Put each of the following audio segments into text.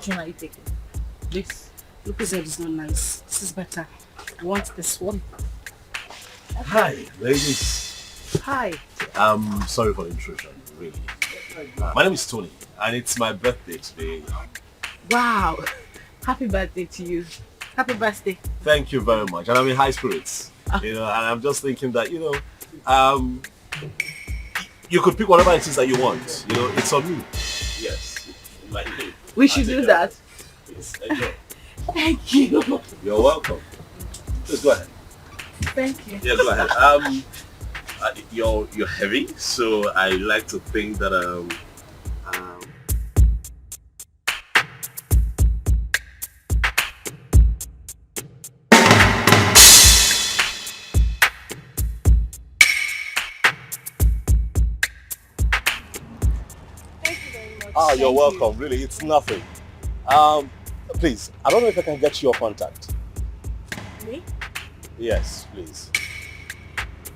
Which one are you taking? This. Lucas said it's not nice. This is better. I want this one. Hi, ladies. Hi. I'm sorry for the intrusion, really. My name is Tony, and it's my birthday today. Wow. Happy birthday to you. Happy birthday. Thank you very much. And I'm in high spirits. You know, and I'm just thinking that, you know, you could pick whatever it is that you want. You know, it's on me. Yes. We should do that. Please, enjoy. Thank you. You're welcome. Please go ahead. Thank you. Yeah, go ahead. You're heavy, so I like to think that you're welcome. Really, it's nothing. Please, I don't know if I can get your contact. Me? Yes, please.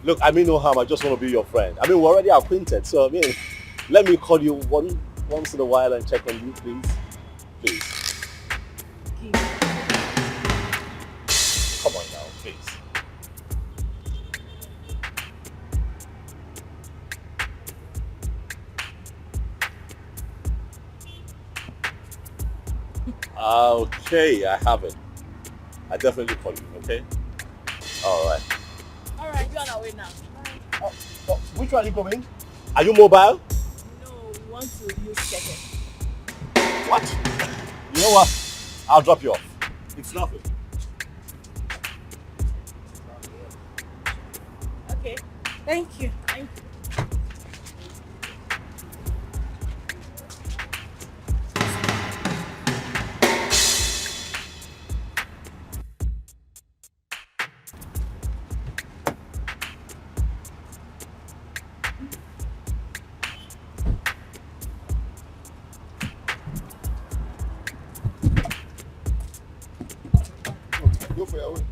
Look, I mean no harm. I just want to be your friend. I mean, we're already acquainted, so I mean, let me call you once in a while and check on you, please. Please. Come on now, please. Okay, I have it. I definitely call you, okay? Alright. Alright, you're on our way now. Which one are you going? Are you mobile? No, we want to use Dikeh. What? You know what? I'll drop you off. It's nothing. Okay. Thank you. Thank you. Go for your way.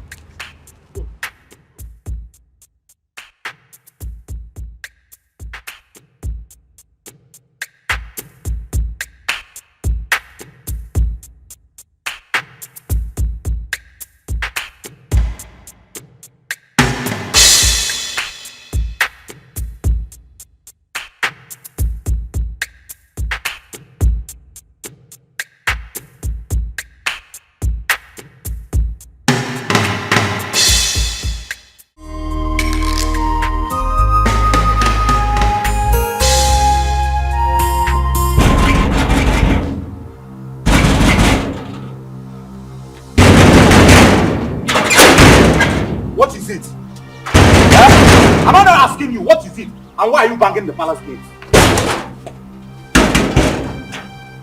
And why are you banging the palace gate?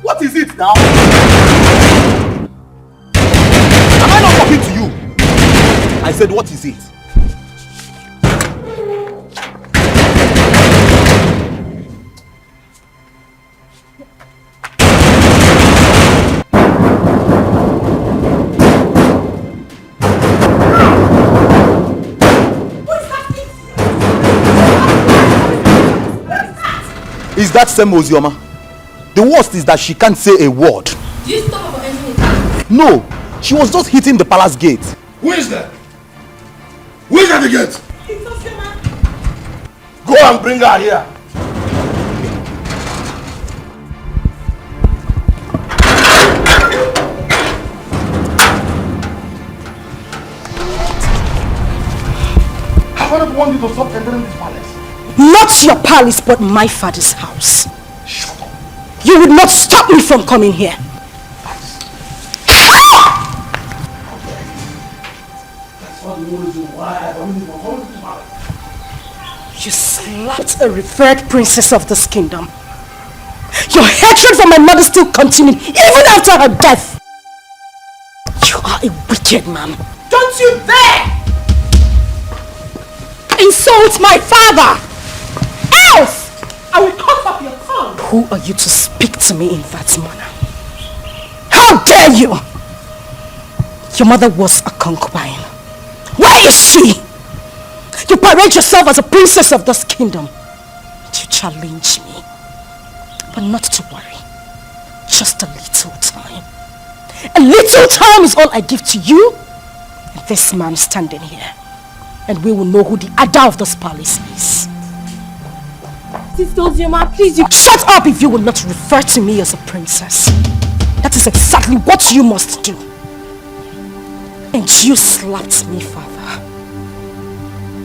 What is it now? Am I not talking to you? I said, what is it? Is that same Ozioma? The worst is that she can't say a word. Do you stop her from entering the house? No, she was just hitting the palace gate. Who is that? Who is at the gate? It's Ozioma. Go and bring her here. How do you want you to stop entering this palace? Not your palace, but my father's house. Shut up. You would not stop me from coming here. That's not the reason why I don't even come to this palace. You slapped a revered princess of this kingdom. Your hatred for my mother still continued even after her death. You are a wicked man. Don't you dare insult my father! Else I will cut off your tongue. Who are you to speak to me in that manner? How dare you! Your mother was a concubine. Where is she? You parade yourself as a princess of this kingdom. You challenge me. But not to worry. Just a little time. A little time is all I give to you and this man standing here. And we will know who the Ada of this palace is. Sister Ozioma, please, you... Shut up if you will not refer to me as a princess. That is exactly what you must do. And you slapped me, father.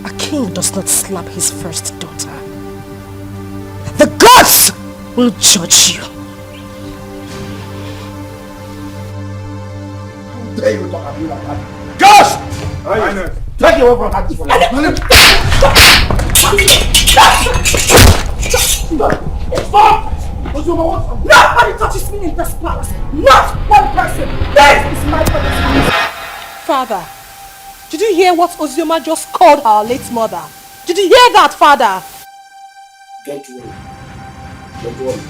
A king does not slap his first daughter. The gods will judge you. How dare you talk to me like that? Just! Take your away from her. Stop! Nobody touches me in this palace. Not one person. This is my father's house. Father, did you hear what Ozioma just called our late mother? Did you hear that, Father? Don't worry. Don't worry.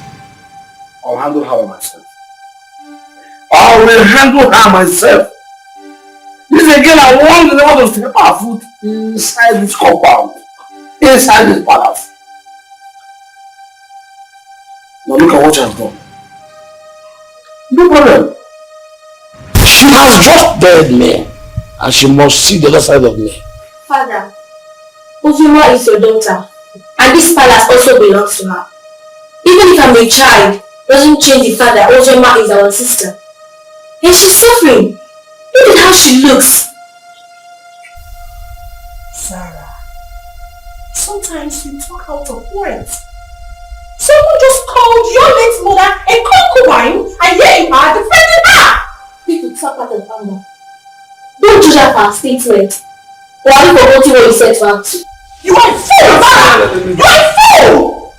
I'll handle her myself. I will handle her myself. This again, I want the one to step our foot inside this compound. Inside this palace. Now look at what she has done. No problem. She has just dared me. And she must see the other side of me. Father, Ozioma is your daughter. And this palace also belongs to her. Even if I'm a child, doesn't change the fact that Ozioma is our sister. And she's suffering. Look at how she looks. Sarah, sometimes you talk out of words. Someone just called your late mother a concubine, and here you are defending her! People talk out of anger. Don't judge her for her statement. Or are you forgetting what you said to her too? You are a fool, Father! You are a fool!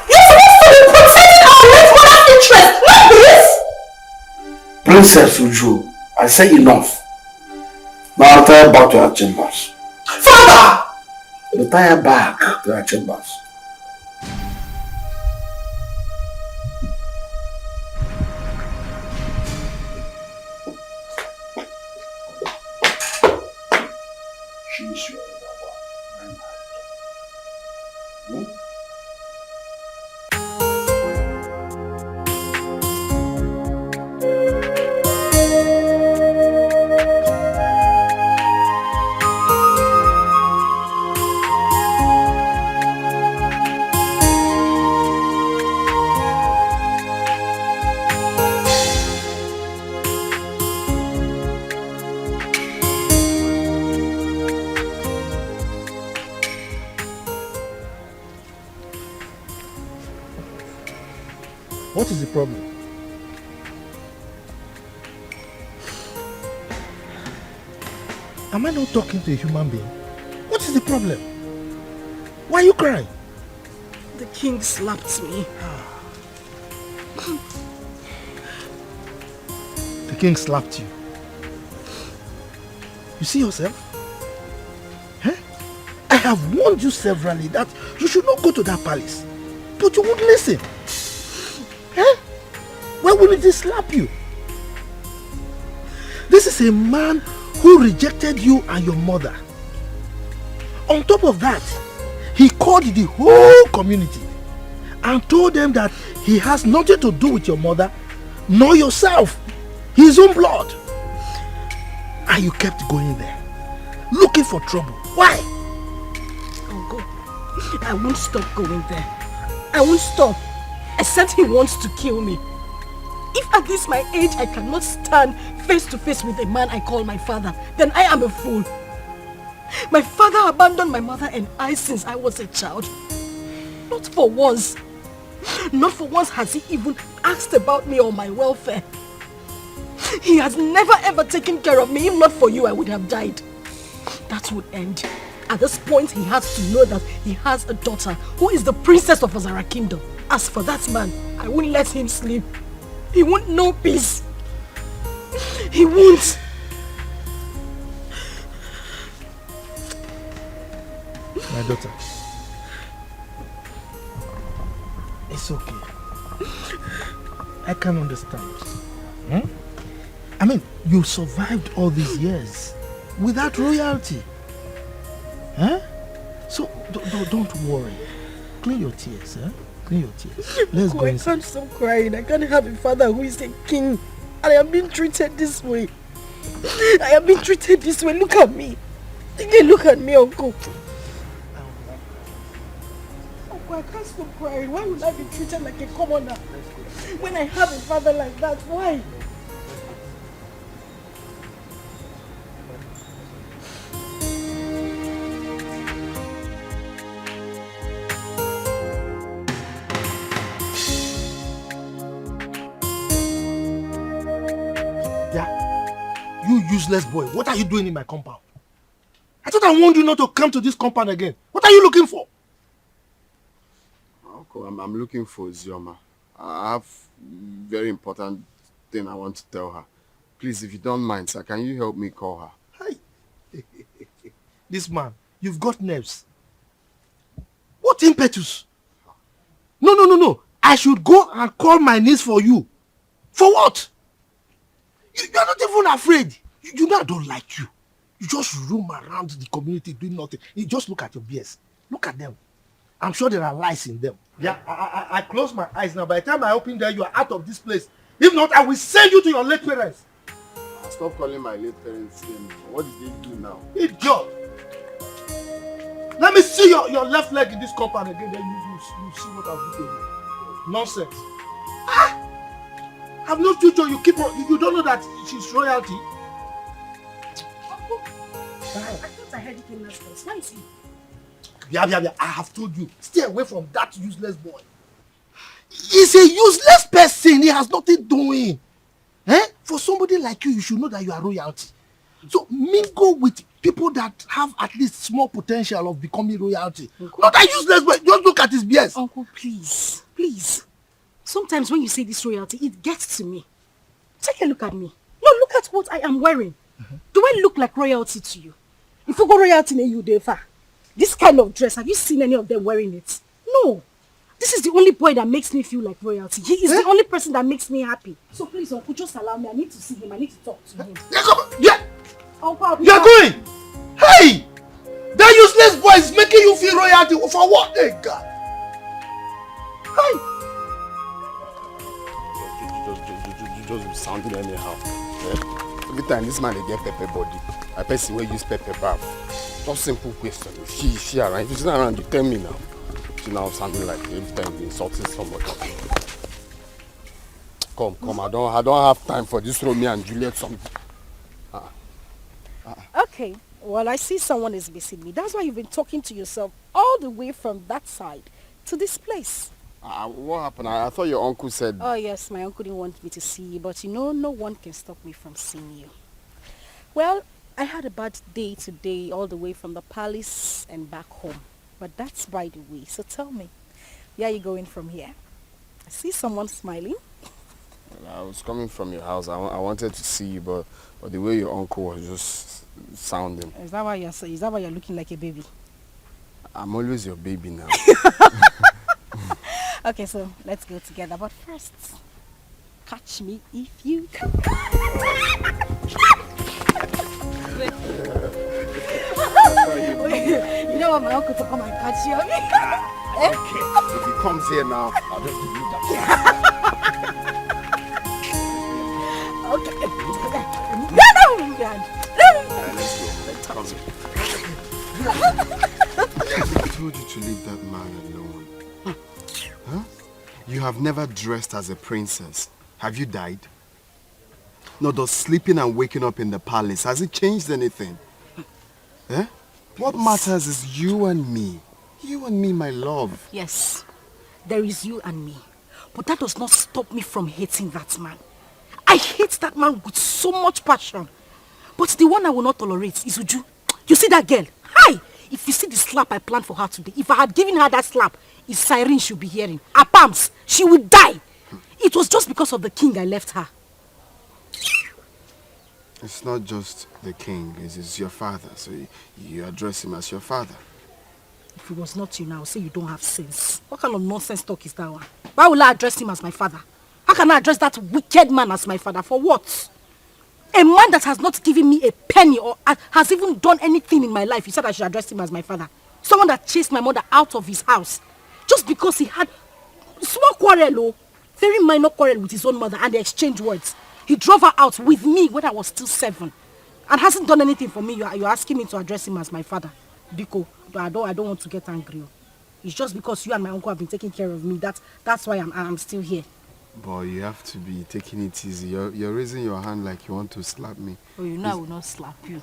You're supposed to be protecting our late mother's interest, not this! Princess Uju, I say enough. Now retire back to her chambers. Father! Retire back to her chambers. She's your lover. What is the problem? Am I not talking to a human being? What is the problem? Why are you crying? The king slapped me. The king slapped you. You see yourself? Huh? I have warned you severally that you should not go to that palace. But you won't listen. Huh? Why wouldn't he slap you? This is a man who rejected you and your mother. On top of that, he called the whole community and told them that he has nothing to do with your mother nor yourself, his own blood. And you kept going there, looking for trouble. Why? I'll go. I won't stop going there. I won't stop. Except he wants to kill me. If at this my age I cannot stand face to face with a man I call my father, then I am a fool. My father abandoned my mother and I since I was a child. Not for once. Not for once has he even asked about me or my welfare. He has never ever taken care of me. If not for you, I would have died. That would end. At this point, he has to know that he has a daughter who is the princess of Azara Kingdom. As for that man, I won't let him sleep. He won't know peace. He won't. My daughter, it's okay. I can understand. I mean, you survived all these years without royalty. Huh? So don't worry. Clean your tears, huh? Clean your tears. Let's go I inside. can't stop crying. I can't have a father who is a king I am being treated this way. I am being treated this way. Look at me. Look at me, Uncle. Uncle, I can't stop crying. Why would I be treated like a commoner when I have a father like that? Why? You useless boy, what are you doing in my compound? I thought I warned you not to come to this compound again. What are you looking for? Uncle, I'm looking for Zioma. I have very important thing I want to tell her. Please, if you don't mind, sir, can you help me call her? Hey. This man, you've got nerves. What impetus? No. I should go and call my niece for you. For what? You're not even afraid. You know I don't like you. You just roam around the community doing nothing. You just look at your beers. Look at them. I'm sure there are lies in them. Yeah, I close my eyes now. By the time I open them, you are out of this place. If not, I will send you to your late parents. Stop calling my late parents. What did they do now? Idiot! Let me see your left leg in this compound again. Then you see what I'll do to you. Nonsense. I've no future. You don't know that she's royalty. Uncle, I thought I heard it came last place. Why is he? Yeah. I have told you. Stay away from that useless boy. He's a useless person. He has nothing doing. For somebody like you, you should know that you are royalty. So mingle with people that have at least small potential of becoming royalty. Uncle, not that useless boy. Just look at his BS. Uncle, please. Sometimes when you say this royalty, it gets to me. Take a look at me. No, look at what I am wearing. Do I look like royalty to you? If you go royalty in you, Defa, this kind of dress, have you seen any of them wearing it? No. This is the only boy that makes me feel like royalty. He is the only person that makes me happy. So please, Uncle, just allow me. I need to see him. I need to talk to him. Yeah. Uncle, you're going. Hey! That useless boy is making you feel royalty. For what? Hey, God. Hey! Just sounding anyhow. Yeah? Every time this man they get pepper body, I person will use pepper bath. Just simple question. She around. If she's not around, you tell me now. She now sounding like every time insulting somebody. Come. I don't have time for this Romeo and Juliet song. Okay. Well, I see someone is missing me. That's why you've been talking to yourself all the way from that side to this place. What happened? I thought your uncle said... Oh yes, my uncle didn't want me to see you, but you know, no one can stop me from seeing you. Well, I had a bad day today, all the way from the palace and back home. But that's by the way, so tell me, where are you going from here? I see someone smiling. Well, I was coming from your house. I wanted to see you, but the way your uncle was just sounding. Is that why you're looking like a baby? I'm always your baby now. Okay, so let's go together. But first, catch me if you can. You don't want my uncle to come and catch you. Okay. If he comes here now, I'll just do that. Okay. Let's go. I told you to leave that man alone. Huh? You have never dressed as a princess. Have you died? No, does sleeping and waking up in the palace, has it changed anything? Eh? What matters is you and me. You and me, my love. Yes, there is you and me. But that does not stop me from hating that man. I hate that man with so much passion. But the one I will not tolerate is Uju. You see that girl? Hi! If you see the slap I planned for her today, if I had given her that slap, it's siren she'll be hearing. Her palms, she would die. It was just because of the king I left her. It's not just the king, it's your father. So you address him as your father. If it was not you now, I would say you don't have sense. What kind of nonsense talk is that one? Why will I address him as my father? How can I address that wicked man as my father? For what? A man that has not given me a penny or has even done anything in my life, you said I should address him as my father. Someone that chased my mother out of his house just because he had small quarrel, very minor quarrel with his own mother, and they exchanged words. He drove her out with me when I was still 7. And hasn't done anything for me. You're asking me to address him as my father. Biko, I don't want to get angry. It's just because you and my uncle have been taking care of me. That's why I'm still here. But you have to be taking it easy. You're raising your hand like you want to slap me. Oh, you know I will not slap you.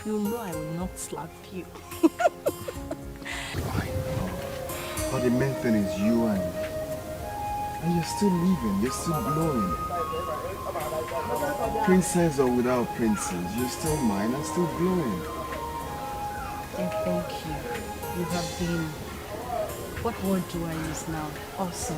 You know I will not slap you. But the main thing is you and me. And you're still living, you're still glowing. Princess or without princess, you're still mine and still glowing. And thank you. You have been, what word do I use now? Awesome.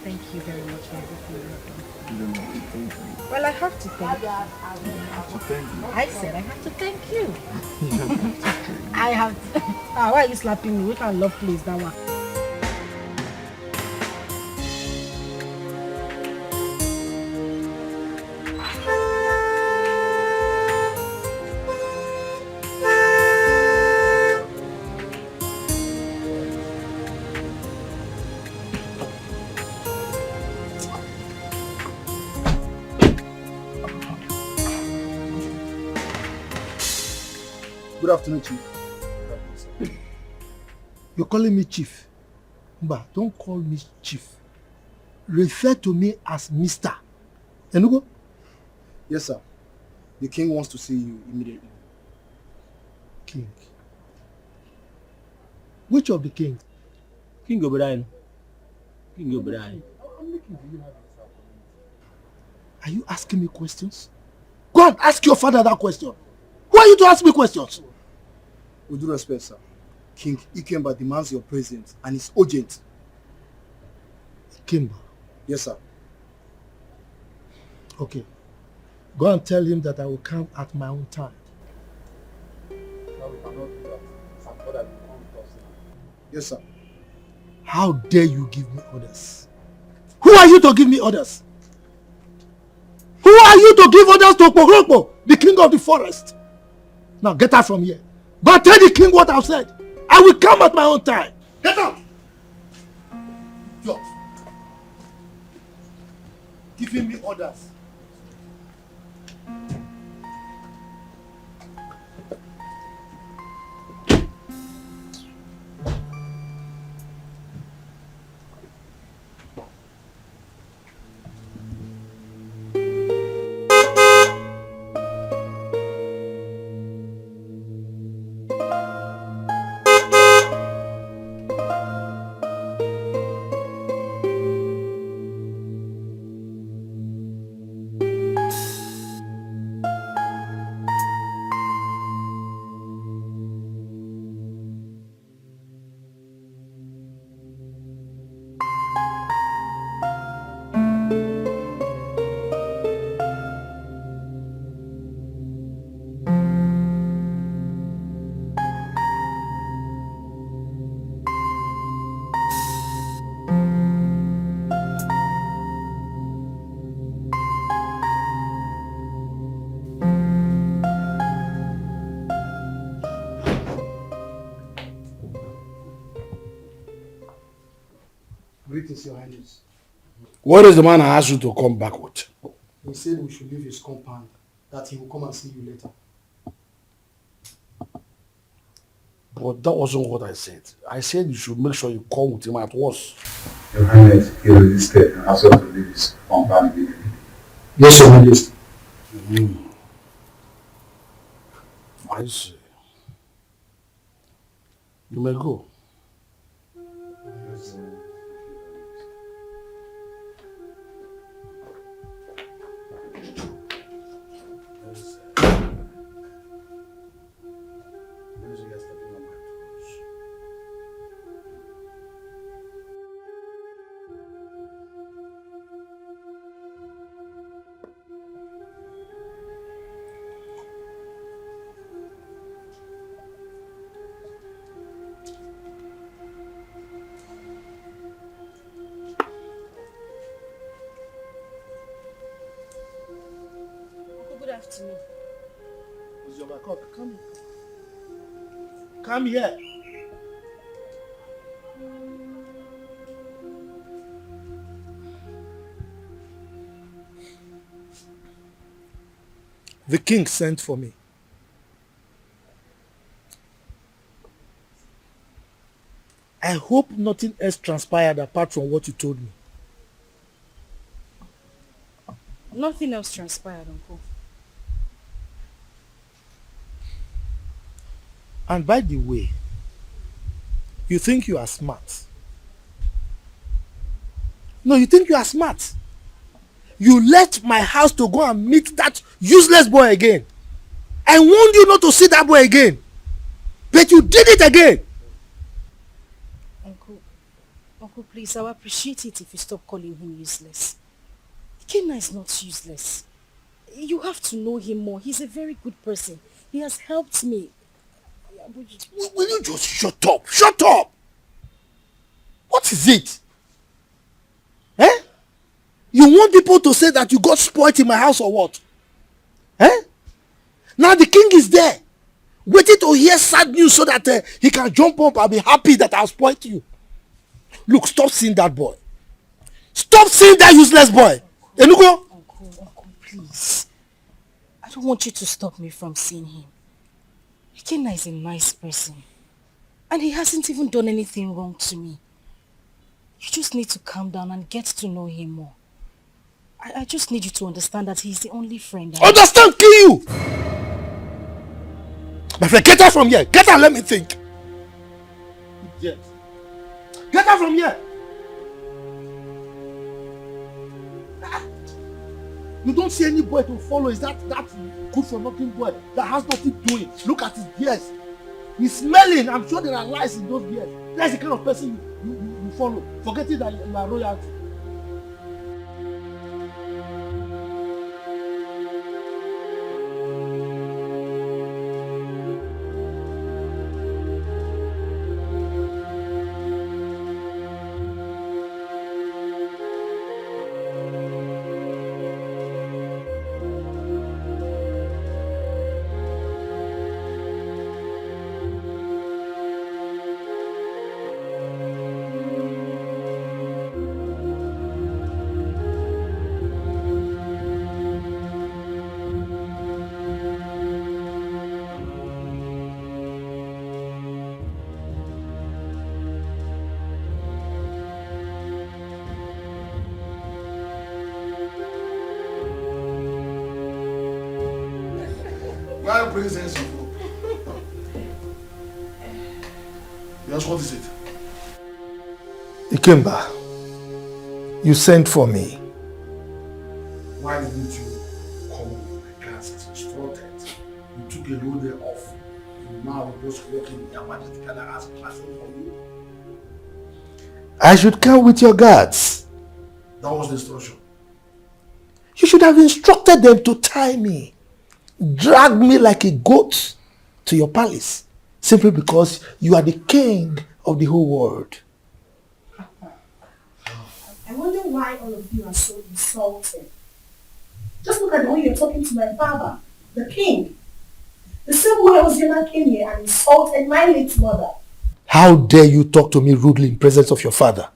Thank you very much for everything you have done. You don't have to thank me. Well, I have to thank you. You have to thank you. I said I have to thank you. You don't have to thank me. I have to. Why are you slapping me? We can love please that one. Good afternoon, Chief. You're calling me Chief. But don't call me Chief. Refer to me as Mr. Enugo? Yes, sir. The king wants to see you immediately. King. Which of the king? King Obrien. King Obrien. Are you asking me questions? Go and ask your father that question. Who are you to ask me questions? With due respect, sir. King Ikemba demands your presence and it's urgent. Ikemba? Yes, sir. Okay. Go and tell him that I will come at my own time. No, we cannot do that. Some father will come with us now. Yes, sir. How dare you give me orders? Who are you to give me orders? Who are you to give orders to Pogrokpo, the king of the forest? Now get out from here. Go and tell the king what I've said. I will come at my own time. Get out! George. Giving me orders. Greetings, Your Highness. What is the man I asked you to come back with? He said we should leave his compound, that he will come and see you later. But that wasn't what I said. I said you should make sure you come with him at once. Your Highness, he resisted and asked us to leave his compound immediately. Yes, Your Majesty. I see. You may go. Good afternoon. Come. Come here. The king sent for me. I hope nothing else transpired apart from what you told me. Nothing else transpired, Uncle. And by the way, you think you are smart. No, you think you are smart. You left my house to go and meet that useless boy again. I warned you not to see that boy again. But you did it again. Uncle, please, I would appreciate it if you stop calling him useless. Kenna is not useless. You have to know him more. He's a very good person. He has helped me. Will you just shut up? Shut up! What is it? Eh? You want people to say that you got spoiled in my house or what? Eh? Now the king is there, waiting to hear sad news so that he can jump up and be happy that I spoiled you. Look, stop seeing that boy. Stop seeing that useless boy. Enugo? Uncle, please. I don't want you to stop me from seeing him. Kenna is a nice person. And he hasn't even done anything wrong to me. You just need to calm down and get to know him more. I just need you to understand that he's the only friend I have. Understand? Kill you! My friend, get out from here. Get out, let me think. Yes. Get out from here. You don't see any boy to follow. Is that good for nothing boy that has nothing doing? Look at his beards. He's smelling. I'm sure there are lies in those beards. That's the kind of person you follow. Forgetting that you are royalty. Why presence of hope? Yes, what is it? Ikemba, you sent for me. Why didn't you come with my class as instructed? You took a whole day off. You now are just working in your majesty and I ask classroom for you. I should come with your guards. That was the instruction. You should have instructed them to tie me. Drag me like a goat to your palace simply because you are the king of the whole world. I wonder why all of you are so insulted. Just look at the way you're talking to my father, the king. The same way Ozioma came here and insulted my late mother. How dare you talk to me rudely in presence of your father?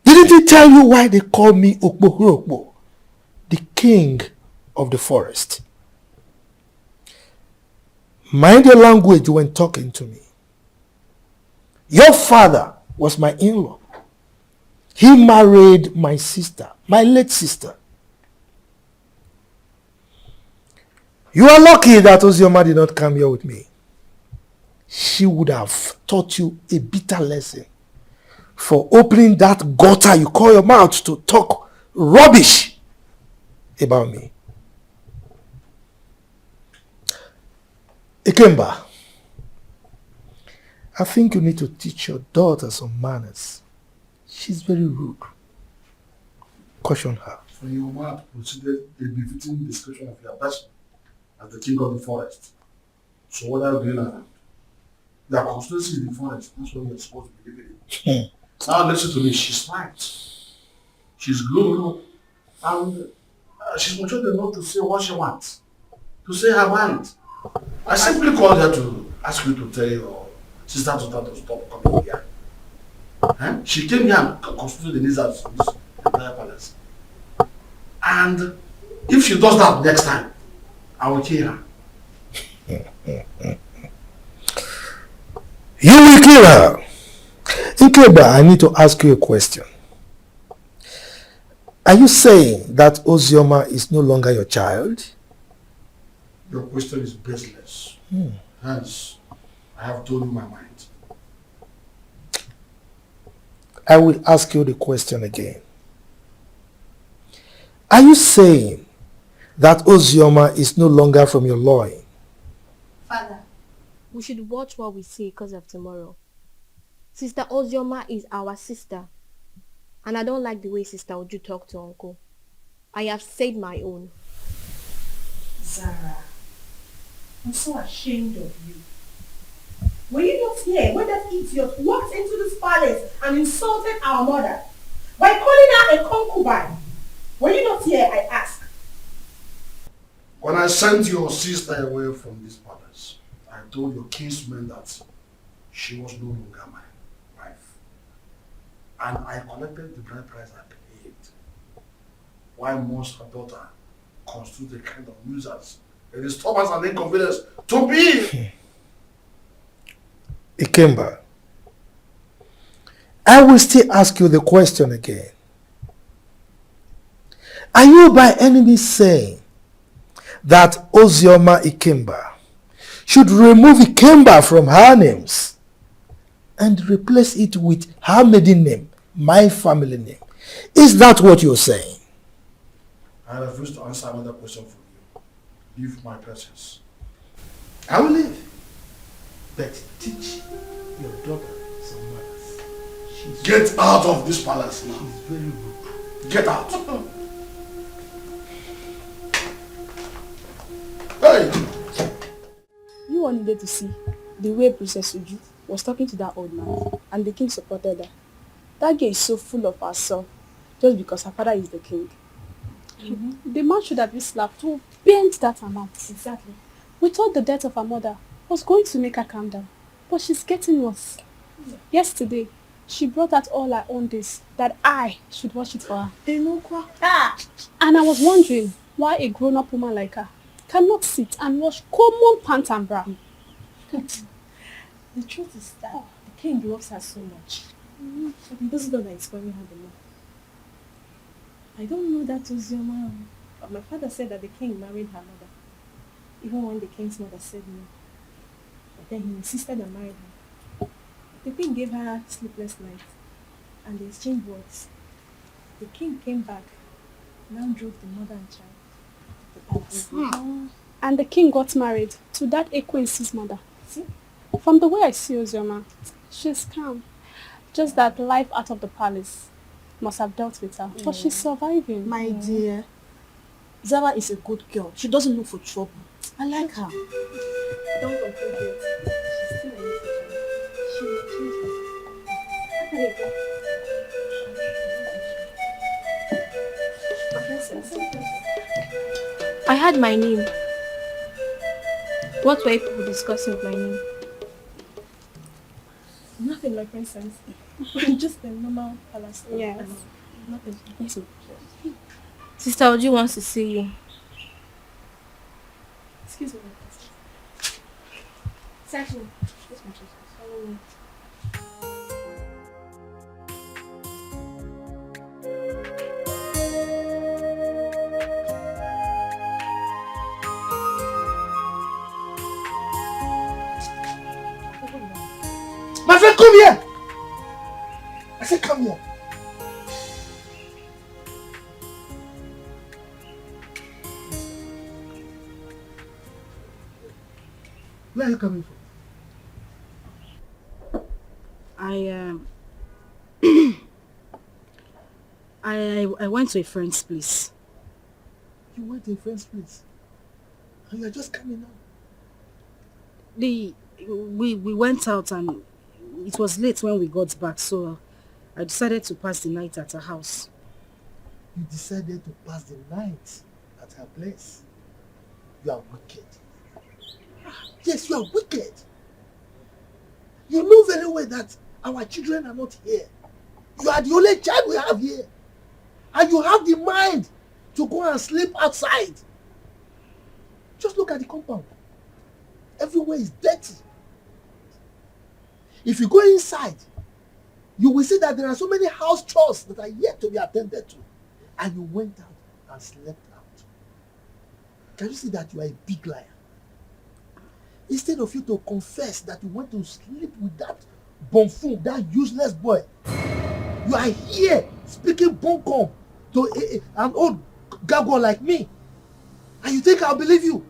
Didn't he tell you why they call me Okpo, the king of the forest? Mind your language when talking to me. Your father was my in-law. He married my sister, my late sister. You are lucky that Ozioma did not come here with me. She would have taught you a bitter lesson for opening that gutter you call your mouth to talk rubbish about me. Ikemba, I think you need to teach your daughter some manners. She's very rude. Caution her. For your mouth considered a befitting description of your person as the king of the forest. So what are you doing now? Their constituency in the forest, that's what you're supposed to be living in. Now listen to me, she's smart. She's good. And she's mature enough to say what she wants. To say her mind. I simply called her to ask you to tell your sister to stop coming here. She came here and constituted the needs of this entire palace. And If she does that next time, I will kill her. You will kill her. Ikeba, I need to ask you a question. Are you saying that Ozioma is no longer your child? Your question is baseless. Hence, I have told you my mind. I will ask you the question again. Are you saying that Ozioma is no longer from your loin? Father, we should watch what we say because of tomorrow. Sister Ozioma is our sister. And I don't like the way Sister Uju talk to Uncle. I have said my own. Zara, I'm so ashamed of you. Were you not here when that idiot walked into this palace and insulted our mother by calling her a concubine? Were you not here, I ask? When I sent your sister away from this palace, I told your kinsmen that she was no longer my wife. And I collected the bride price I paid. Why must her daughter constitute a kind of nuisance, a disturbance and inconvenience to me? Ikemba, I will still ask you the question again. Are you by any means saying that Ozioma Ikemba should remove Ikemba from her names and replace it with her maiden name, my family name? Is that what you're saying? I refuse to answer another question from you. Leave my presence. I will leave. But teach your daughter some manners. Get out of this palace now. She's very rude. Get out. Hey! You all needed to see the way Princess Uju was talking to that old man, and the king supported her. That girl is so full of herself just because her father is the king. The man should have been slapped to bend that amount. Exactly. We thought the death of her mother was going to make her calm down, but she's getting worse. Yesterday, she brought out all her own days that I should wash it for her. And I was wondering why a grown-up woman like her cannot sit and wash common pants and bra. The truth is that the king loves her so much. But he doesn't know that it's spoiling her the more. I don't know that was your mom. But my father said that the king married her mother. Even when the king's mother said no. But then he insisted and married her. The king gave her sleepless nights. And they exchanged words. The king came back. Now drove the mother and child to the palace. And the king got married to that Ekwensi's mother. See? From the way I see Ozioma, she's calm. Just that life out of the palace must have dealt with her. But she's surviving. My dear, Zara is a good girl. She doesn't look for trouble. I like her. Don't complain yet. She's still a little child. She will change herself. How can it go? I had my name. What were people discussing with my name? Nothing, my princess. Just a normal palace. Yes. Nothing. Sister Oji wants to see you. Excuse me, my princess. Certainly. Yes, my princess. Follow me. My friend, come here! I said, come here. Where are you coming from? I went to a friend's place. You went to a friend's place? And you're just coming out? We went out and it was late when we got back, so I decided to pass the night at her house. You decided to pass the night at her place? You are wicked. Yes, you are wicked. You know very well that our children are not here. You are the only child we have here. And you have the mind to go and sleep outside. Just look at the compound. Everywhere is dirty. If you go inside, you will see that there are so many house chores that are yet to be attended to. And you went out and slept out. Can you see that you are a big liar? Instead of you to confess that you went to sleep with that buffoon, that useless boy, you are here speaking bunkum to an old gargoyle like me. And you think I'll believe you?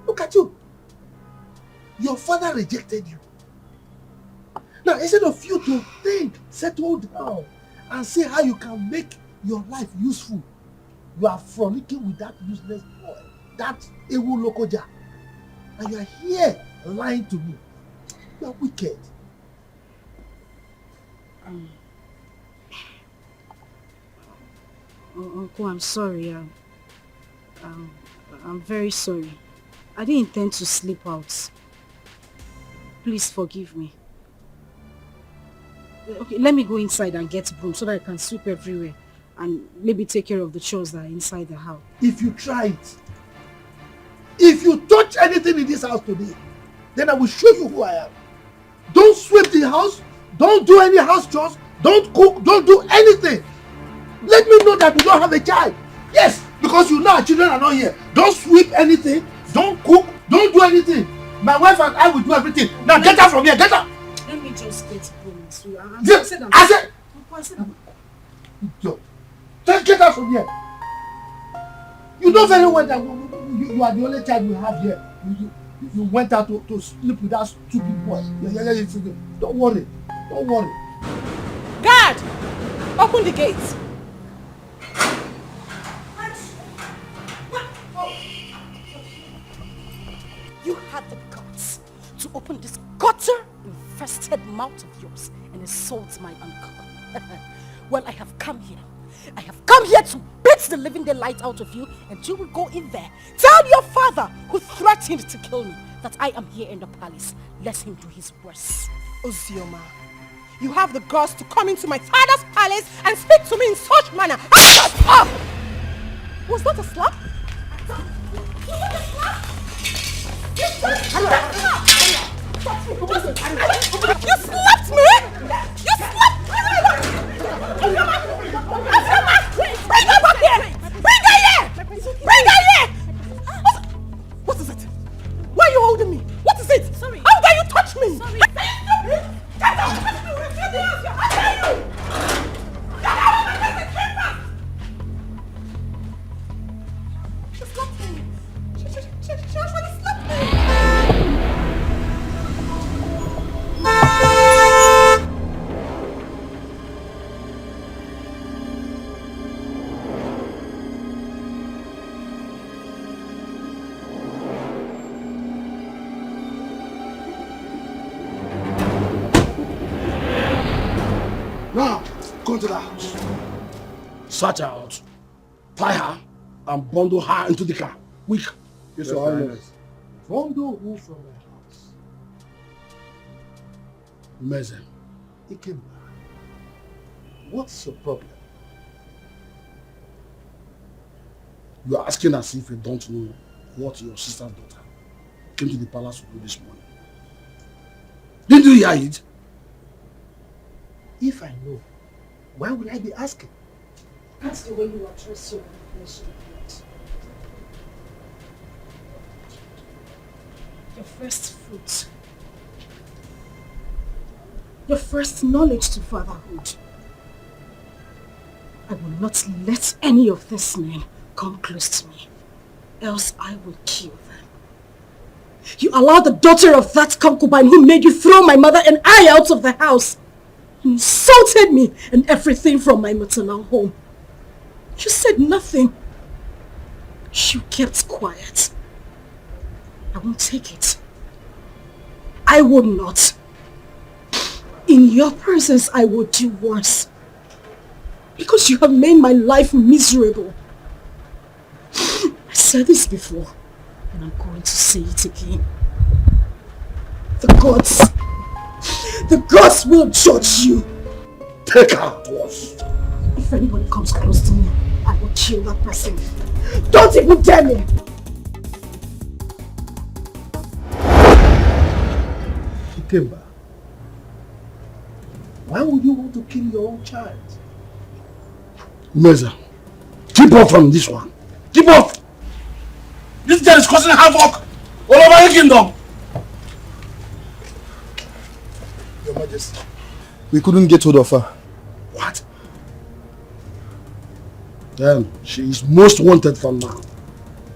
Look at you. Your father rejected you. Now, instead of you to think, settle down, and see how you can make your life useful, you are frolicking with that useless boy, that Ewu Lokoja. And you are here lying to me. You are wicked. Uncle, I'm sorry. I'm very sorry. I didn't intend to sleep out. Please forgive me. Okay, let me go inside and get broom so that I can sweep everywhere and maybe take care of the chores that are inside the house. If you try it, if you touch anything in this house today, then I will show you who I am. Don't sweep the house, don't do any house chores, don't cook, don't do anything. Let me know that you don't have a child. Yes, because you know our children are not here. Don't sweep anything, don't cook, don't do anything. My wife and I will do everything. Now get out from here, get out. Let me just get broom. I said, just get out from here. You know very well that you are the only child we have here. You went out to sleep with that stupid boy. Don't worry. Don't worry. Guard! Open the gates. You had the guts to open this gutter-infested mouth of yours and insult my uncle. Well, I have come here. I have come here to beat the living daylight out of you, and you will go in there. Tell your father, who threatened to kill me, that I am here in the palace. Let him do his worst. Ozioma, you have the guts to come into my father's palace and speak to me in such manner. Shut up! Was that a slap? Was that a slap? You slapped me! You slapped me! Bring her back here! Bring her here! Bring her here! What is it? Why are you holding me? What is it? Sorry. How dare you touch me? Sorry. Get out of the room! Get out! How dare you? Get out of the room! She slapped me. She actually slapped me. Now, go to the house. Search her out. Tie her and bundle her into the car. Quick. Yes, Your Highness. Bundle who from my house? Mezen. Ikemba. What's your problem? You are asking as if you don't know what your sister's daughter came to the palace to do this morning. Didn't you hear it? If I know, why would I be asking? That's the way you address your question. Your first fruit. Your first knowledge to fatherhood. I will not let any of these men come close to me, else I will kill them. You allowed the daughter of that concubine who made you throw my mother and I out of the house. You insulted me and everything from my maternal home. You said nothing. You kept quiet. I won't take it. I would not. In your presence, I will do worse. Because you have made my life miserable. I said this before, and I'm going to say it again. The gods will judge you. Take her to us. If anybody comes close to me, I will kill that person. Don't even dare me! Ikemba, why would you want to kill your own child? Meza, keep off from this one. Keep off! This girl is causing havoc all over the kingdom. Your Majesty. We couldn't get hold of her. What? Then she is most wanted from now.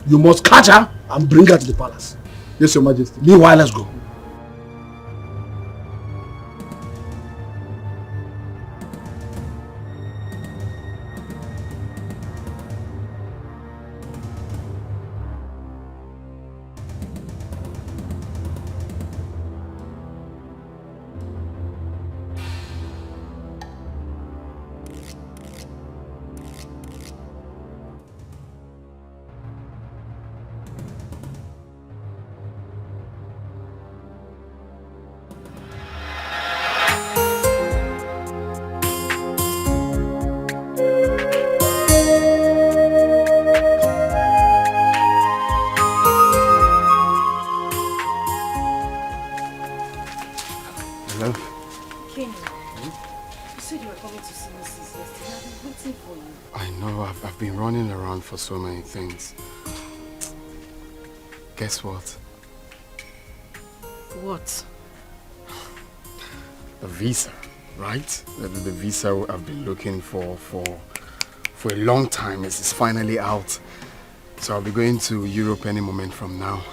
You must catch her and bring her to the palace. Yes, Your Majesty. Meanwhile, let's go. For so many things. Guess what? What? The visa, right? The visa I've been looking for a long time is finally out. So I'll be going to Europe any moment from now.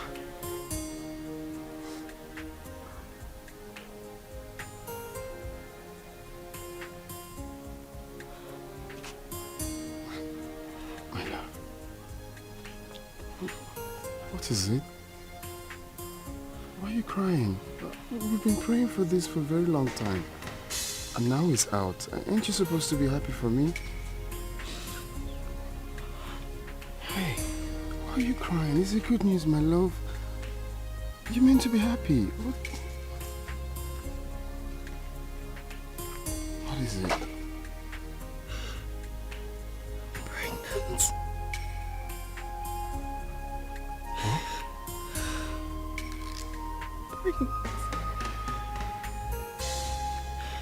What is it? Why are you crying? We've been praying for this for a very long time. And now it's out. Ain't you supposed to be happy for me? Hey, why are you crying? Is it good news, my love? You meant to be happy. What is it? Pregnant.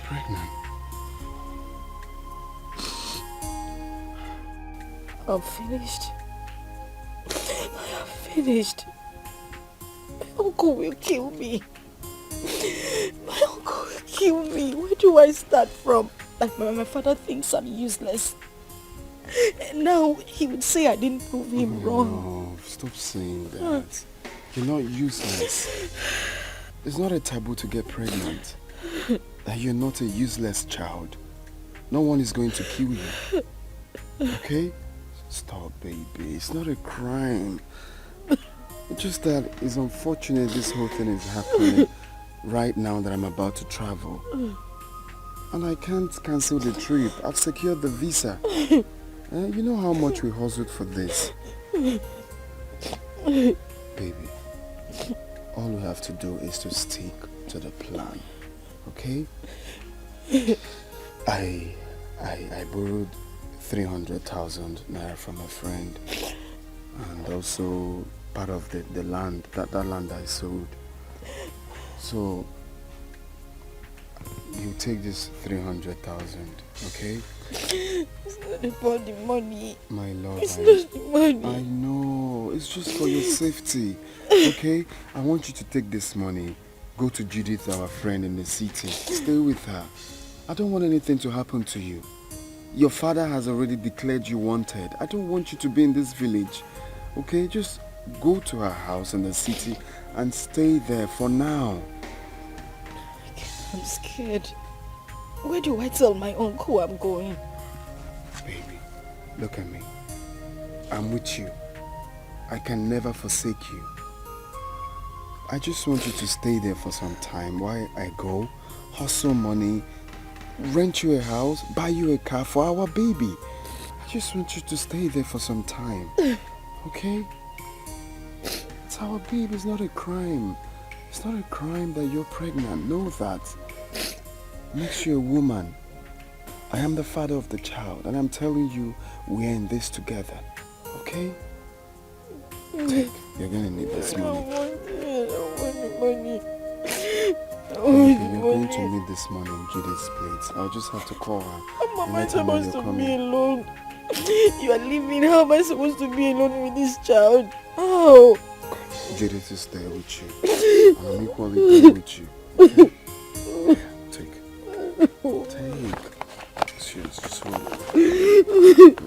Pregnant. I'm finished. I am finished. My uncle will kill me. My uncle will kill me. Where do I start from? Like my father thinks I'm useless. And now he would say I didn't prove him wrong. No, stop saying that. You're not useless. It's not a taboo to get pregnant. That you're not a useless child. No one is going to kill you. Okay? Stop, baby. It's not a crime. It's just that it's unfortunate this whole thing is happening right now that I'm about to travel. And I can't cancel the trip. I've secured the visa. You know how much we hustled for this. Baby, all we have to do is to stick to the plan. Okay? I borrowed 300,000 naira from a friend, and also part of the land, that land I sold. So you take this 300,000, okay? It's not about the money. My love, it's not the money. I know, it's just for your safety, okay? I want you to take this money, go to Judith, our friend in the city, stay with her. I don't want anything to happen to you. Your father has already declared you wanted. I don't want you to be in this village, okay? Just go to her house in the city and stay there for now. I'm scared. Where do I tell my uncle I'm going? Baby, look at me. I'm with you. I can never forsake you. I just want you to stay there for some time while I go, hustle money, rent you a house, buy you a car for our baby. I just want you to stay there for some time. Okay? It's our baby, it's not a crime. It's not a crime that you're pregnant. Know that. Makes you a woman. I am the father of the child, and I'm telling you, we're in this together. Okay? Take. You're gonna need this money. I don't want the money. You're going to need this money in Judy's plate. I'll just have to call her. How am I supposed to be alone? You are leaving. How am I supposed to be alone with this child? Oh! Judith is there with you. And I'm equally there with you. Okay? Take. Cheers, just hold it.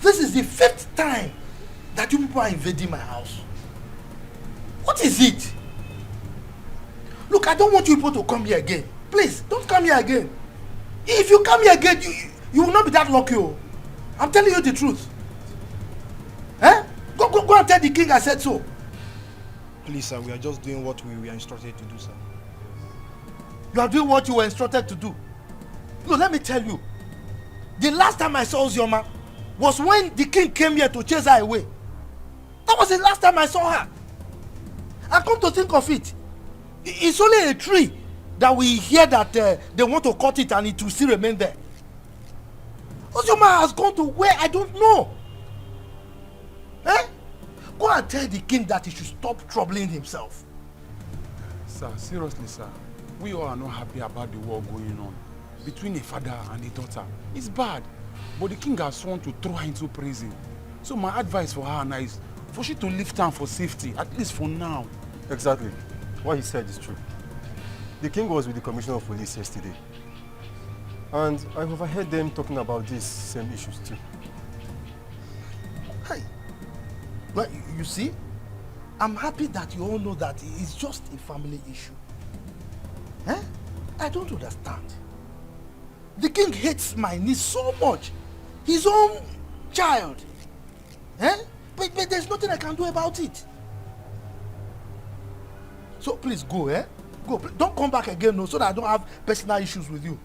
This is the 5th time that you people are invading my house. What is it? Look, I don't want you people to come here again. Please, don't come here again. If you come here again, you will not be that lucky. Oh. I'm telling you the truth. Eh? Go and tell the king I said so. Please, sir, we are just doing what we were instructed to do, sir. You are doing what you were instructed to do. No, let me tell you. The last time I saw Uzioma was when the king came here to chase her away. That was the last time I saw her. And come to think of it, it's only a tree that we hear that they want to cut it and it will still remain there. Uzioma has gone to where I don't know. Eh? Go and tell the king that he should stop troubling himself. Sir, seriously, sir, we all are not happy about the war going on between a father and a daughter. It's bad, but the king has sworn to throw her into prison. So my advice for her now is for she to leave town for safety, at least for now. Exactly. What he said is true. The king was with the commissioner of police yesterday. And I overheard them talking about these same issues too. Hey, well, you see, I'm happy that you all know that it's just a family issue. Eh? I don't understand. The king hates my niece so much. His own child. Eh? But there's nothing I can do about it. So please go, eh? Go. Don't come back again, no, so that I don't have personal issues with you.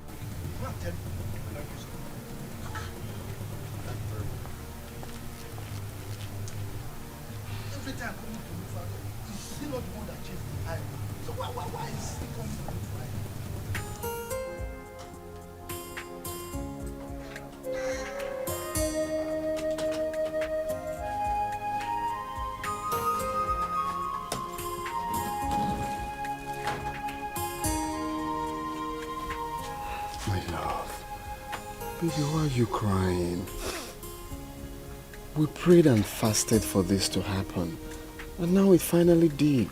Every time I come to look for him, he's still not the one that chased the eye. So why is he coming to look for him? My love, baby, why are you crying? We prayed and fasted for this to happen, and now it finally did.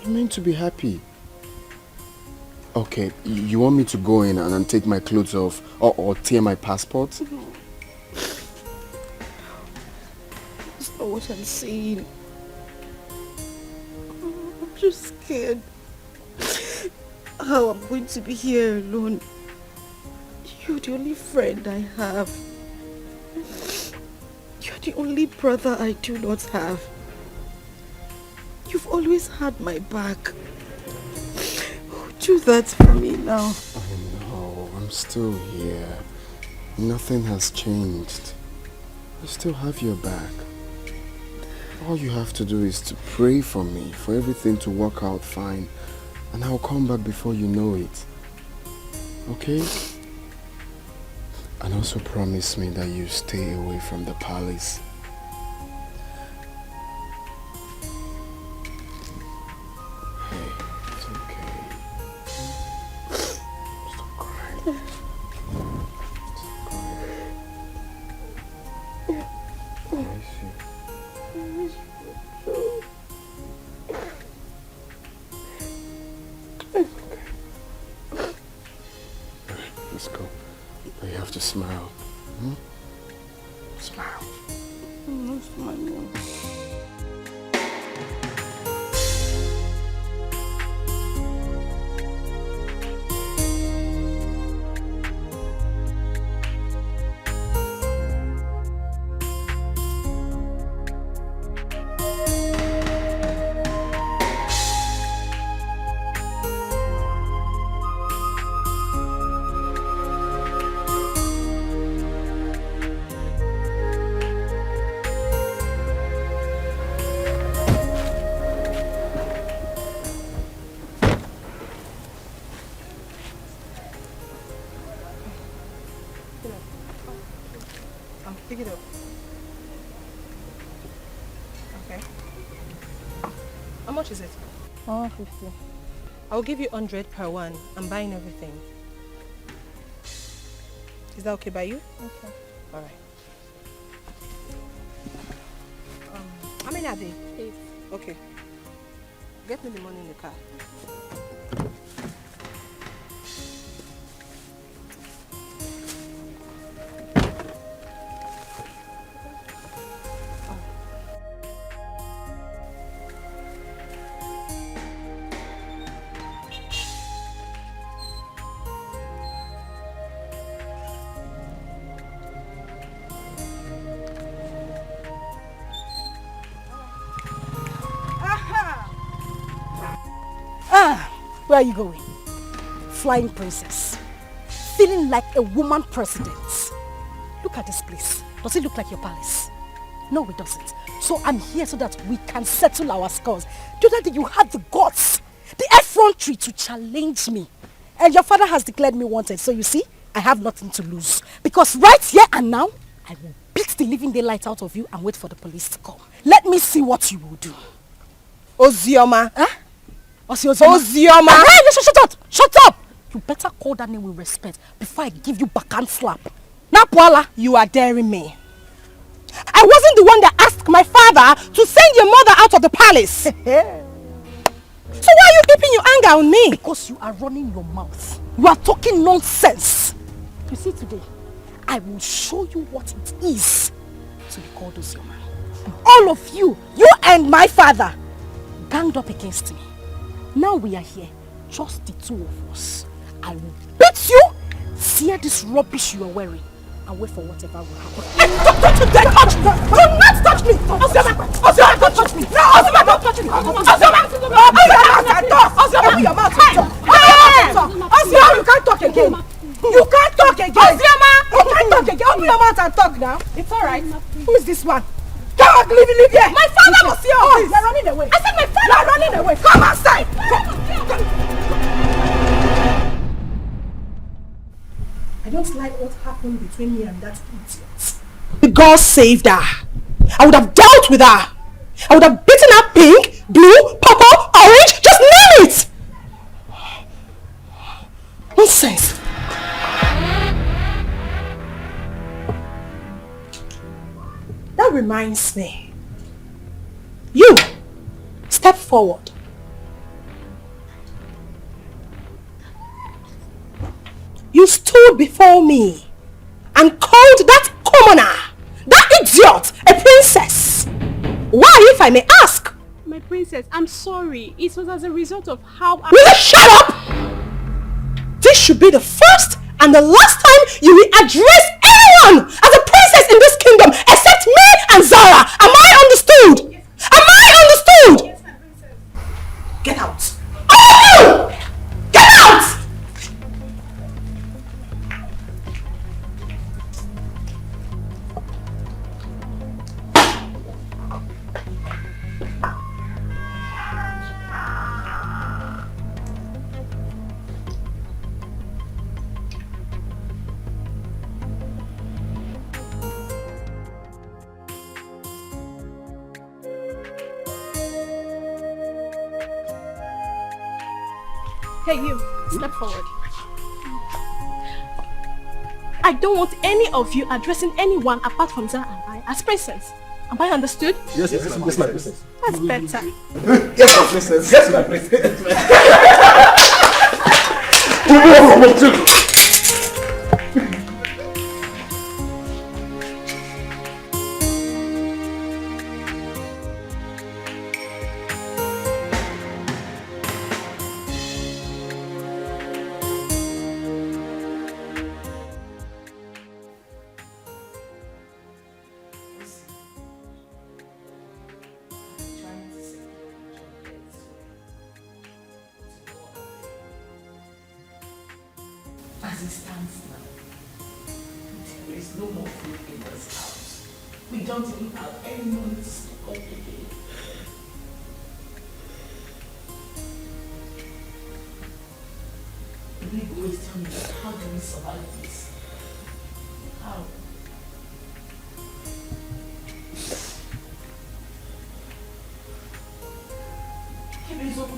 You're meant to be happy. Okay, you want me to go in and take my clothes off or tear my passport? No. That's not what I'm saying. I'm just scared. How I'm going to be here alone. You're the only friend I have. You're the only brother I do not have. You've always had my back. Do that for me now. I know, I'm still here. Nothing has changed. I still have your back. All you have to do is to pray for me, for everything to work out fine, and I'll come back before you know it. Okay? And also promise me that you stay away from the palace. Hey, it's okay. Stop crying. Stop crying. I miss you. Let's go. But you have to smile. Hmm? Smile. I'm not smiling. Okay. How much is it? 150. I'll give you 100 per one. I'm buying everything. Is that okay by you? Okay. All right. How many are they? 8. Okay. Get me the money in the car. Where are you going? Flying princess. Feeling like a woman president. Look at this place. Does it look like your palace? No, it doesn't. So I'm here so that we can settle our scores. The other day you had the guts, the effrontery to challenge me. And your father has declared me wanted. So you see, I have nothing to lose. Because right here and now, I will beat the living daylight out of you and wait for the police to come. Let me see what you will do. Ozioma. Huh? Ozioma! Hey, shut up! Shut up! You better call that name with respect before I give you backhand slap. Now, Paula, you are daring me. I wasn't the one that asked my father to send your mother out of the palace. So why are you keeping your anger on me? Because you are running your mouth. You are talking nonsense. You see, today, I will show you what it is to be called Ozioma. All of you, you and my father, ganged up against me. Now we are here, just the two of us. I will beat you, tear this rubbish you are wearing, and wait for whatever will happen. Don't touch me! Do not touch me! Ozioma, don't touch me! No, Ozioma, don't touch me! Ozioma, open your mouth and talk! Ozioma, you can't talk again! You can't talk again! Ozioma! You can't talk again! Open your mouth and talk now! It's alright. Who is this one? Come on, leave here! My father was here! Oh, you're running away! I said my father! You're running away! Come outside! I don't like what happened between me and that idiot. God saved her. I would have dealt with her. I would have beaten her pink, blue, purple, orange, just name it! Nonsense. That reminds me. You, step forward. You stood before me and called that commoner, that idiot, a princess. Why, if I may ask? My princess, I'm sorry. It was as a result of how Will you shut up? This should be the first and the last time you will address anyone as a princess in this kingdom except me and Zara. Am I understood? Am I understood? Yes, my princess. Get out. Oh! Get out! Hey, you, step forward. I don't want any of you addressing anyone apart from Zara and I as princess. Am I understood? Yes, my princess. That's better. Yes, my princess. Yes, my princess. As it stands now, there is no more food in this house. We don't even have any money to stock up again. The big boy is telling me, how do we survive this? How?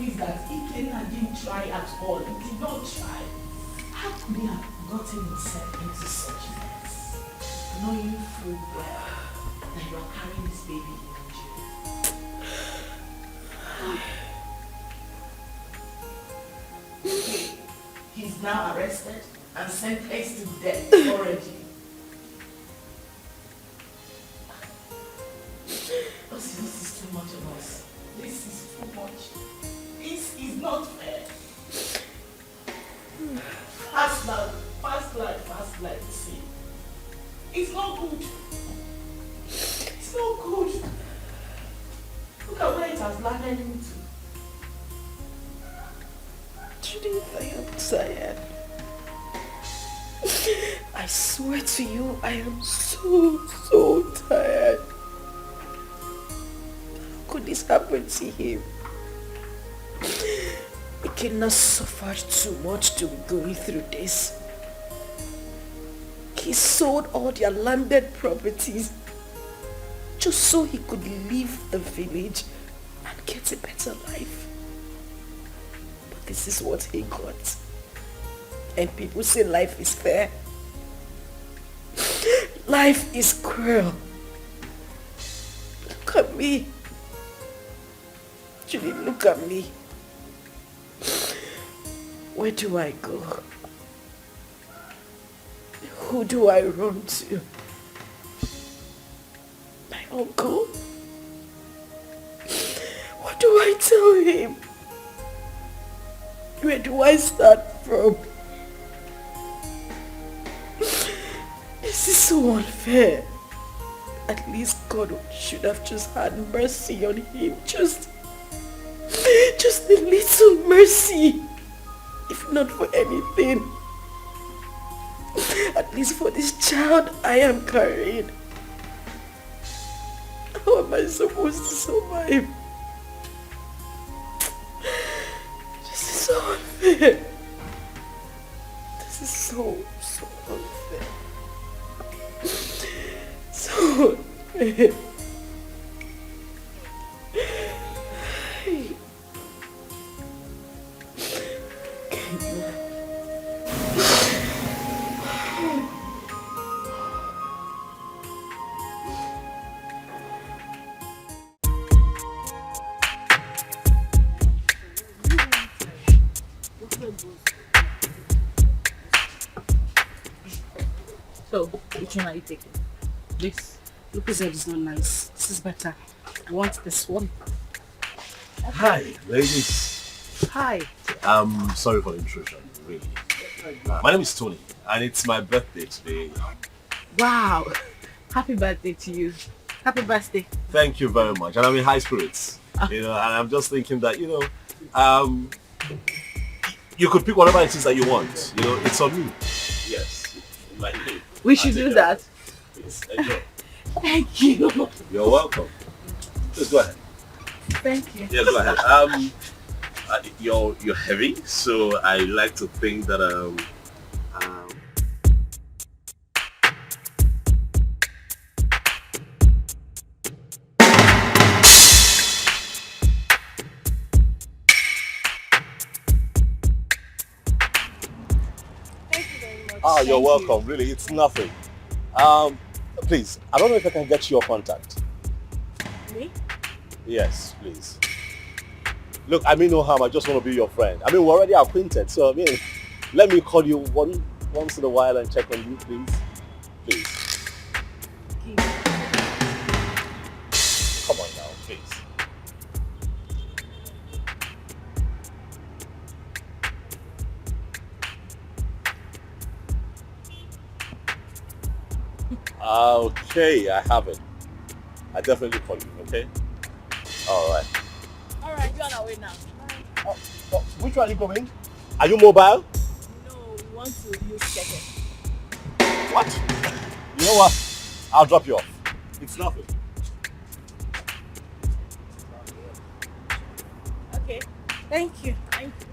is that Ikenna didn't try at all. He did not try. How could he have gotten himself into such a mess? Knowing full well that you are carrying this baby in Nigeria. He's now arrested and sentenced to death already. This is too much of us. This is too much. This is not fair. Fast life, see. It's not good. It's not good. Look at where it has landed into. Judith, I am tired. I swear to you, I am so tired. How could this happen to him? He cannot suffer too much to be going through this. He sold all their landed properties just so he could leave the village and get a better life. But this is what he got. And people say life is fair. Life is cruel. Look at me. Julie, look at me. Where do I go? Who do I run to? My uncle? What do I tell him? Where do I start from? This is so unfair. At least God should have just had mercy on him. Just a little mercy. If not for anything, at least for this child I am carrying. How am I supposed to survive? This is so unfair. This is so unfair. So unfair. So, which one are you taking? This? Look, said it's not nice. This is better. I want this one. Hi, ladies. Hi. I'm sorry for the intrusion, really. My name is Tony, and it's my birthday today. Wow. Happy birthday to you. Happy birthday. Thank you very much. And I'm in high spirits. You know, and I'm just thinking that, you could pick whatever it is that you want. You know, it's on me. Yes. Like me. We should do that. Please, enjoy. Thank you. You're welcome. Just go ahead. Thank you. Yeah, go ahead. You're heavy, so I like to think that Oh, you're welcome. Really, it's nothing. Please, I don't know if I can get your contact. Me? Yes, please. Look, I mean no harm. I just want to be your friend. I mean, we're already acquainted, so I mean, let me call you once in a while and check on you, please. Please. Come on now, please. Okay, I have it. I definitely call you, okay? Alright. Alright, you're on our way now. Which one are you going? Are you mobile? No, we want to use Dikeh. What? You know what? I'll drop you off. It's nothing. Okay. Thank you. Thank you.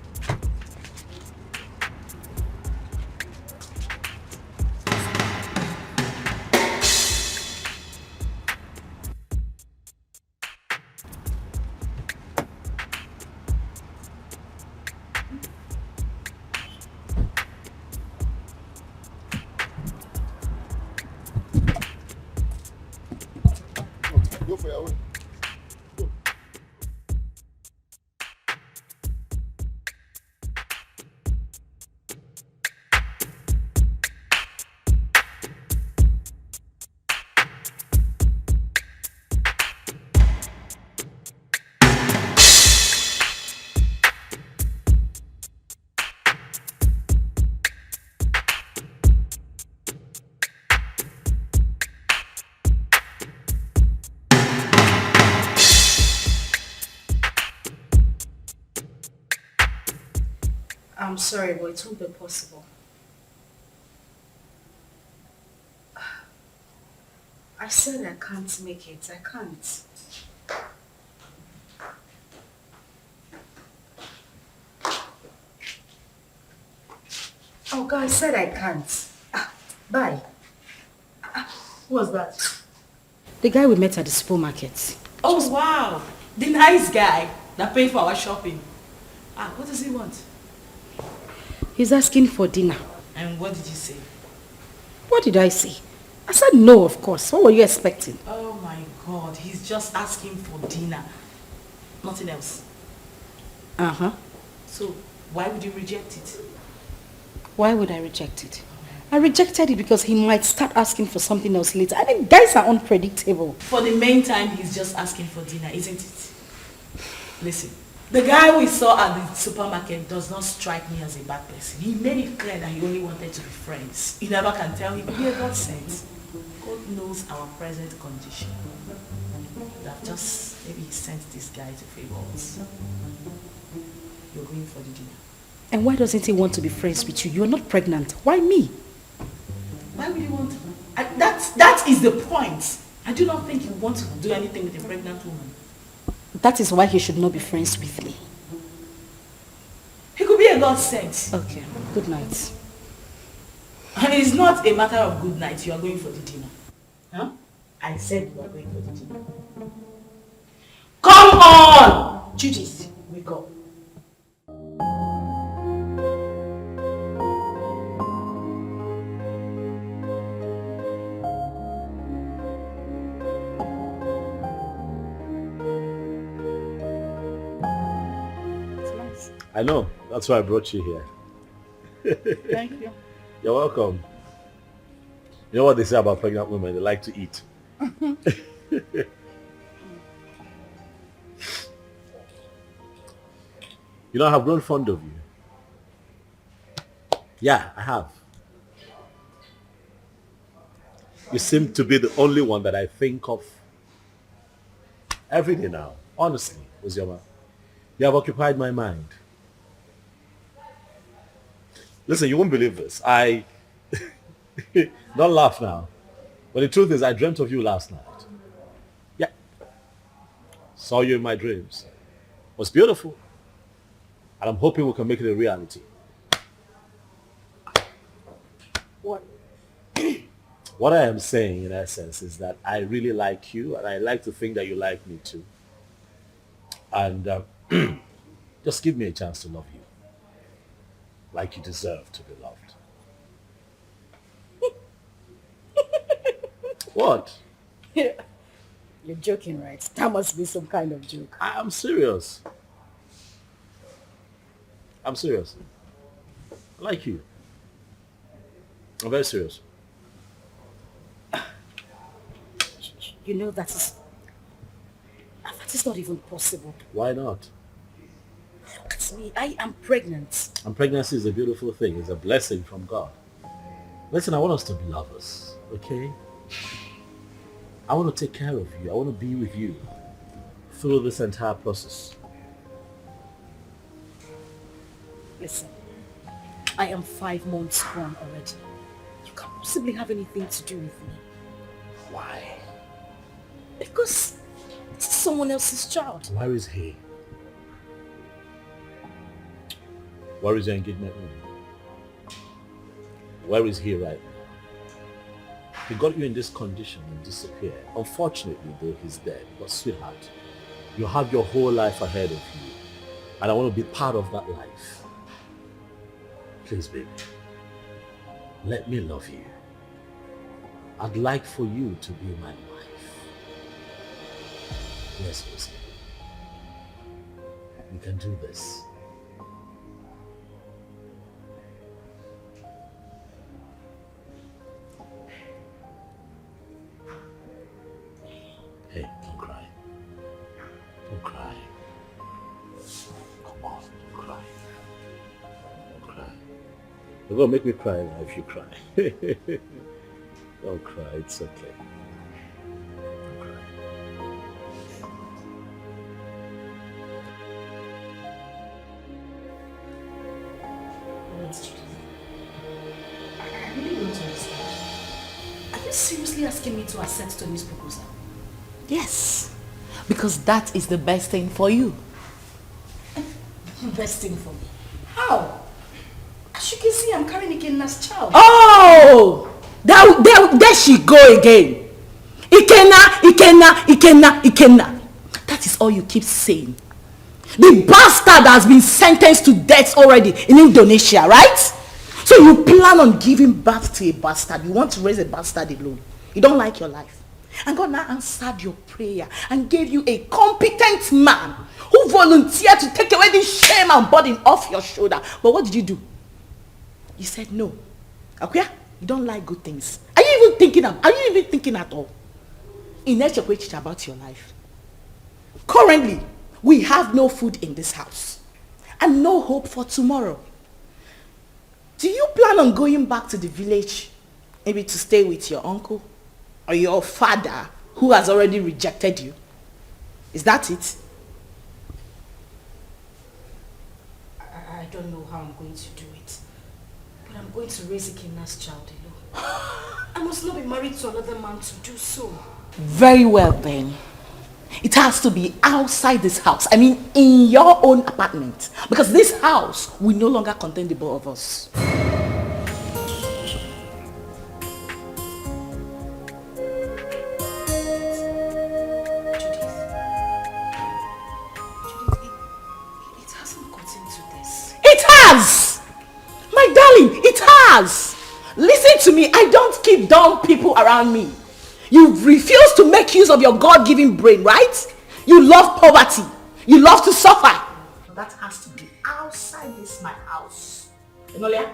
I'm sorry, but it won't be possible. I said I can't make it. I can't. Oh, God, I said I can't. Bye. Who was that? The guy we met at the supermarket. Oh, wow. The nice guy that paid for our shopping. What does he want? He's asking for dinner. And what did you say? What did I say? I said no, of course. What were you expecting? Oh my God, he's just asking for dinner. Nothing else. Uh-huh. So, why would you reject it? Why would I reject it? I rejected it because he might start asking for something else later. I think guys are unpredictable. For the main time, he's just asking for dinner, isn't it? Listen, the guy we saw at the supermarket does not strike me as a bad person. He made it clear that he only wanted to be friends. You never can tell him. He God sent. God knows our present condition. That just, maybe he sent this guy to favor us. You're going for the dinner. And why doesn't he want to be friends with you? You're not pregnant. Why me? Why would you want to? That is the point. I do not think you want to do anything with a pregnant woman. That is why he should not be friends with me. He could be a God sent. Okay, good night. And it's not a matter of good night. You are going for the dinner. Huh? I said you are going for the dinner. Come on! Judith, wake up. I know. That's why I brought you here. Thank you. You're welcome. You know what they say about pregnant women? They like to eat. You know, I have grown fond of you. Yeah, I have. You seem to be the only one that I think of every day now. Honestly, Uzioma. You have occupied my mind. Listen, you won't believe this. Don't laugh now. But the truth is, I dreamt of you last night. Yeah. Saw you in my dreams. It was beautiful. And I'm hoping we can make it a reality. What? What I am saying, in essence, is that I really like you, and I like to think that you like me too. And just give me a chance to love you. Like you deserve to be loved. What? You're joking, right? That must be some kind of joke. I'm serious. I'm serious. I like you. I'm very serious. You know that is not even possible. Why not? Look at me. I am pregnant. And pregnancy is a beautiful thing. It's a blessing from God. Listen, I want us to be lovers, okay? I want to take care of you. I want to be with you through this entire process. Listen, I am 5 months gone already. You can't possibly have anything to do with me. Why? Because it's someone else's child. Where is he? Where is your engagement ring? Where is he right now? He got you in this condition and disappeared. Unfortunately, though, he's dead. But sweetheart, you have your whole life ahead of you. And I want to be part of that life. Please, baby, let me love you. I'd like for you to be my wife. Yes, Lucy. We can do this. Hey, don't cry. Don't cry. Come on, don't cry. Don't cry. You're gonna make me cry now if you cry. Don't cry, it's okay. Don't cry. seriously asking me to accept Tony's proposal? Yes, because that is the best thing for you. Best thing for me? How? As you can see, I'm carrying Ikenna's child. Oh! There she go again. Ikenna. That is all you keep saying. The bastard has been sentenced to death already in Indonesia, right? So you plan on giving birth to a bastard. You want to raise a bastard alone. You don't like your life. And God now answered your prayer and gave you a competent man who volunteered to take away this shame and burden off your shoulder. But what did you do? You said no. Okay? You don't like good things. Are you even thinking at all? About your life. Currently, we have no food in this house and no hope for tomorrow. Do you plan on going back to the village, maybe to stay with your uncle or your father who has already rejected you? Is that it? I don't know how I'm going to do it, but I'm going to raise Ikenna's child alone. I must not be married to another man to do so. Very well then. It has to be outside this house. I mean, in your own apartment. Because this house will no longer contain the both of us. It hasn't gotten to this. It has! My darling, it has! Listen to me, I don't keep dumb people around me. You refuse to make use of your God-given brain, right? You love poverty. You love to suffer. That has to be outside this my house. Enolia,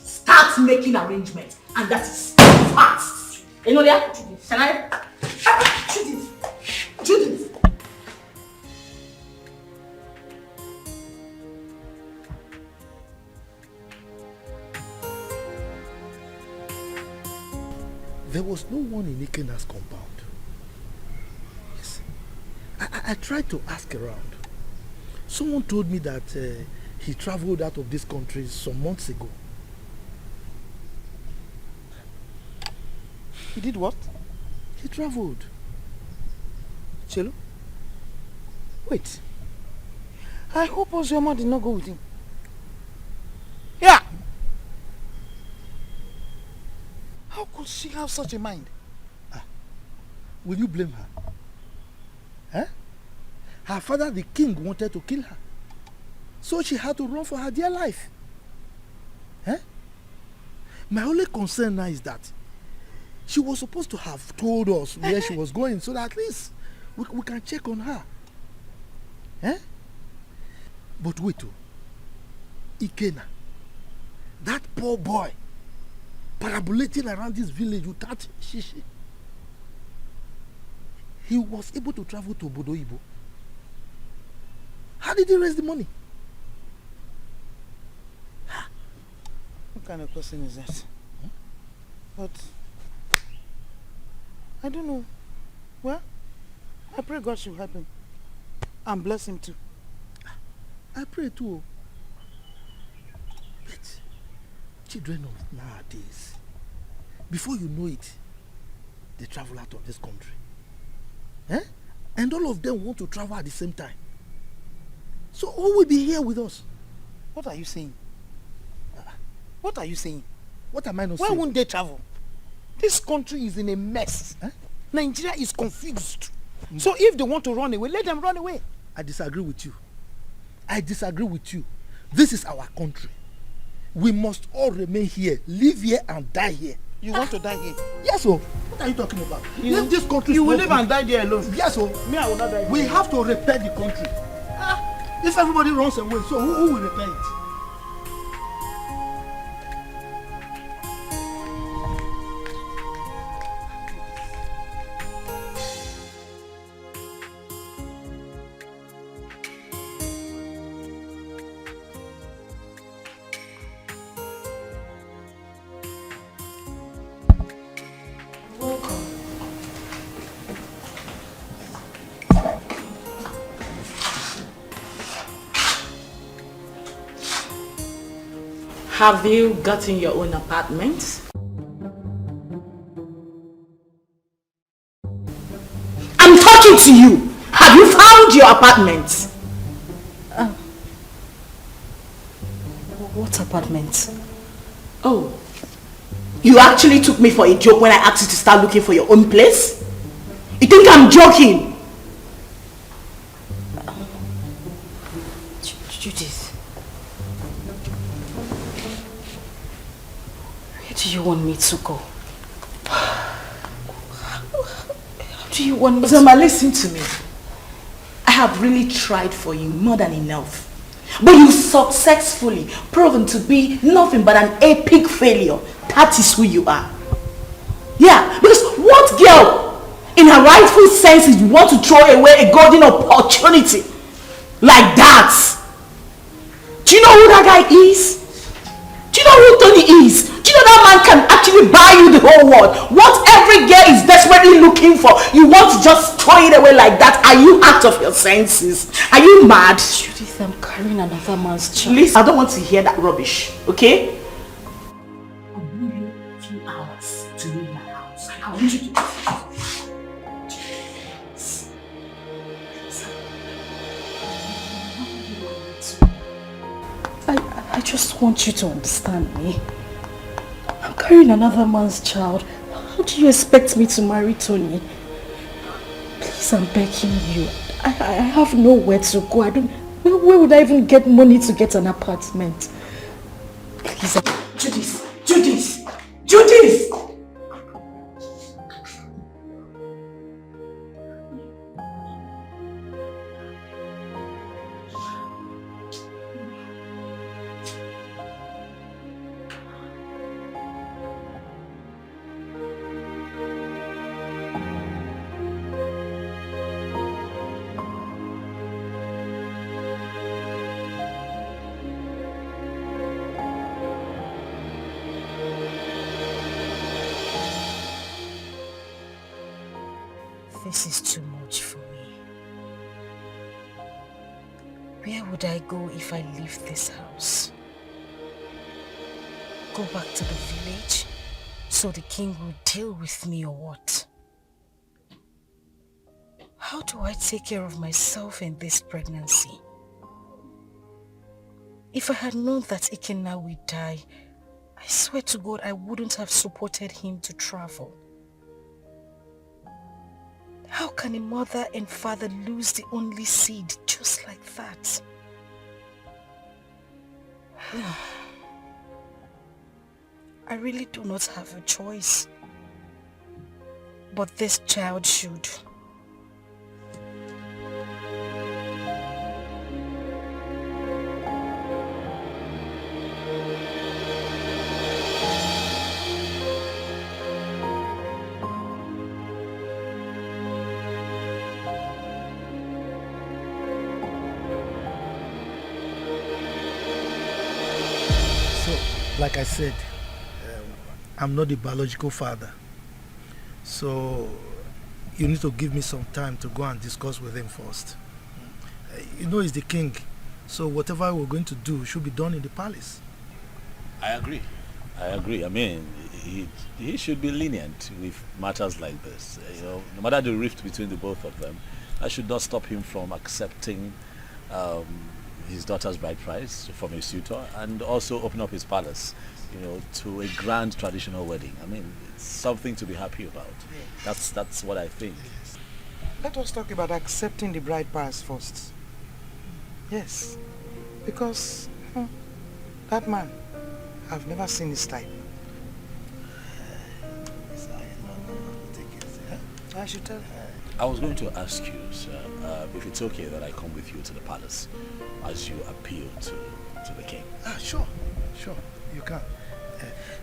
start making arrangements. And that is fast. Enolia, can I? Judith. There was no one in Ikenna's compound. Yes. I tried to ask around. Someone told me that he traveled out of this country some months ago. He did what? He traveled. Chelo? Wait. I hope Ozioma did not go with him. Yeah! How could she have such a mind? Will you blame her? Huh? Her father, the king, wanted to kill her. So she had to run for her dear life. Huh? My only concern now is that she was supposed to have told us where she was going so that at least we can check on her. Huh? But wait, Ikenna, that poor boy, parabolating around this village without shishi. He was able to travel to Obodo Ibo. How did he raise the money? What kind of person is that? But I don't know. Well, I pray God should help him and bless him too. I pray too. But children of nowadays, before you know it, they travel out of this country. Eh? And all of them want to travel at the same time. So who will be here with us? What are you saying? What are you saying? What am I not Why saying? Why won't they travel? This country is in a mess. Eh? Nigeria is confused. So if they want to run away, let them run away. I disagree with you. I disagree with you. This is our country. We must all remain here, live here and die here. You want to die here? Yes, sir. What are you talking about? Leave this country. You will live and die there alone. Yes, sir. Me, I will not die here. We have to repair the country. If everybody runs away, so who will repair it? Have you gotten your own apartment? to you? Have you found your apartment? What apartment? Oh, you actually took me for a joke when I asked you to start looking for your own place? You think I'm joking? Judith, where do you want me to go? How do you want me to... Zoma, listen to me. I have really tried for you more than enough. But you successfully proven to be nothing but an epic failure. That is who you are. Yeah, because what girl in her rightful senses want to throw away a golden opportunity like that? Do you know who that guy is? Do you know who Tony is? Do you know that man can actually buy you the whole world? What every girl is desperately looking for, you want to just throw it away like that? Are you out of your senses? Are you mad? Judith, I'm carrying another man's child. Please, I don't want to hear that rubbish, okay? I'll give you a few hours to leave my house. I want you to... I just want you to understand me. I'm carrying another man's child. How do you expect me to marry Tony? Please, I'm begging you. I have nowhere to go. Where would I even get money to get an apartment? Please. Judith! Judith! Judith! This is too much for me. Where would I go if I leave this house? Go back to the village so the king will deal with me or what? How do I take care of myself in this pregnancy? If I had known that Ikenna would die, I swear to God I wouldn't have supported him to travel. How can a mother and father lose the only seed just like that? I really do not have a choice. But this child should. Like I said, I'm not the biological father. So you need to give me some time to go and discuss with him first. You know he's the king, so whatever we're going to do should be done in the palace. I agree. I mean, he should be lenient with matters like this. You know, no matter the rift between the both of them, that should not stop him from accepting his daughter's bride price from a suitor and also open up his palace, you know, to a grand traditional wedding. I mean, it's something to be happy about. That's what I think. Let us talk about accepting the bride price first. Yes, because that man, I've never seen his type. I should tell her. I was going to ask you, sir, if it's okay that I come with you to the palace as you appeal to the king. Sure, you can.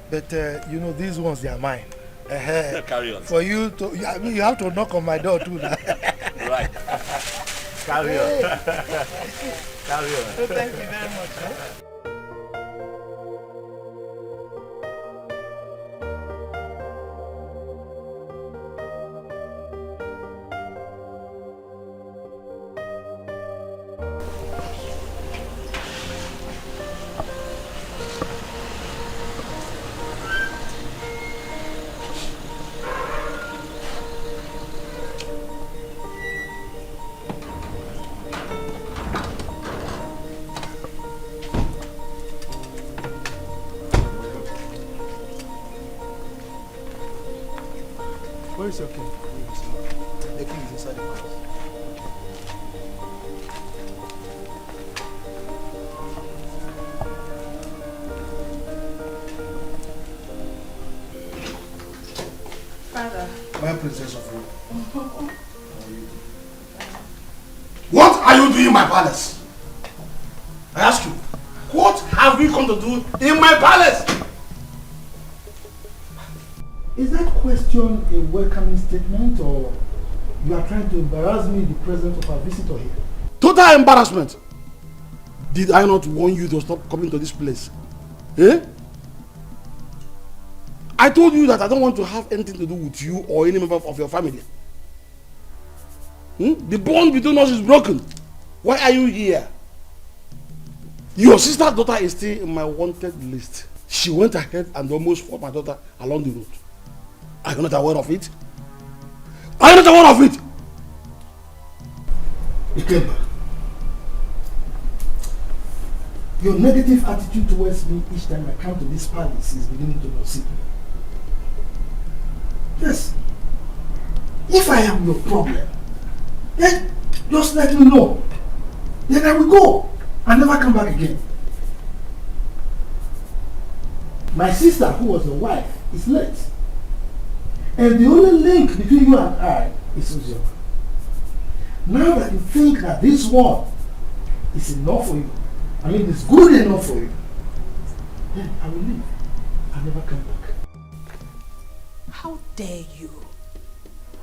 But you know, these ones, they are mine. Carry on. For you to, I mean, you have to knock on my door too now. Right. Carry on. Carry on. So thank you very much. Huh? Where's your king? The king is inside the palace. Father. My princess of Rome. What are you doing in my palace? I ask you, what have you come to do in my palace? Is that question a welcoming statement, or you are trying to embarrass me in the presence of our visitor here? Total embarrassment. Did I not warn you to stop coming to this place? Eh? I told you that I don't want to have anything to do with you or any member of your family. The bond between us is broken. Why are you here? Your sister's daughter is still in my wanted list. She went ahead and almost fought my daughter along the road. Are you not aware of it? Are you not aware of it? Ikemba, your negative attitude towards me each time I come to this palace is beginning to proceed. Yes. If I am your problem, then just let me know. Then I will go and never come back again. My sister, who was your wife, is late. And the only link between you and I is Uzioma. Now that you think that this one is enough for you, I mean it's good enough for you, then I will leave and never come back. How dare you?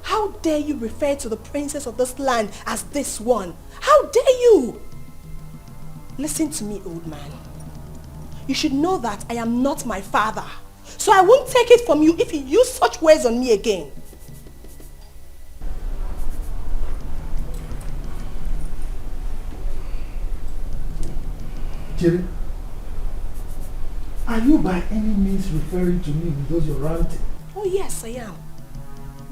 How dare you refer to the princess of this land as this one? How dare you? Listen to me, old man. You should know that I am not my father. So I won't take it from you if you use such words on me again. Jerry, are you by any means referring to me because you're ranting? Oh yes, I am.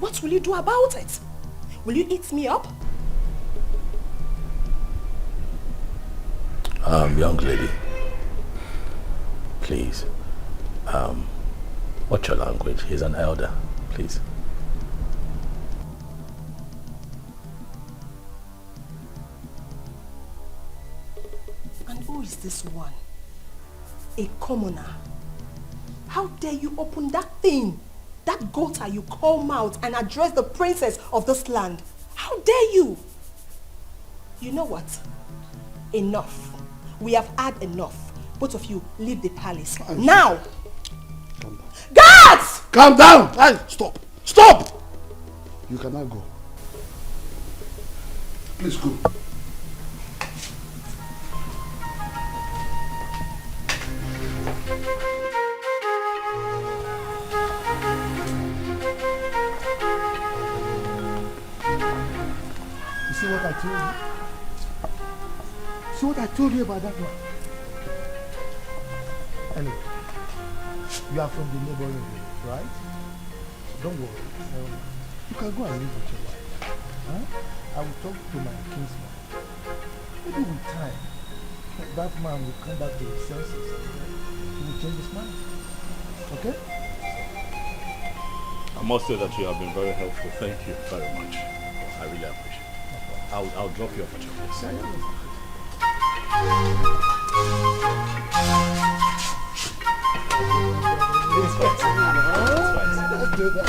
What will you do about it? Will you eat me up? Young lady, please, watch your language. He's an elder, please. And who is this one? A commoner. How dare you open that thing, that gutter you call mouth, and address the princess of this land? How dare you? You know what? Enough. We have had enough. Both of you leave the palace. Now! Calm down. Guards! Calm down! Hey, stop! Stop! You cannot go. Please go. You see what I told you? See what I told you about that one? Anyway, you are from the neighboring village, right? Don't worry. You can go and live with your wife. Huh? I will talk to my kinsman. Maybe with time, that man will come back to his senses. He will change his mind. Okay? I must say that you have been very helpful. Thank you very much. I really appreciate it. I'll drop you off at your place. It's fine. Let's do that.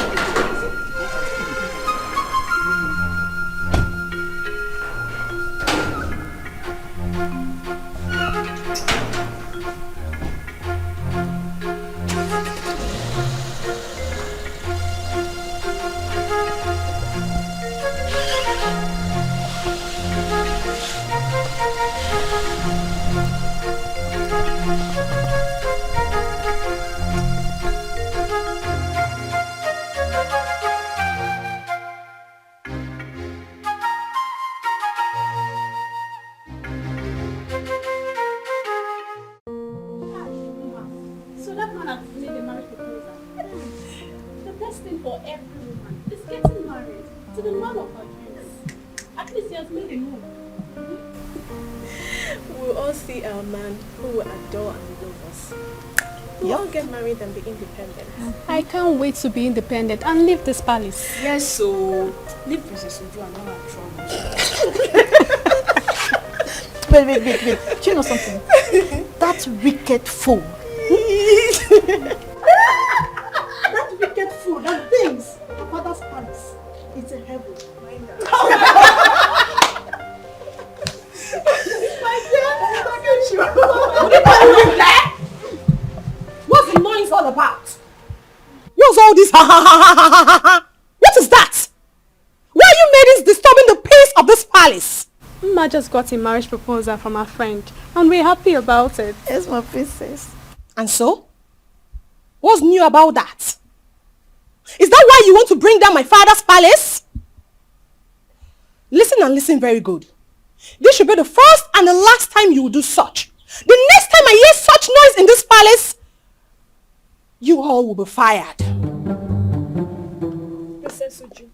We'll all get married and be independent. I can't wait to be independent and leave this palace. Yes, so leave Princess Uju and all our troubles. Wait. Do you know something? That wicked fool. That wicked fool that thinks your father's palace is a heaven. What's the noise all about? What's all this? What is that? Why are you ladies disturbing the peace of this palace? Ma just got a marriage proposal from her friend and we're happy about it. Yes, my princess. And so? What's new about that? Is that why you want to bring down my father's palace? Listen and listen very good. This should be the first and the last time you will do such. The next time I hear such noise in this palace, you all will be fired. Princess Uju.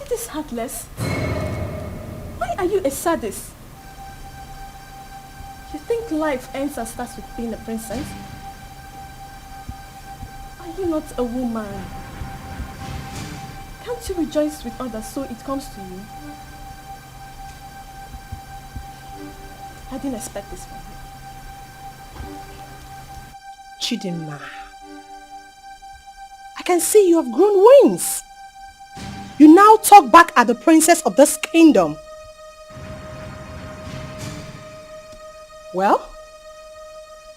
It is heartless. Why are you a sadist? You think life ends and starts with being a princess? Are you not a woman? Can't you rejoice with others so it comes to you? I didn't expect this from you. Chidinma, I can see you have grown wings. You now talk back at the princess of this kingdom. Well,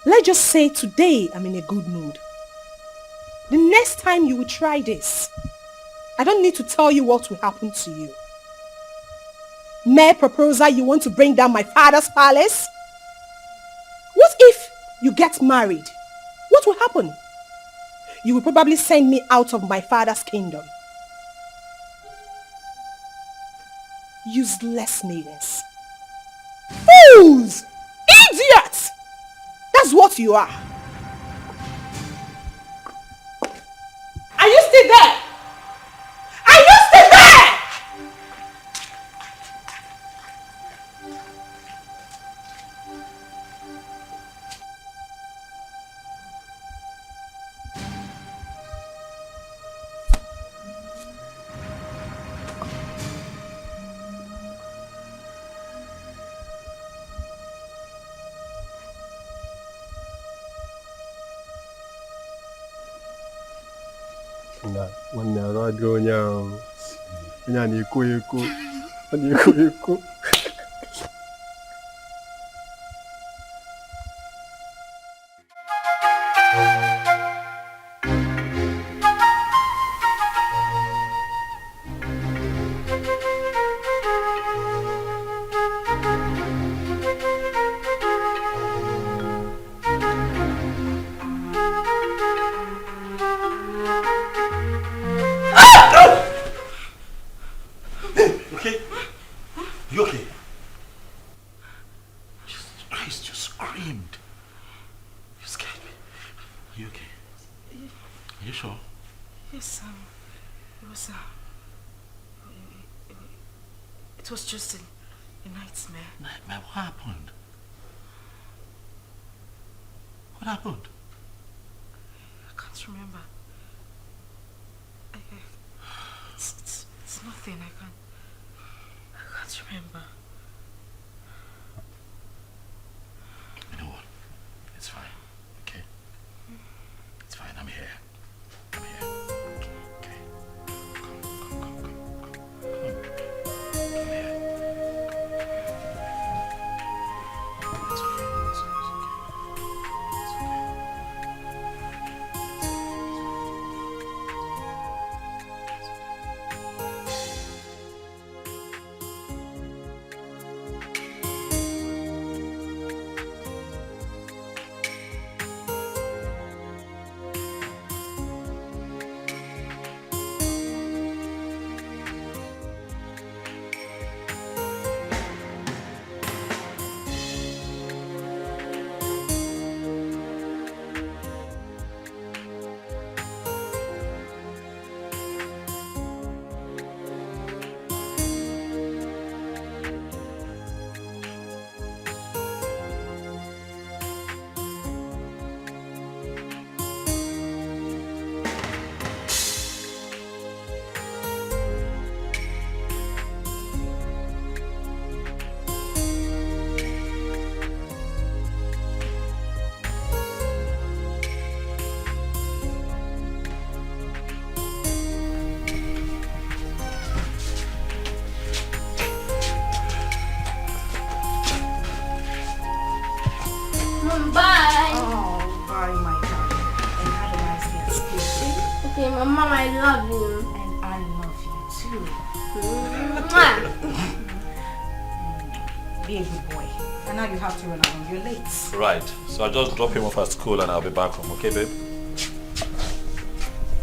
let's just say today I'm in a good mood. The next time you will try this, I don't need to tell you what will happen to you. Mere proposal, you want to bring down my father's palace? What if you get married? What will happen? You will probably send me out of my father's kingdom. Useless maidens. Fools! Idiots! That's what you are. Are you still there? Are you still there? Nwanne arụ adịghị onye ahụ. Onye a na-eko eko. Ọ na-eko eko. It was just a nightmare. Nightmare? What happened? What happened? I can't remember. It's nothing. I can't remember. You know what? It's fine. Okay? It's fine. I'm here. I'm here. Okay. Come. Come here. It's okay. It's okay. Mama, I love you. And I love you too. Be a good boy. And now you have to run along. You're late. Right. So I'll just drop him off at school and I'll be back home. Okay, babe?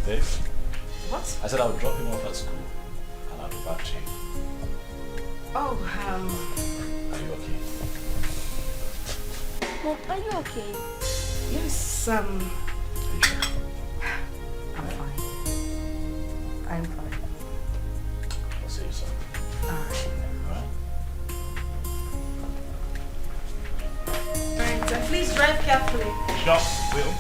Babe? What? I said I'll drop him off at school and I'll be back to you. Oh, Are you okay? Mom, are you okay? yes, I'm fine. I'm fine. I'll see you soon. Alright. Alright? Alright, so please drive carefully. Sure, will.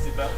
Sit back.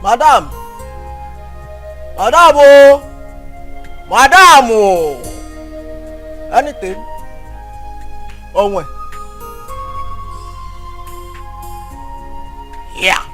Madam! Madam! Oh! Madam! Oh! Anything? Oh, when? Yeah.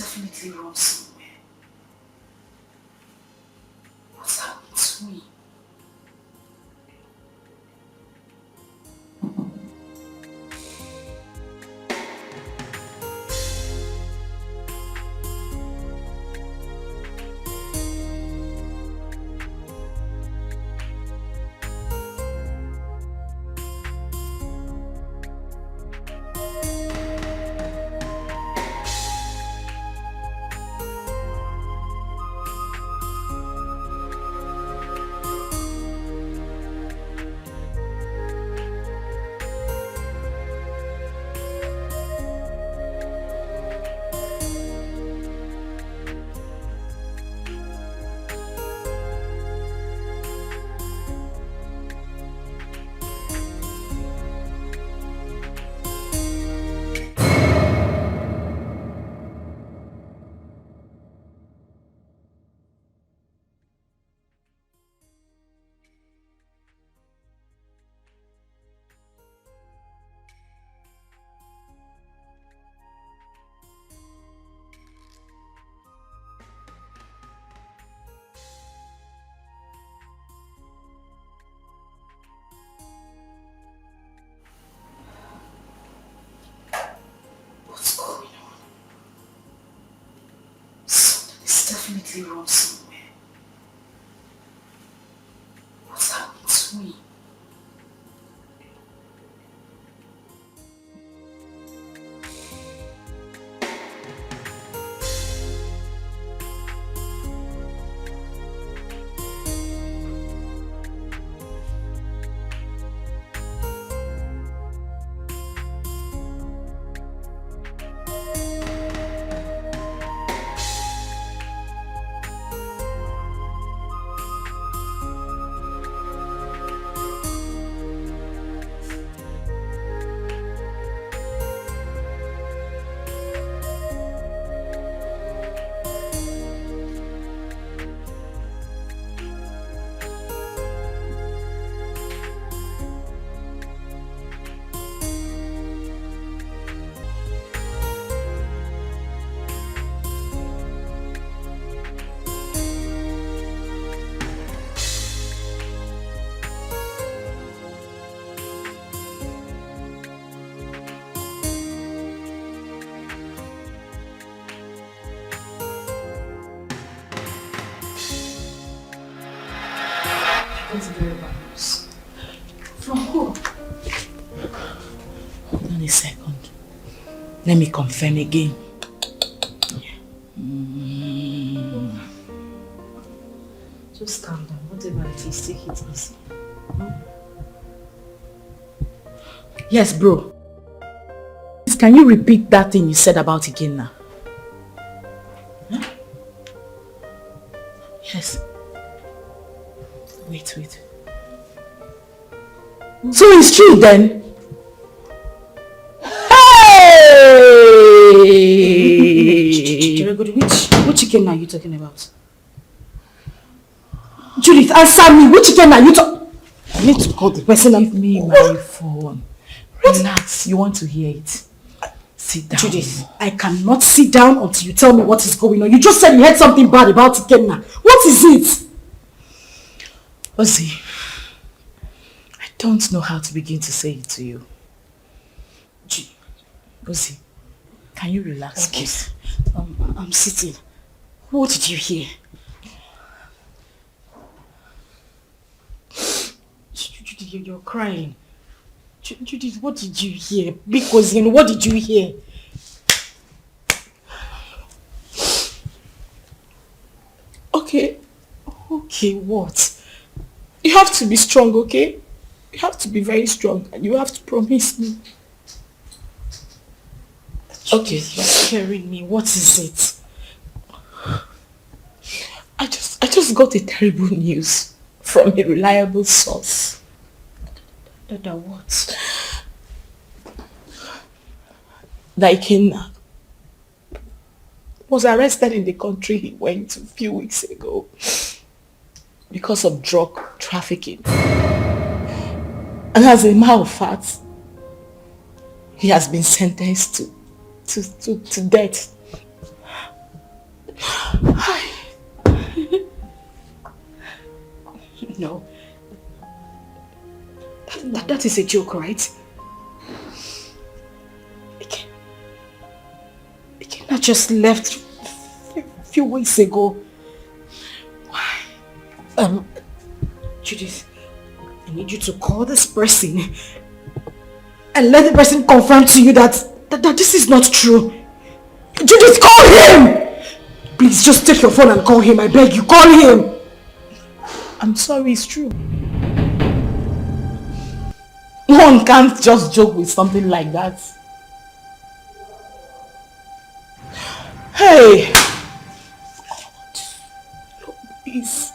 Definitely wrong somewhere. What's happened to me? definitely wrong somewhere. What's happened to me? That's very bad news. From who? Hold on a second. Let me confirm again. Just calm down. Whatever it is, take it easy. Yes, bro. Can you repeat that thing you said about Ikenna? Huh? Yes. Wait. So it's true then? Hey! Which chicken are you talking about? Judith, answer me. Which chicken are you talking? I need to call the person. Give me my phone. Relax. You want to hear it? Sit down. Judith, I cannot sit down until you tell me what is going on. You just said you heard something bad about Ikenna. What is it? Ozzy, I don't know how to begin to say it to you. Ozzy, can you relax, please? I'm sitting. What did you hear? Judith, you're crying. Judith, what did you hear? Because what did you hear? Okay, what? you have to be strong, okay? You have to be very strong and you have to promise me. Okay, you're scaring me. What is it? I just got a terrible news from a reliable source. Dada, what? Dikeh was arrested in the country he went a few weeks ago because of drug trafficking. And as a matter of fact, he has been sentenced to death. No. That is a joke, right? Ikenna just left a few weeks ago. Why? Judith, I need you to call this person and let the person confirm to you that this is not true. Judith, call him! Please, just take your phone and call him. I beg you, call him. I'm sorry, it's true. One can't just joke with something like that. Hey! Please.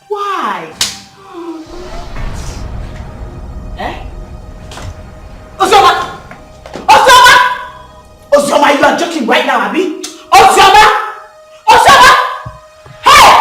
Why? Eh? Ozoma! Ozoma, you are joking right now, Abi? Ozoma! Hey!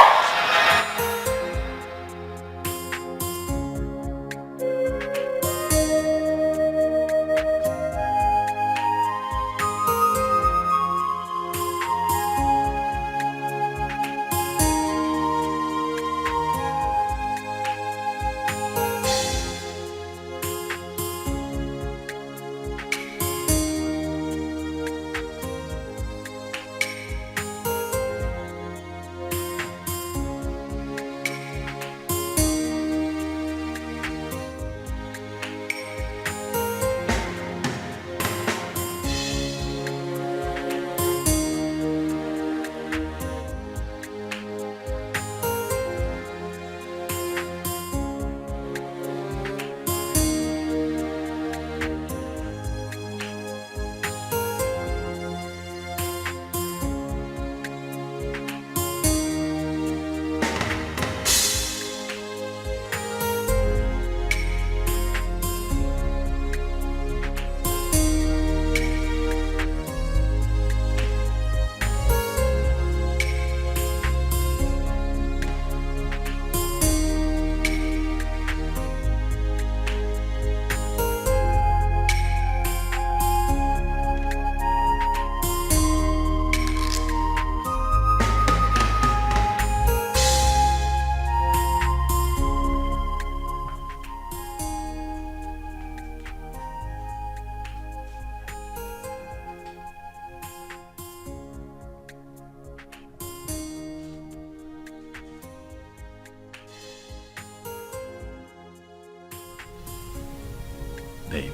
Babe.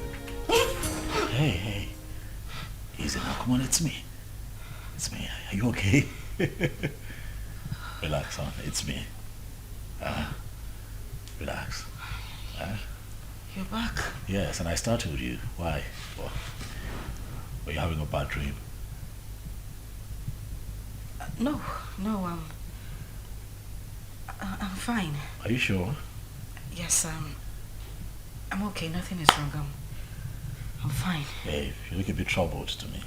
Hey. Easy now. Come on, it's me. It's me. Are you okay? Relax, son. It's me. Relax. You're back? Yes, and I started with you. Why? Well, were you having a bad dream? No, I'm fine. Are you sure? Yes, I'm okay. Nothing is wrong. I'm fine. Hey, you look a bit troubled to me.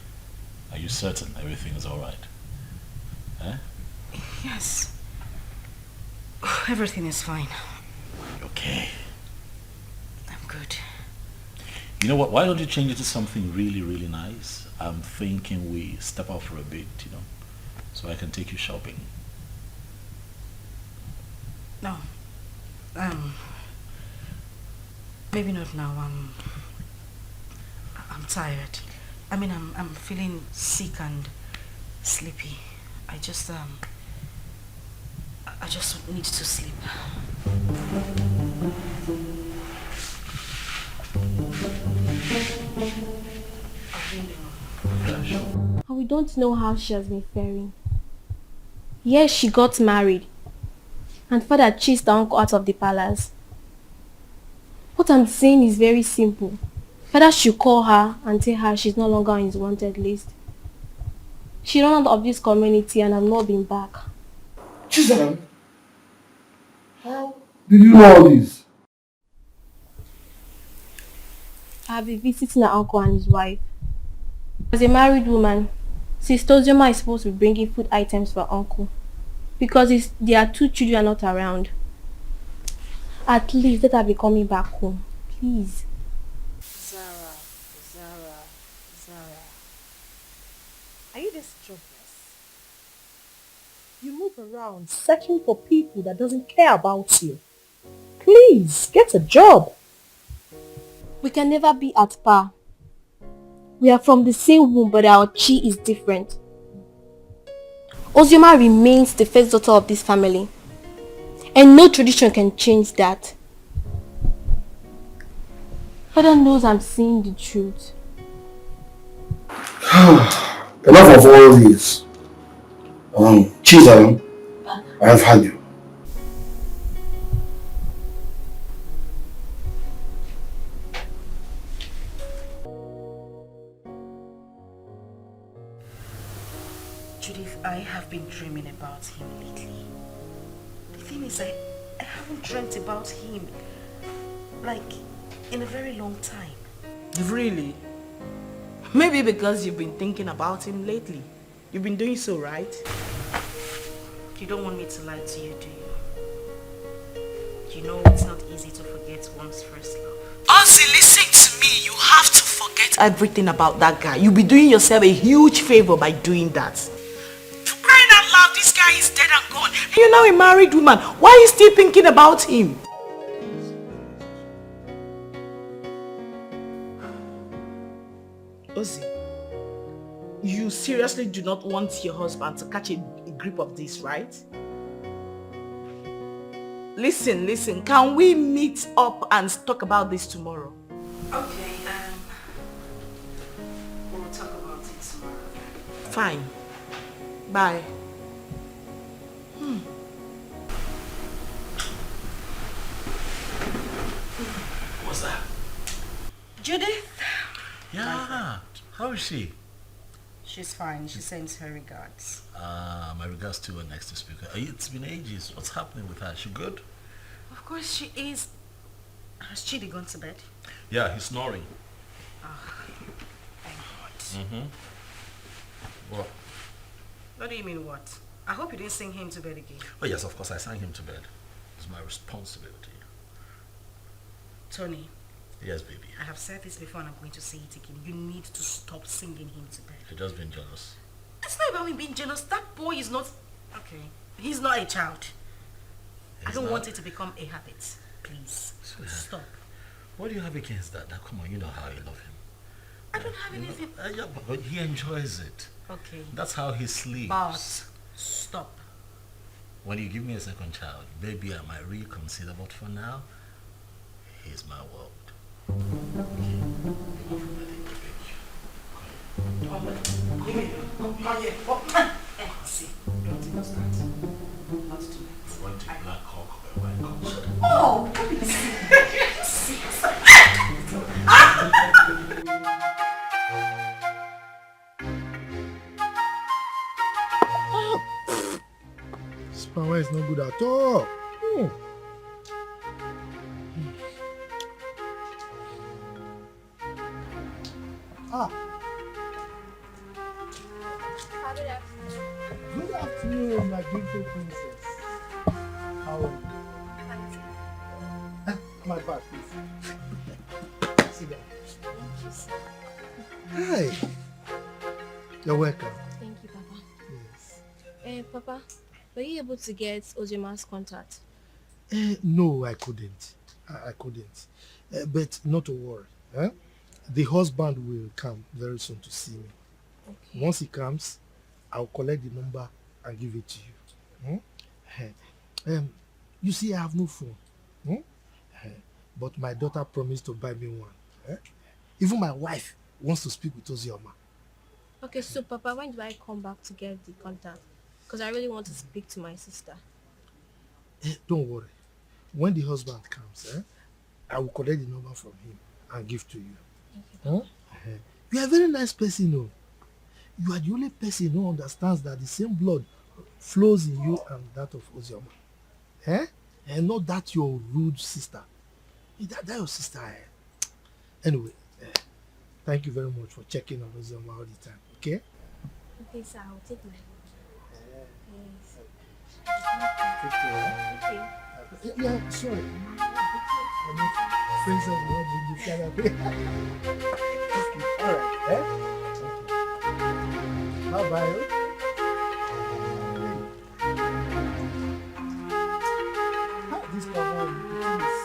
Are you certain everything is alright? Huh? Yes. Everything is fine. Okay. I'm good. You know what? Why don't you change it to something really, really nice? I'm thinking we step out for a bit, so I can take you shopping. No. Maybe not now. I'm tired. I mean, I'm feeling sick and sleepy. I just need to sleep. And we don't know how she has been faring. Yes, she got married. And father chased the uncle out of the palace. What I'm saying is very simple. Father should call her and tell her she's no longer on his wanted list. She ran out of this community and has not been back. Chisholm, how did you know all this? I have been visiting her uncle and his wife. As a married woman, Sister Ozioma is supposed to be bringing food items for her uncle. Because there are 2 children not around. At least let her be coming back home. Please. Zara. Are you this jobless? You move around searching for people that doesn't care about you. Please, get a job. We can never be at par. We are from the same womb, but our chi is different. Ozioma remains the first daughter of this family. And no tradition can change that. Father knows I'm saying the truth. Enough of all this. Chisholm, I have had you. Judith, I have been dreaming about him lately. The thing is, I haven't dreamt about him, like, in a very long time. Really? Maybe because you've been thinking about him lately. You've been doing so, right? You don't want me to lie to you, do you? You know it's not easy to forget one's first love. Ozzy, listen to me. You have to forget everything about that guy. You'll be doing yourself a huge favor by doing that. For crying out loud, this guy is dead and gone. And you're now a married woman. Why are you still thinking about him? Ozzy, you seriously do not want your husband to catch a grip of this, right? Listen, can we meet up and talk about this tomorrow? Okay, we'll talk about it tomorrow. Fine. Bye. What's that? Judith? Yeah. How is she? She's fine. She sends her regards. My regards to her next speaker. It's been ages. What's happening with her? She good? Of course she is. Has Chidi gone to bed? Yeah, he's snoring. Thank God. What? What do you mean what? I hope you didn't sing him to bed again. Oh yes, of course I sang him to bed. It's my responsibility. Tony. Yes, baby. I have said this before and I'm going to say it again. You need to stop singing him to bed. You're just being jealous. It's not about me being jealous. That boy is not... Okay. He's not a child. I don't want it to become a habit. Please. Stop. What do you have against that? Come on, you know how you love him. I don't have anything... Yeah, but he enjoys it. Okay. That's how he sleeps. But stop. When you give me a second child, maybe I might reconsider, but for now, he's my world. See, don't start. Not tonight. I want to black cock or white cock. Oh, This power is not good at all. Good afternoon, my beautiful princess. How are you? My back, please. Sit down. Hi. You're welcome. Thank you, Papa. Yes. Papa, were you able to get Ojima's contact? No, I couldn't. I couldn't. But not to worry. The husband will come very soon to see me. Okay. Once he comes, I'll collect the number and give it to you. You see, I have no phone. But my daughter promised to buy me one. Even my wife wants to speak with Ozioma. Okay, so Papa, when do I come back to get the contact? Because I really want to speak to my sister. Don't worry. When the husband comes, I will collect the number from him and give to you. Okay, You are a very nice person, though. You are the only person who understands that the same blood flows in you and that of Ozioma. And not that your rude sister. That your sister. Anyway, thank you very much for checking on Ozioma all the time, okay? Okay, sir, I'll take my Take care. Okay. Yeah, sorry. Friends of the world, alright, Bye-bye. This power, please.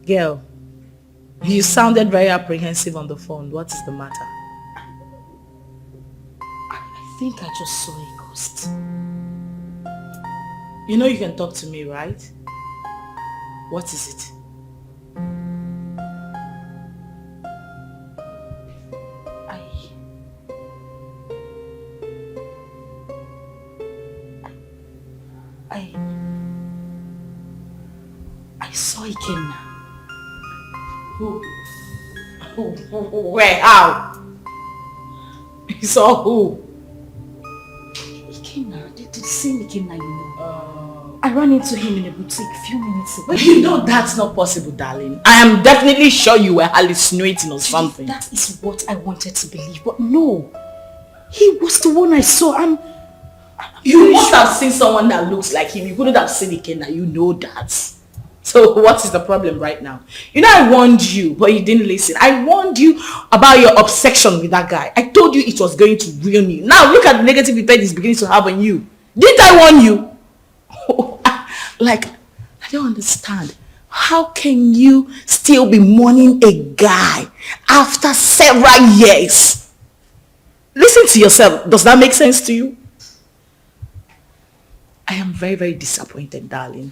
Girl, you sounded very apprehensive on the phone. What is the matter? I think I just saw a ghost. You know you can talk to me, right? What is it? I saw Ikenna. Who? Where? How? You saw who? Ikenna, the same Ikenna you know. I ran into him in a boutique a few minutes ago. But you know that's not possible, darling. I am definitely sure you were hallucinating or something. That is what I wanted to believe, but no. He was the one I saw. You must have seen someone that looks like him. You couldn't have seen Ikenna. You know that. So what is the problem right now? You know I warned you, but you didn't listen. I warned you about your obsession with that guy. I told you it was going to ruin you. Now look at the negative effect it's beginning to have on you. Didn't I warn you? Like, I don't understand. How can you still be mourning a guy after several years? Listen to yourself. Does that make sense to you? I am very, very disappointed, darling.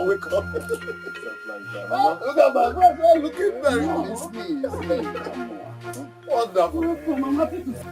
Wake up. Look at my brother looking very wonderful. I'm happy to see.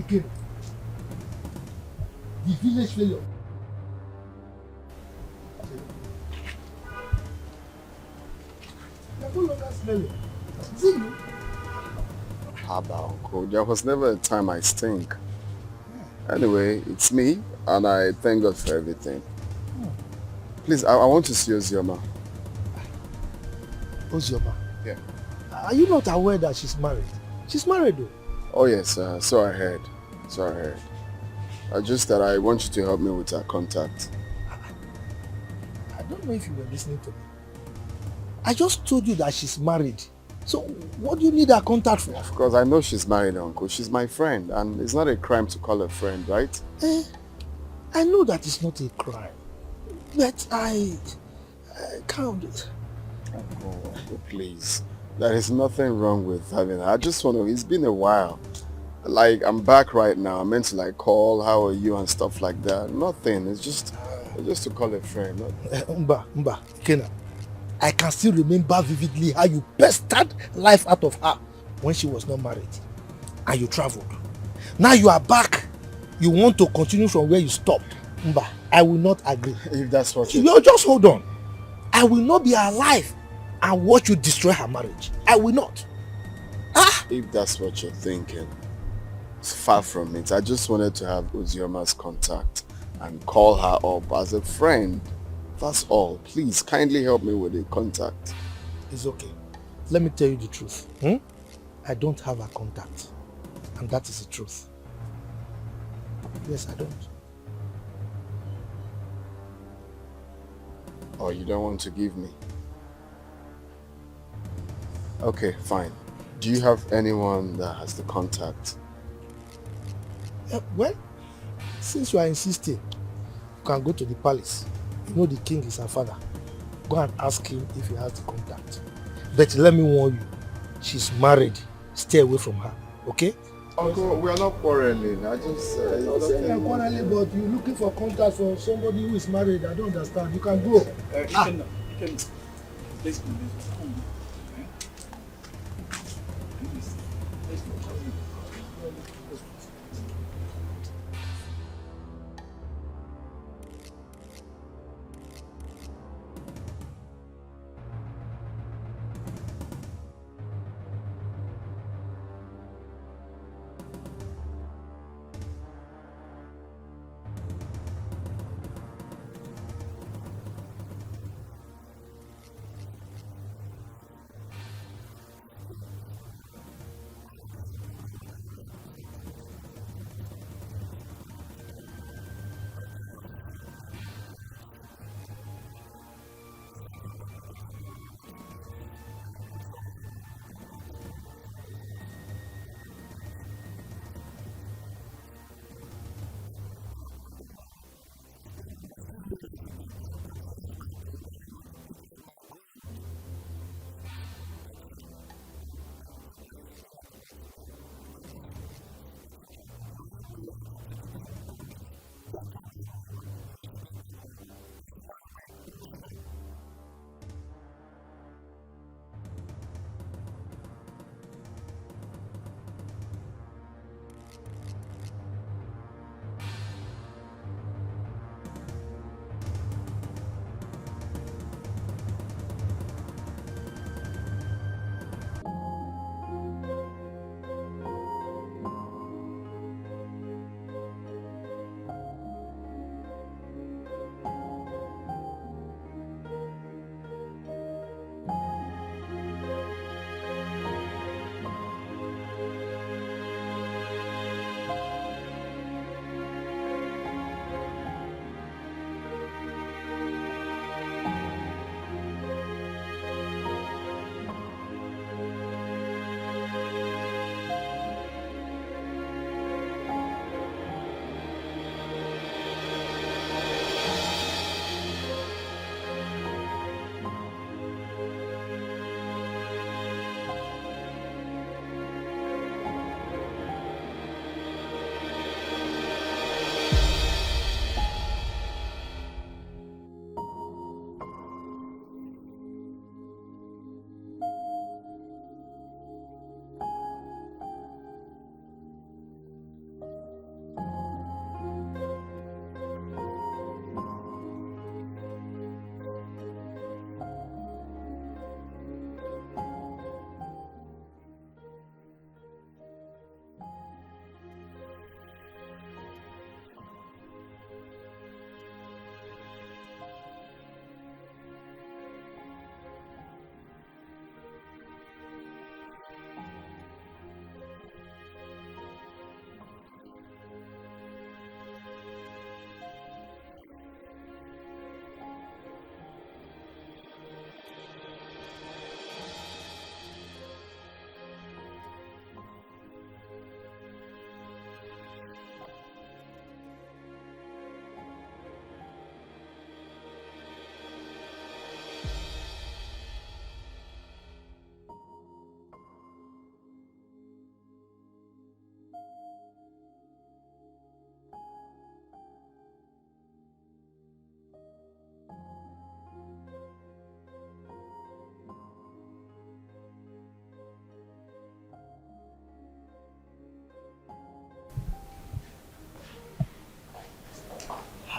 Dikeh. The village failure. You're no longer smelling. Is it you? Haba, uncle. There was never a time I stink. Anyway, it's me, and I thank God for everything. Please, I want to see Ozioma. Ozioma? Yeah. Are you not aware that she's married? She's married though. Oh yes, so I heard. Just that I want you to help me with her contact. I don't know if you were listening to me. I just told you that she's married. So what do you need her contact for? Of course, I know she's married, uncle. She's my friend, and it's not a crime to call her friend, right? I know that it's not a crime. But I can't. Uncle, please. There is nothing wrong with having her. I just want to, it's been a while. Like, I'm back right now. I meant to like call, how are you and stuff like that. Nothing. It's just to call a friend. Mba, Kena. I can still remember vividly how you pestered life out of her when she was not married. And you traveled. Now you are back. You want to continue from where you stopped. Mba, I will not agree. If that's what you just hold on. I will not be alive and watch you destroy her marriage. I will not. If that's what you're thinking, it's far from it. I just wanted to have Ozioma's contact and call her up as a friend. That's all. Please, kindly help me with the contact. It's okay. Let me tell you the truth. I don't have her contact. And that is the truth. Yes, I don't. Oh, you don't want to give me? Okay, fine. Do you have anyone that has the contact? Well, since you are insisting, you can go to the palace. You know the king is her father. Go and ask him if he has the contact. But let me warn you, she's married. Stay away from her, okay? Uncle, we are not quarreling. I just... I'm not saying you're quarreling, but you're looking for contact for somebody who is married. I don't understand. You can go. Please,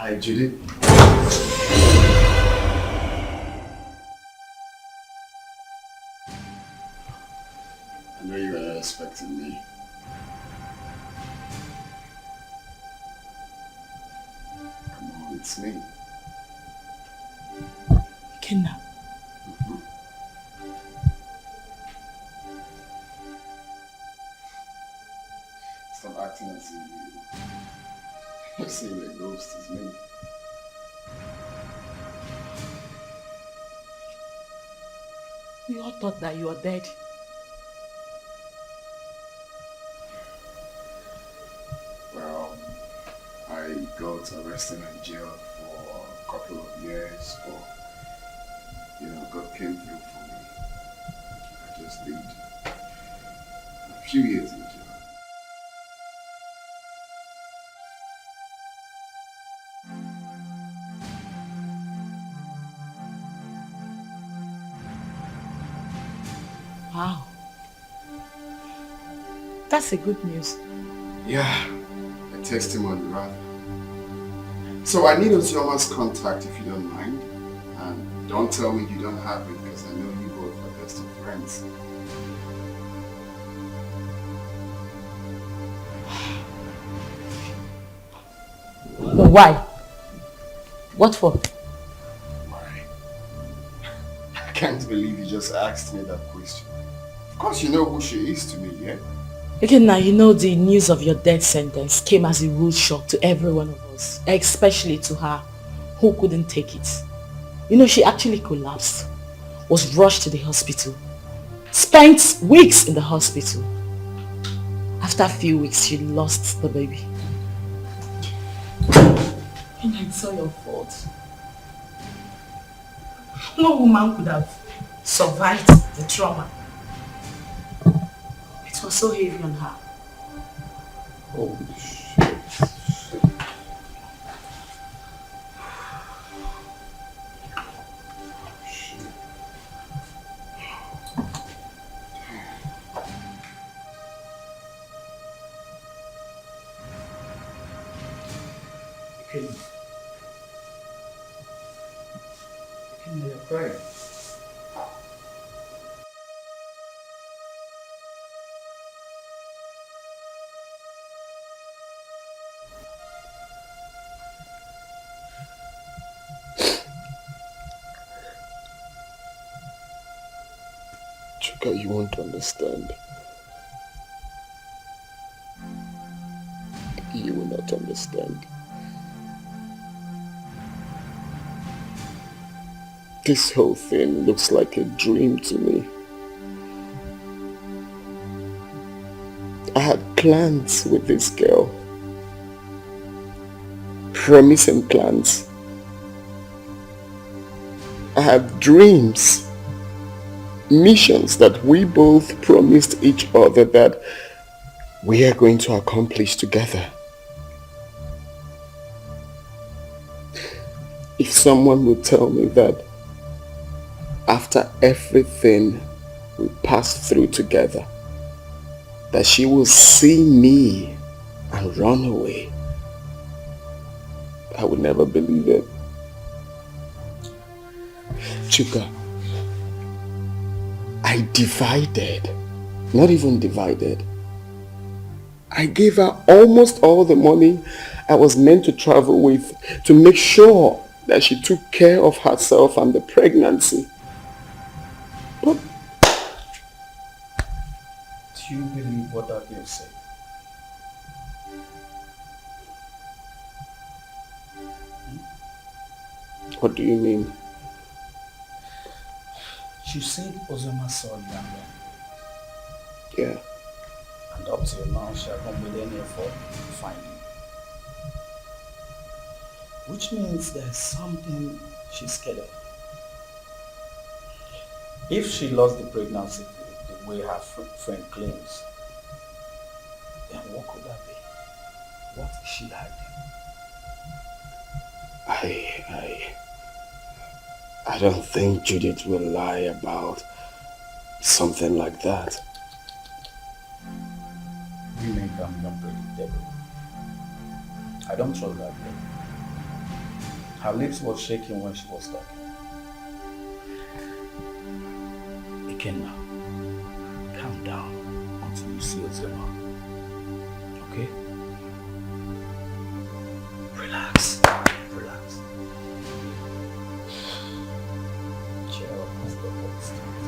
Hi, Judy. I know you were not expecting me. Come on, it's me. Kenna. Stop acting as if you're saying the ghost is me. We all thought that you were dead. Well, I got arrested and jailed for a couple of years, but God came through for me. I just did a few years in jail. Wow. That's a good news. Yeah, a testimony rather. So I need Ozioma's contact if you don't mind. And don't tell me you don't have it because I know you both are best of friends. Why? What for? Why? I can't believe you just asked me that question. Of course you know who she is to me, yeah? Okay, now you know the news of your death sentence came as a rude shock to every one of us, especially to her, who couldn't take it. You know, she actually collapsed, was rushed to the hospital, spent weeks in the hospital. After a few weeks, she lost the baby. And it's all your fault. No woman could have survived the trauma. It was so heavy on her. Oh, shit. Okay, you're crying. Chuka, you won't understand. You will not understand. This whole thing looks like a dream to me. I had plans with this girl. Promising plans. I have dreams. Missions that we both promised each other that we are going to accomplish together. If someone would tell me that after everything we passed through together, that she will see me and run away, I would never believe it. Chuka, I divided, not even divided. I gave her almost all the money I was meant to travel with to make sure that she took care of herself and the pregnancy. But do you believe what that girl said? What do you mean? She said Ozoma saw you and ran. Yeah. And up till now, she hasn't made any effort to find you. Which means there's something she's scared of. If she lost the pregnancy the way her friend claims, then what could that be? What is she hiding? I don't think Judith will lie about something like that. Women can be unpredictable. I don't trust that girl. Her lips were shaking when she was talking. Ikenna, calm down until you see Ozema. Okay? Relax. Relax. Cheer up as the voice starts.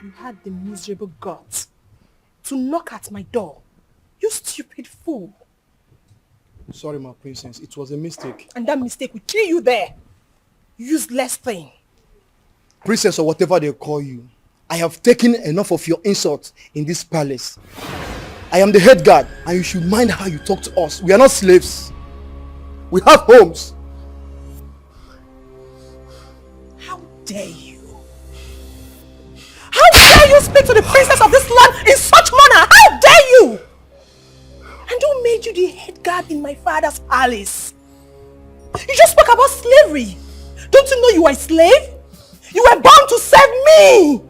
You had the miserable guts to knock at my door. You stupid fool. Sorry, my princess. It was a mistake. And that mistake will kill you there. Useless thing. Princess or whatever they call you, I have taken enough of your insults in this palace. I am the head guard and you should mind how you talk to us. We are not slaves. We have homes. How dare you? How dare you speak to the princess of this land in such manner? How dare you? And who made you the head guard in my father's palace? You just spoke about slavery. Don't you know you are a slave? You were born to serve me.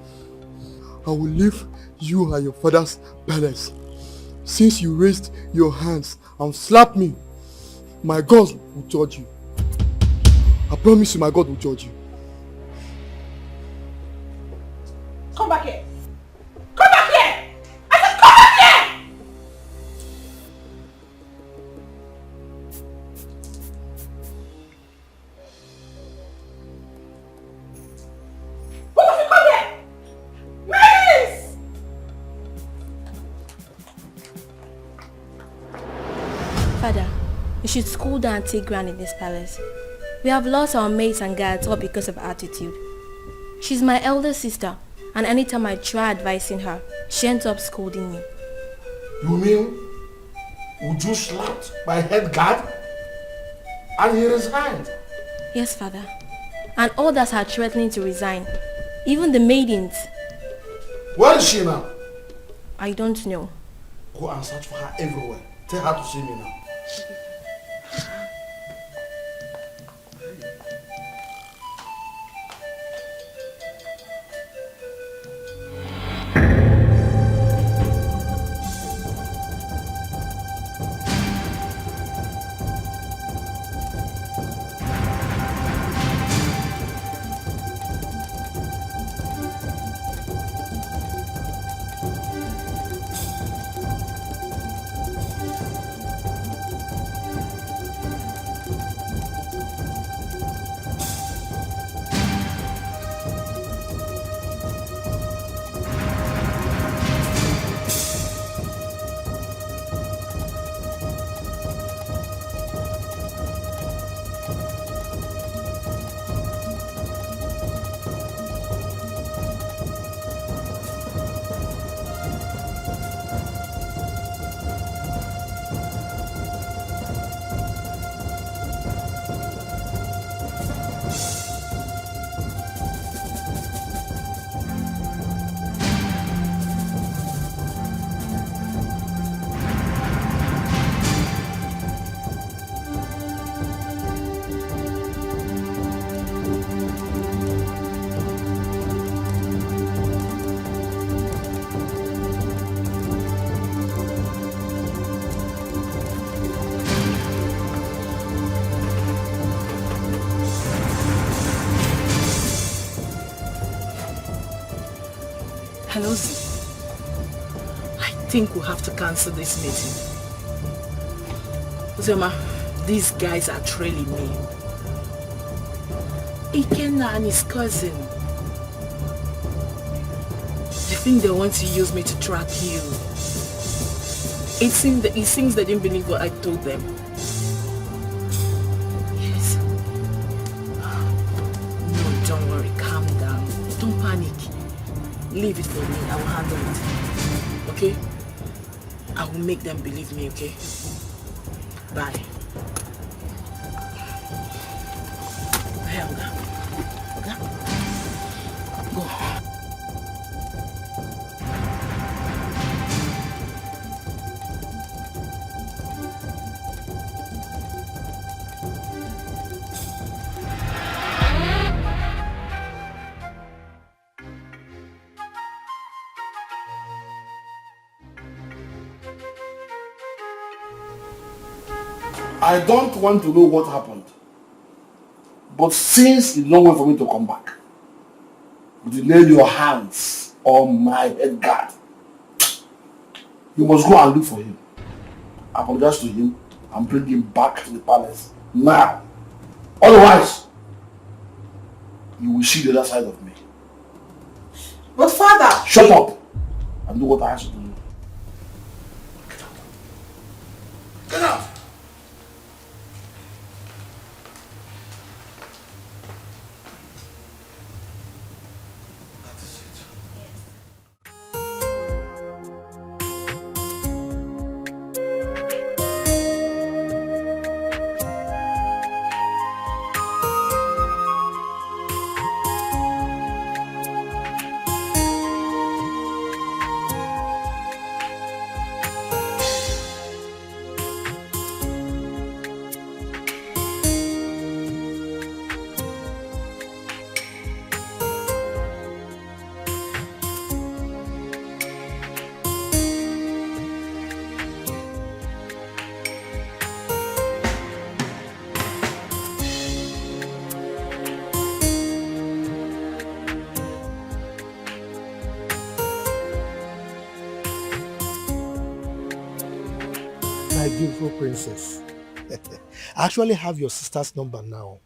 I will leave you and your father's palace. Since you raised your hands and slapped me, my God will judge you. I promise you my God will judge you. Come back here. Come back here. I said come back here. Both of you come here. Miss! Father, you should school down and take ground in this palace. We have lost our maids and guards all because of attitude. She's my elder sister, and anytime I try advising her, she ends up scolding me. You mean Uju slapped my head guard and he resigned? Yes, Father. And others are threatening to resign. Even the maidens. Where is she now? I don't know. Go and search for her everywhere. Tell her to see me now. Kanozi, I think we'll have to cancel this meeting. Uzoma, these guys are trailing me. Ikenna and his cousin. They think they want to use me to track you. It seems they didn't believe what I told them. Yes. No, don't worry, calm down. Don't panic. Leave it for me, I will handle it. Okay? I will make them believe me, okay? Bye. Hey, Oga. Oga? Go. I don't want to know what happened. But since it's not way for me to come back, you lay your hands on my head guard. You must go and look for him. Apologize to him and bring him back to the palace now. Otherwise, you will see the other side of me. But father... Shut up and do what I ask you to do. Get out! My beautiful princess. I actually have your sister's number now.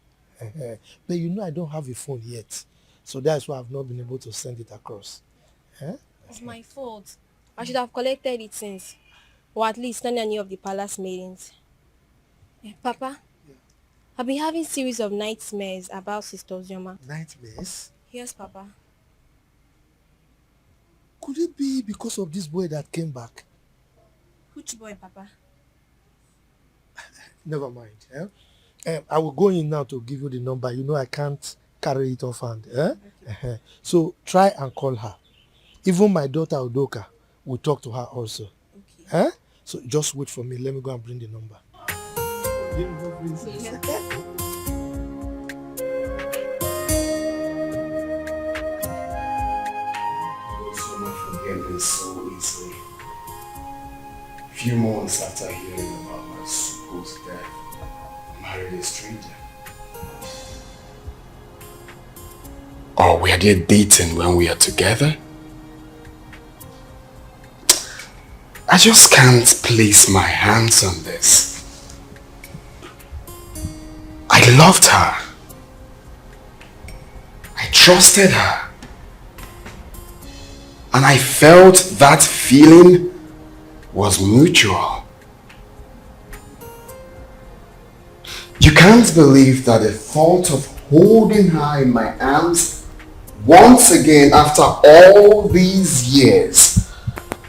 But you know I don't have a phone yet. So that's why I've not been able to send it across. It's my fault. I should have collected it since. Or at least not any of the palace meetings. Papa, I've been having series of nightmares about Sister Uzoma. Nightmares? Yes, Papa. Could it be because of this boy that came back? Which boy, Papa? Never mind. I will go in now to give you the number. You know I can't carry it offhand. Okay. So try and call her. Even my daughter Udoka will talk to her also. Okay. So just wait for me. Let me go and bring the number. Beautiful princess. Forget this so easily. Few months after hearing about my supposed death, I married a stranger. Or were they dating when we are together? I just can't place my hands on this. I loved her. I trusted her. And I felt that feeling was mutual. You can't believe that the thought of holding her in my arms once again after all these years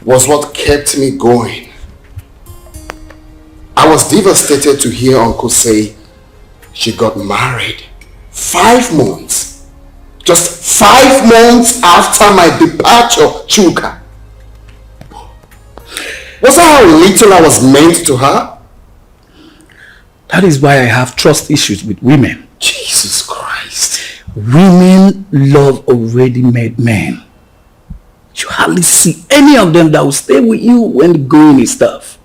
was what kept me going. I was devastated to hear Uncle say she got married 5 months. Just 5 months after my departure, Chuka. Was that how little I was meant to her? That is why I have trust issues with women. Jesus Christ. Women love already made men. You hardly see any of them that will stay with you when the going is tough.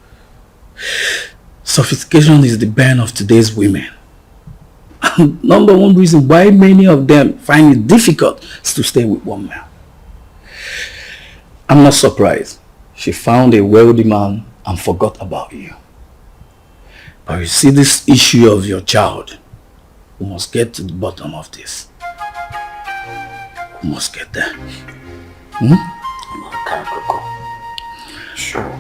Sophistication is the bane of today's women. And number one reason why many of them find it difficult is to stay with one man. I'm not surprised. She found a wealthy man and forgot about you. But you see, this issue of your child, we must get to the bottom of this. We must get there. Sure.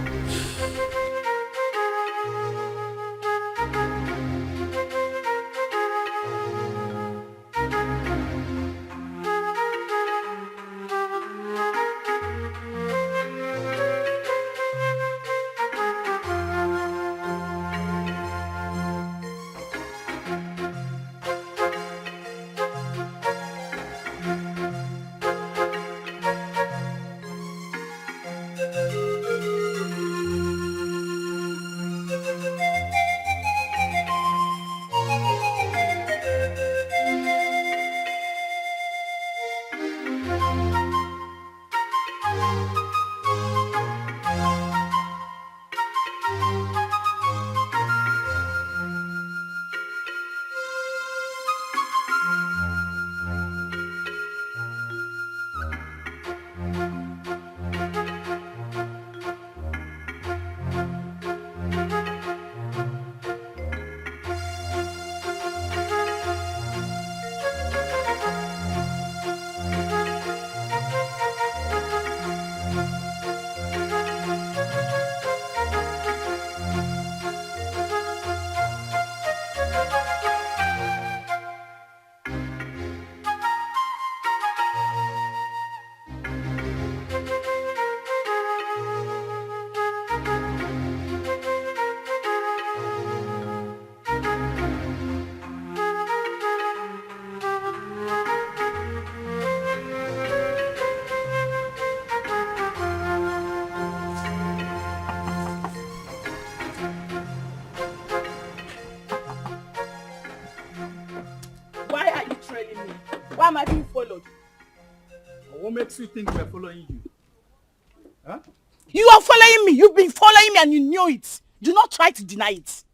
Why am I being followed? What makes you think we're following you? Huh? You are following me. You've been following me and you knew it. Do not try to deny it.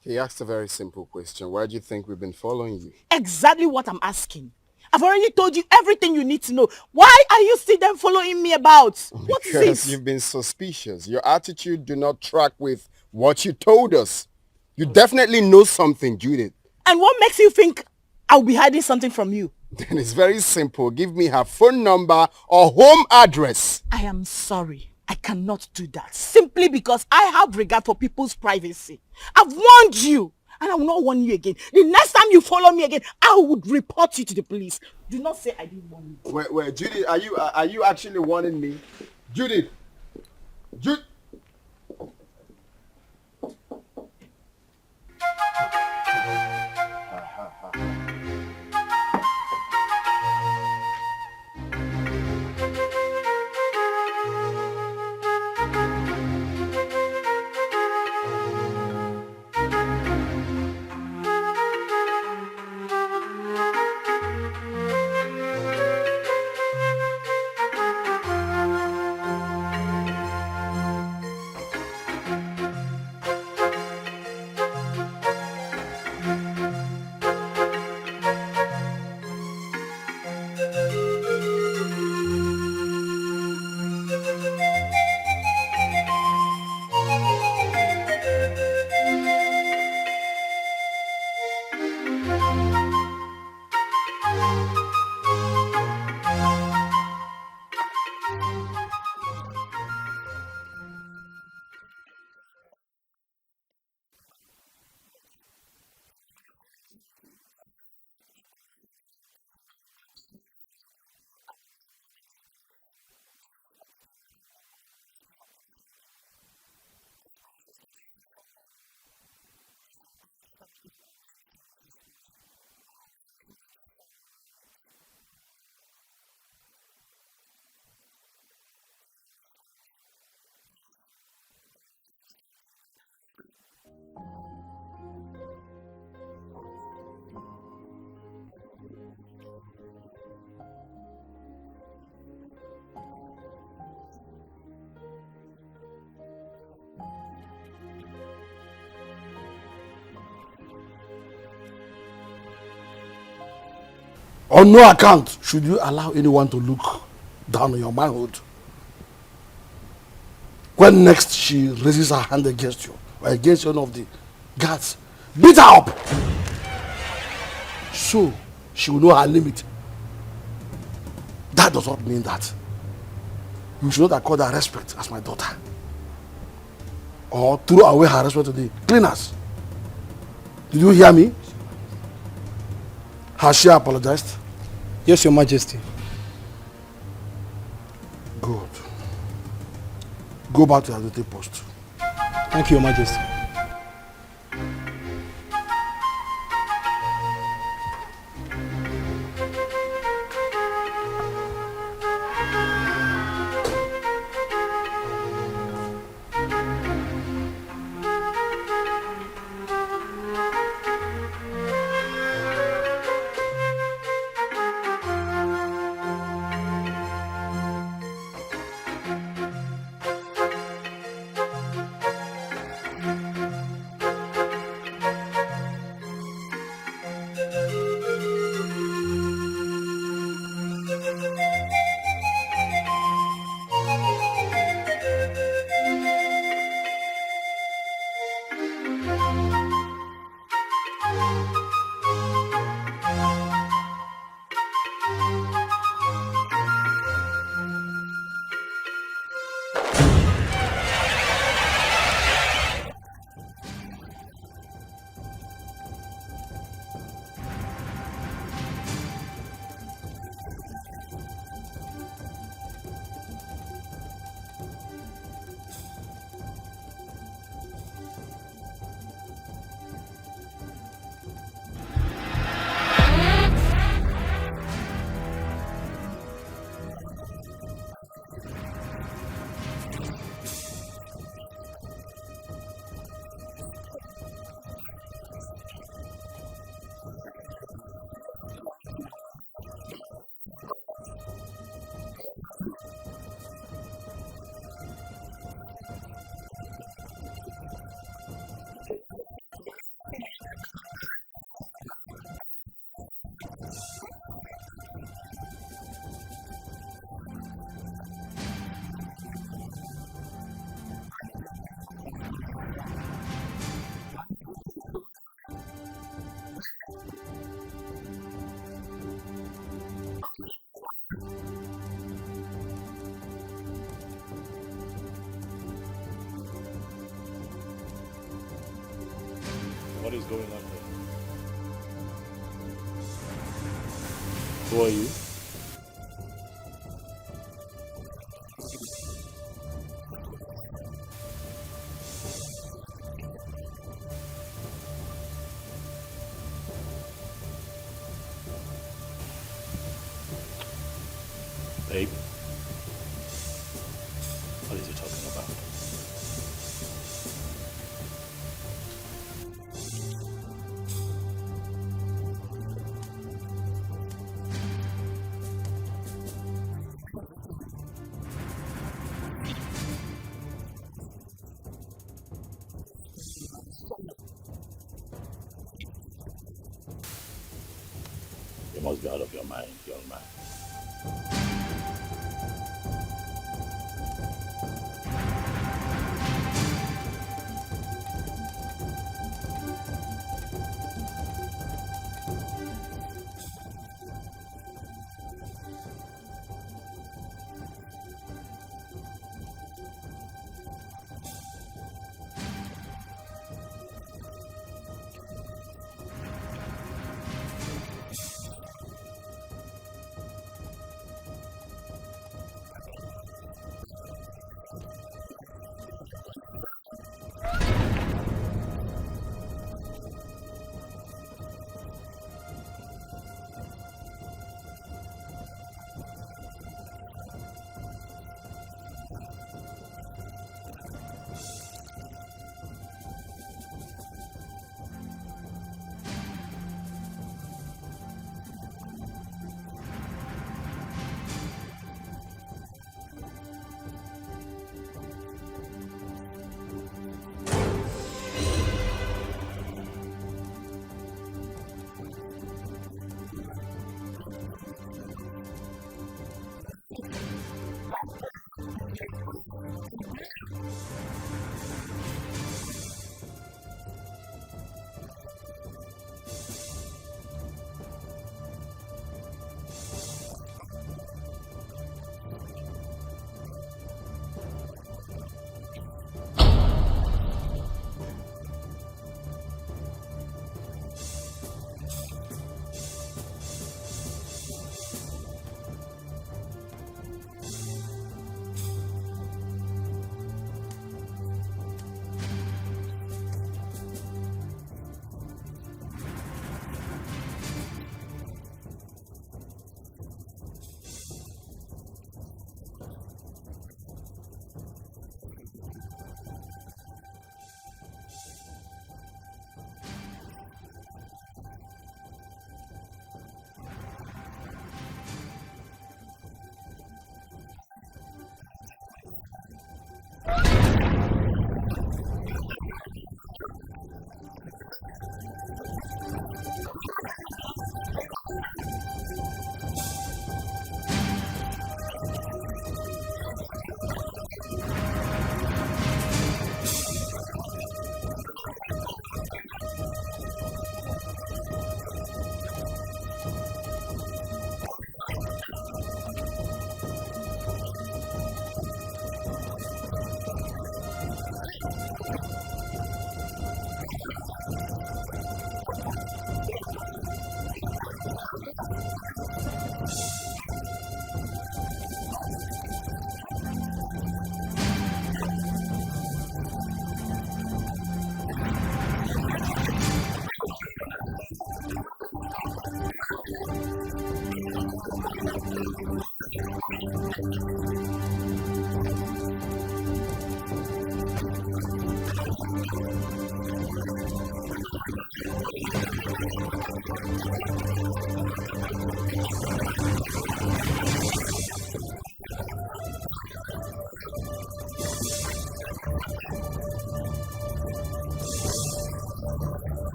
He asked a very simple question. Why do you think we've been following you? Exactly what I'm asking. I've already told you everything you need to know. Why are you still then following me about? What is Because it? you've been suspicious. Your attitude do not track with what you told us. You definitely know something, Judith. And what makes you think I'll be hiding something from you? Then it's very simple. Give me her phone number or home address. I am sorry. I cannot do that. Simply because I have regard for people's privacy. I've warned you. And I will not warn you again. The next time you follow me again, I would report you to the police. Do not say I didn't warn you. Wait, Judith, are you actually warning me? Judith! On no account should you allow anyone to look down on your manhood. When next she raises her hand against you, or against one of the guards, beat her up. So she will know her limit. That does not mean that you should not accord her respect as my daughter. Or throw away her respect to the cleaners. Did you hear me? Has she apologized? Yes, Your Majesty. Good. Go back to your duty post. Thank you, Your Majesty. What is going on here? Who are you? Babe, what is he talking about? You must be out of your mind, young man.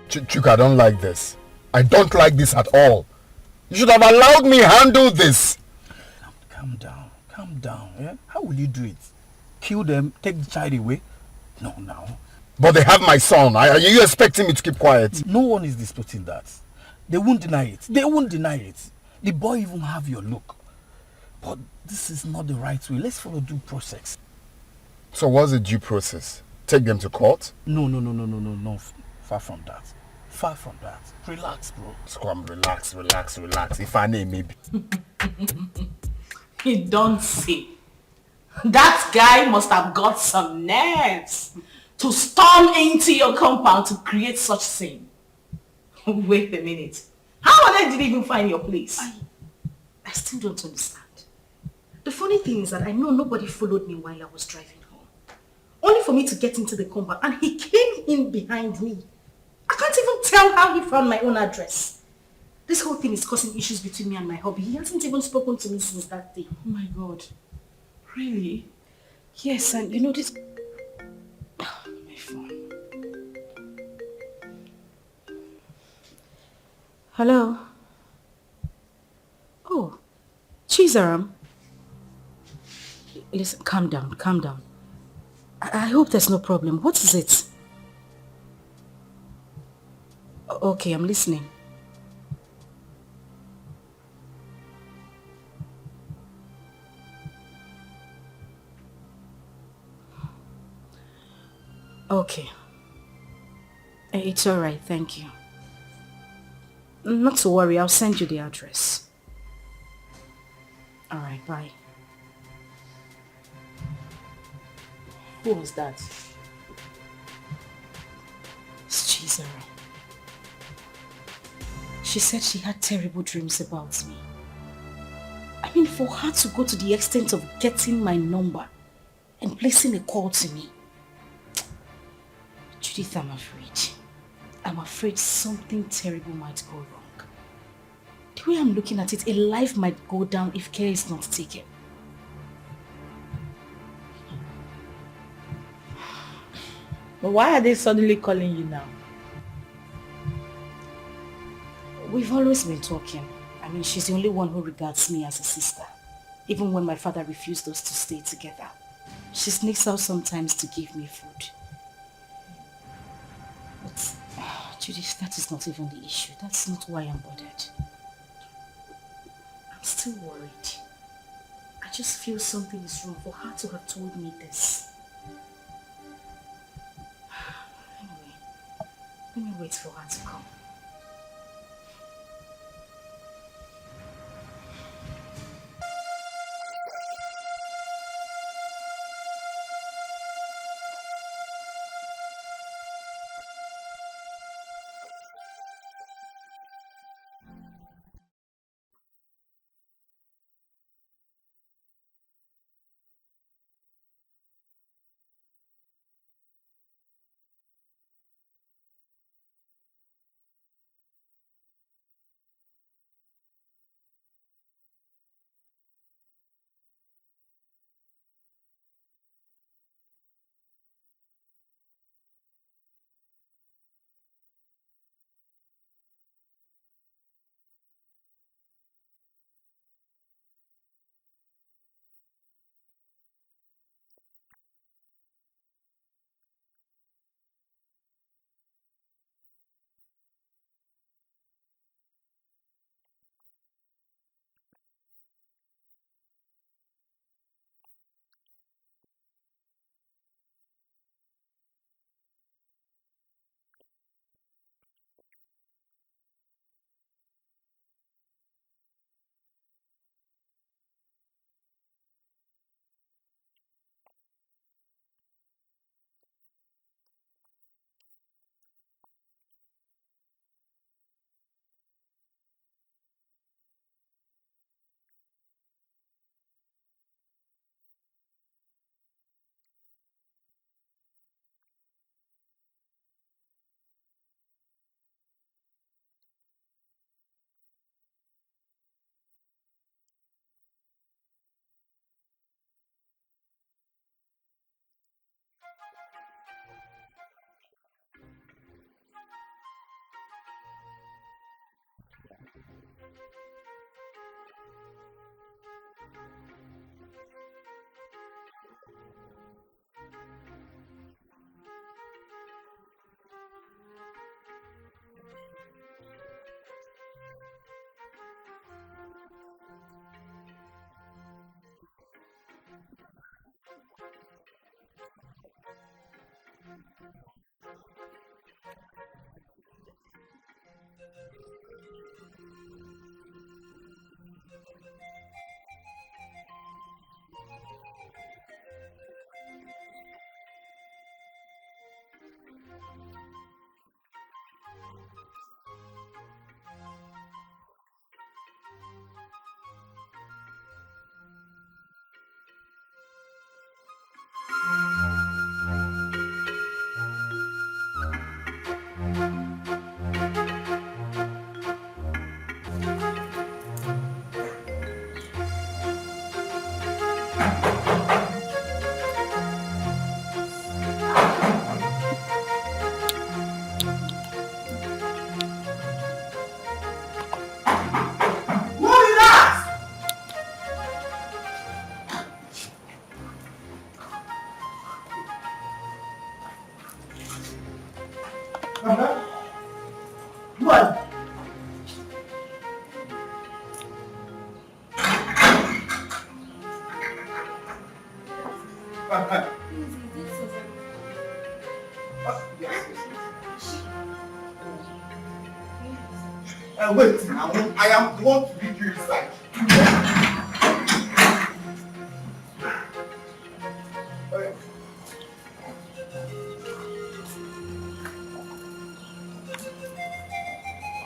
Chuka, I don't like this. I don't like this at all. You should have allowed me handle this. Calm down, yeah? How will you do it? Kill them, take the child away? No, now. But they have my son. Are you expecting me to keep quiet? No one is disputing that. They won't deny it. They won't deny it. The boy even have your look. But this is not the right way. Let's follow due process. So what's the due process? Take them to court? No. Far from that. Far from that. Relax, bro. Scrum, relax. If I name maybe. You don't see. That guy must have got some nerves to storm into your compound to create such scene. Wait a minute. How on earth did you even find your place? I still don't understand. The funny thing is that I know nobody followed me while I was driving home. Only for me to get into the compound and he came in behind me. I can't even tell how he found my own address. This whole thing is causing issues between me and my hubby. He hasn't even spoken to me since that day. Oh my God. Really? Yes, and you know this... Oh, my phone. Hello? Oh, Chizaram. Listen, calm down. I hope there's no problem. What is it? Okay, I'm listening. Okay. It's alright, thank you. Not to worry, I'll send you the address. Alright, bye. Who was that? It's Chizara. She said she had terrible dreams about me. I mean, for her to go to the extent of getting my number and placing a call to me. Judith, I'm afraid. I'm afraid something terrible might go wrong. The way I'm looking at it, a life might go down if care is not taken. But why are they suddenly calling you now? We've always been talking. I mean, she's the only one who regards me as a sister. Even when my father refused us to stay together. She sneaks out sometimes to give me food. But, Judith, that is not even the issue. That's not why I'm bothered. I'm still worried. I just feel something is wrong for her to have told me this. Anyway, let me wait for her to come. on. Wait, I am the one to lead you inside.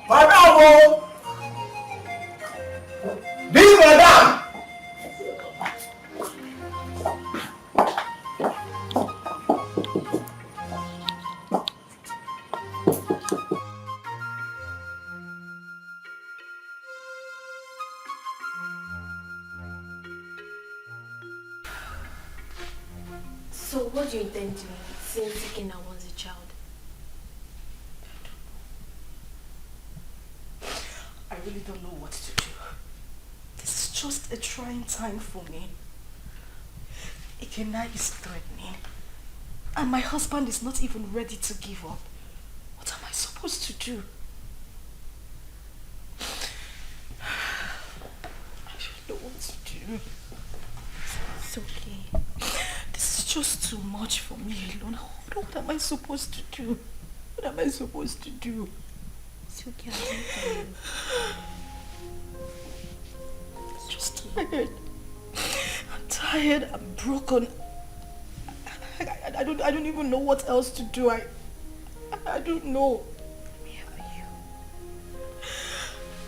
Madam! This madam! So what do you intend doing since Dikeh wants a child? I really don't know what to do. This is just a trying time for me. Dikeh is threatening. And my husband is not even ready to give up. What am I supposed to do? I don't know what to do. It's okay. This is just too much for me alone. What am I supposed to do? What am I supposed to do? It's okay, I'll do it for you. I'm just tired. I'm tired. I'm broken. I don't even know what else to do. I don't know. Let me help you.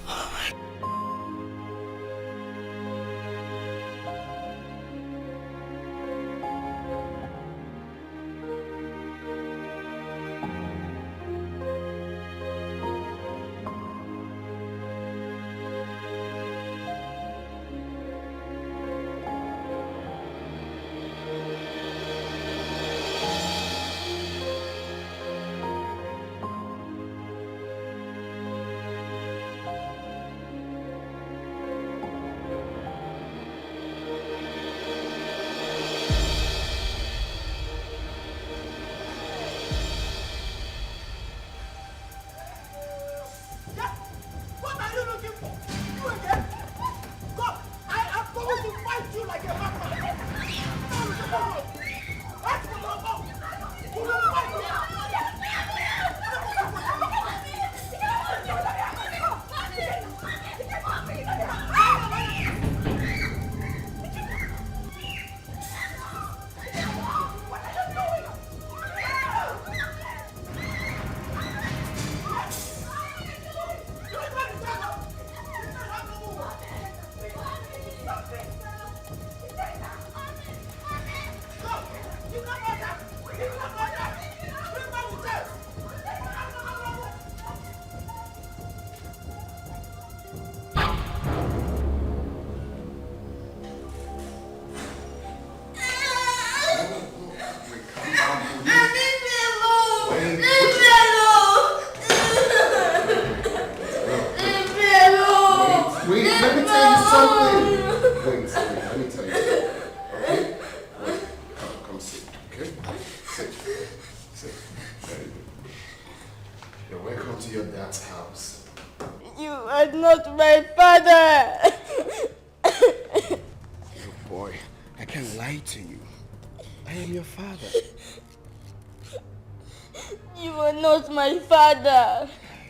Oh my God.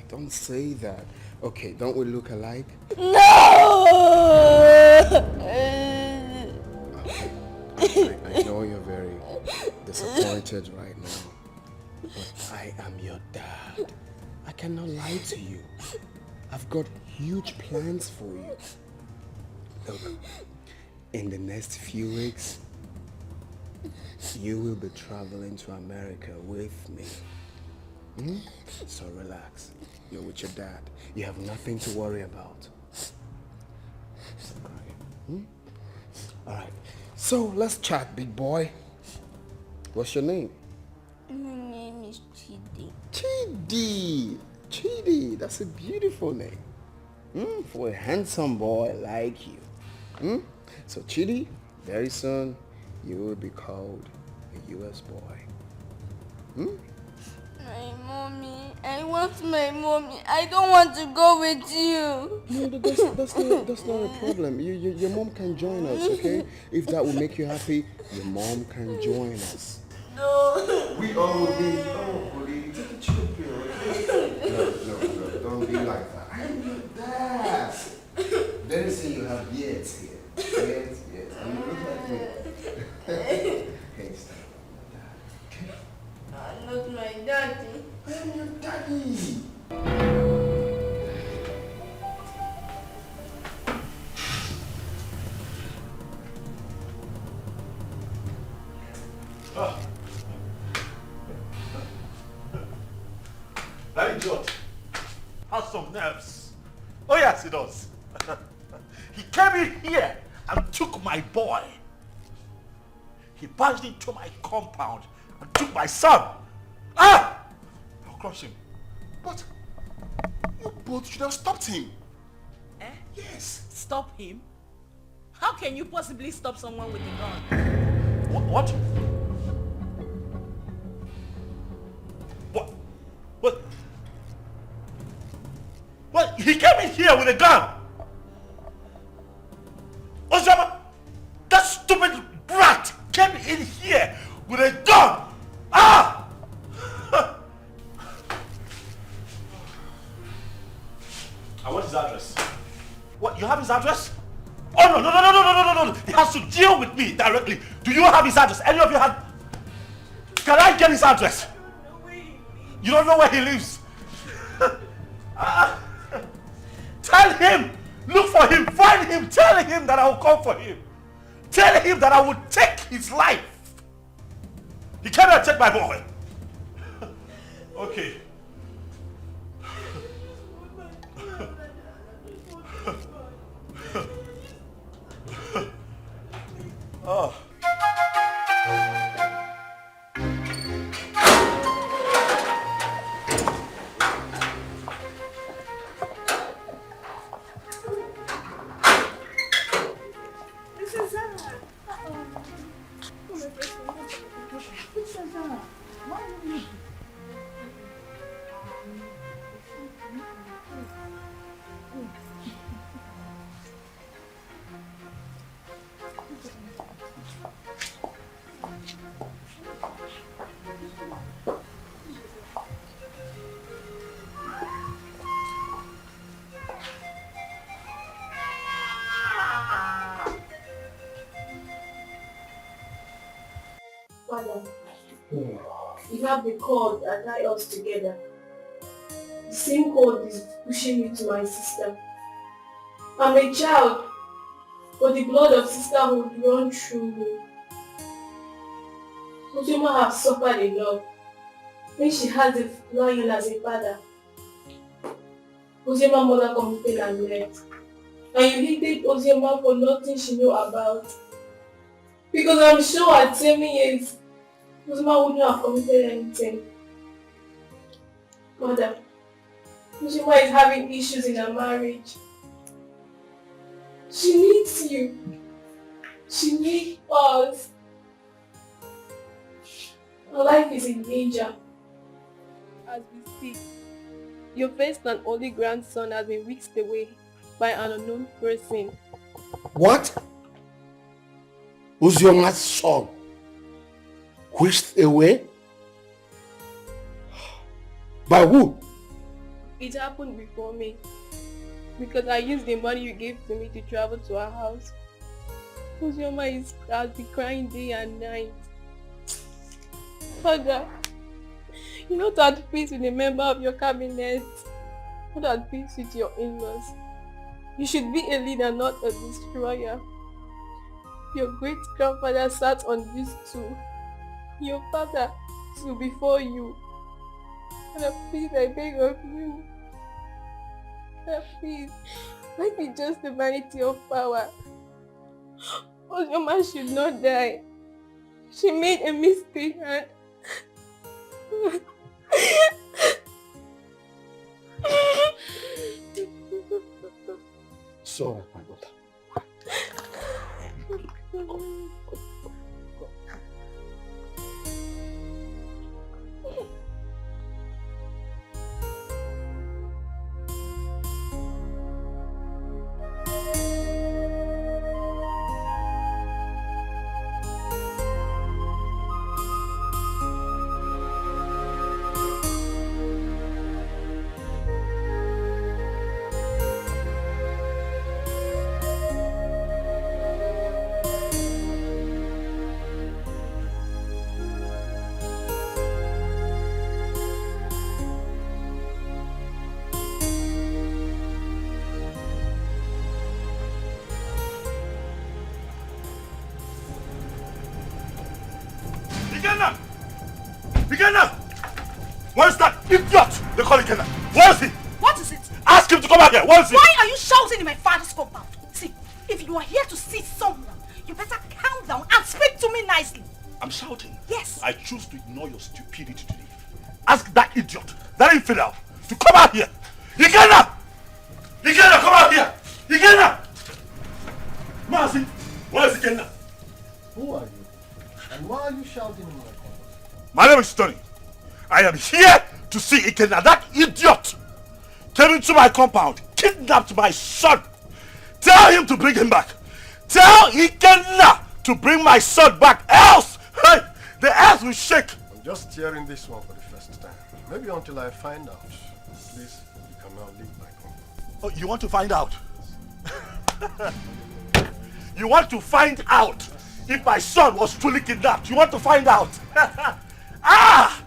Don't say that. Okay, don't we look alike? No! Okay, I know you're very disappointed right now, but I am your dad. I cannot lie to you. I've got huge plans for you. Look, in the next few weeks, you will be traveling to America with me. So relax. You're with your dad. You have nothing to worry about. Stop crying. Alright. So let's chat, big boy. What's your name? My name is Chidi. Chidi! Chidi, that's a beautiful name. For a handsome boy like you. So Chidi, very soon you will be called a US boy. My mommy. I want my mommy. I don't want to go with you. No, that's not a problem. Your mom can join us, okay? If that will make you happy, your mom can join us. No. We all will be. Oh, buddy, take a chill pill, okay? No, don't be like that. I'm your dad. Don't say you have beards here. Beards. And you look like me. Hey, stop. I'm not my daddy. I'm your daddy. That idiot has some nerves. Oh yes, he does. He came in here and took my boy. He barged into my compound and took my son. I'll crush him. But you both should have stopped him. Eh? Yes. Stop him? How can you possibly stop someone with a gun? What? What? He came in here with a gun. Osama, that stupid brat came in here with a gun. I want his address. What? You have his address? Oh no. He has to deal with me directly. Do you have his address? Any of you have? Can I get his address? You don't know where he lives. Tell him, look for him, find him, tell him that I will come for him. Tell him that I will take his life. He cannot take my boy. Okay. Oh. Father, you have the cord that tie us together. The same cord is pushing me to my sister. I'm a child, but the blood of sisterhood runs through me. Ozoma has suffered enough when she has a lion as a father. Ozoma's mother committed and left. And you hated Ozoma for nothing she knew about. Because I'm sure at 7 years, Ozoma wouldn't have committed anything. Mother, Ozoma is having issues in her marriage. She needs you. She needs us. Her life is in danger. As we speak, your first and only grandson has been whisked away by an unknown person. What? Ozoma's son whisked away? By who? It happened before me. Because I used the money you gave to me to travel to our house. Ozoma has been crying day and night. Father, you're not at peace with a member of your cabinet. Not at peace with your in-laws. You should be a leader, not a destroyer. Your great-grandfather sat on this stool. Your father stood before you. Father, please, I beg of you. Father, please, let me just the vanity of power. Ozoma should not die. She made a mistake and... Sorry, my daughter. Ikenna! Where is that idiot? They call Ikenna. Where is he? What is it? Ask him to come out here. Where is he? Why are you shouting in my father's compound? See, if you are here to see someone, you better calm down and speak to me nicely. I'm shouting. Yes. I choose to ignore your stupidity today. Ask that idiot, that infidel, to come out here. Ikenna! Ikenna, come out here! Ikenna! Mazi, where is Ikenna? Who are you? And why are you shouting in my compound? My name is Tony. I am here to see Ikenna. That idiot came into my compound, kidnapped my son. Tell him to bring him back. Tell Ikenna to bring my son back, else hey, the earth will shake. I'm just hearing this one for the first time. Maybe until I find out. Please, you can now leave my compound. Oh, you want to find out? You want to find out if my son was truly kidnapped? You want to find out? Ah!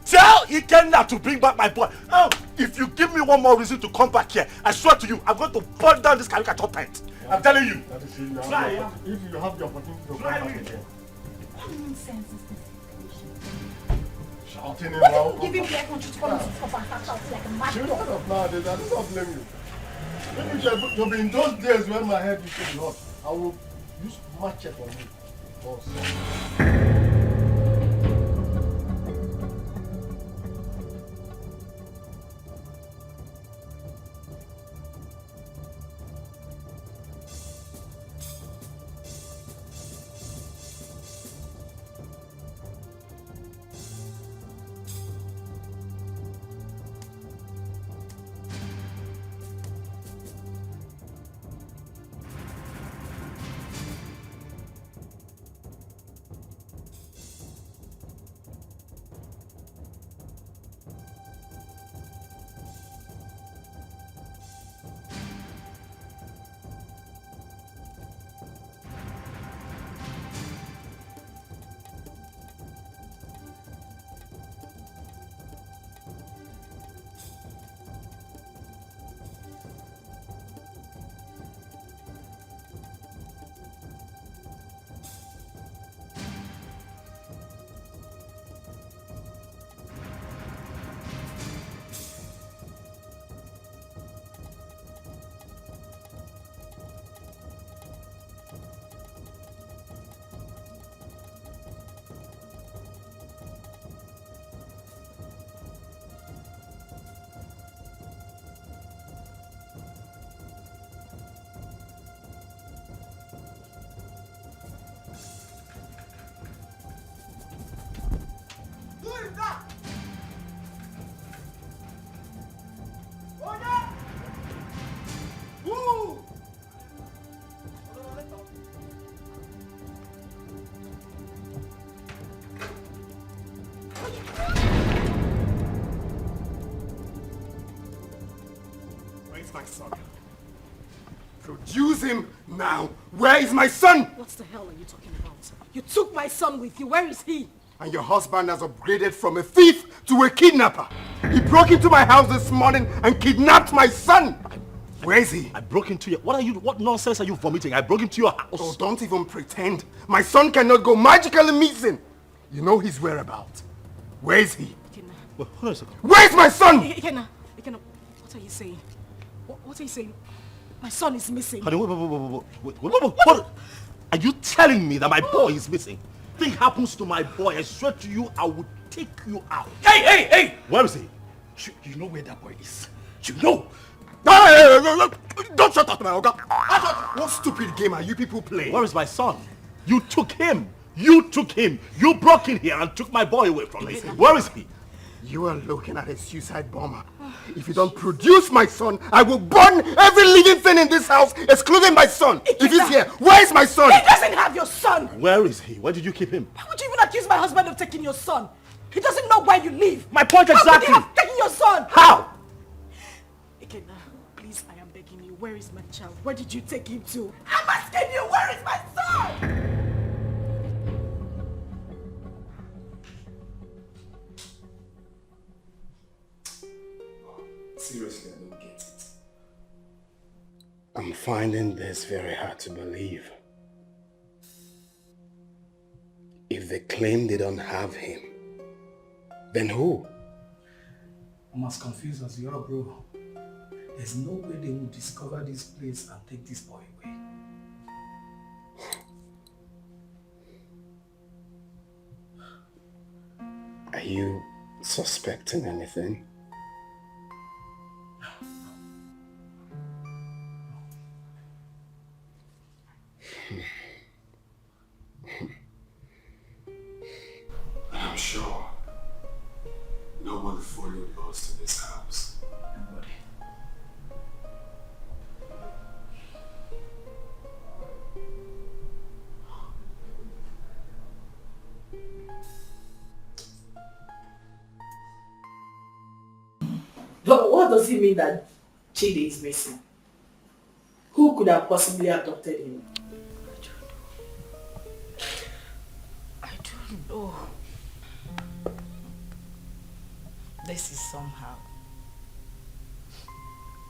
Tell Ikenna to bring back my boy. Oh, if you give me one more reason to come back here, I swear to you, I'm going to burn down this caricature tent. I'm telling you. That is if you Try have, if you have the opportunity to come back again. What nonsense is this? Shouting in What loud. did you give him the air control to come into this compound and start shouting like a mad Instead dog? of nowadays, I do not blame you. Maybe you'll be in those days when my head used to be hot. I will use machete on you. Also. My son. Produce him now. Where is my son? What the hell are you talking about? You took my son with you. Where is he? And your husband has upgraded from a thief to a kidnapper. He broke into my house this morning and kidnapped my son. Where is he? I broke into your... What nonsense are you vomiting? I broke into your house. Oh, don't even pretend. My son cannot go magically missing. You know his whereabouts. Where is he? Well, hold on a second. Where's my son? Ikenna, what are you saying? What are you saying? My son is missing. Honey, what? Are you telling me that my boy is missing? Thing happens to my boy, I swear to you, I will take you out. Hey! Where is he? You know where that boy is. You know. Don't shut up, my Oga. What stupid game are you people playing? Where is my son? You took him. You broke in here and took my boy away from me. Where is he? You are looking at a suicide bomber. If you don't produce my son, I will burn every living thing in this house, excluding my son. If he's here, where is my son? He doesn't have your son. Where is he? Where did you keep him? How would you even accuse my husband of taking your son? He doesn't know where you live. My point exactly. How could he have taken your son? How? Ikenna, please, I am begging you. Where is my child? Where did you take him to? I'm asking you, where is my son? Seriously, I don't get it. I'm finding this very hard to believe. If they claim they don't have him, Then who? I'm as confused as you are, bro. There's no way they will discover this place and take this boy away. Are you suspecting anything? I'm sure no one followed us to this house. Nobody. But what does it mean that Chidi is missing? Who could have possibly adopted him? I don't know. This is somehow.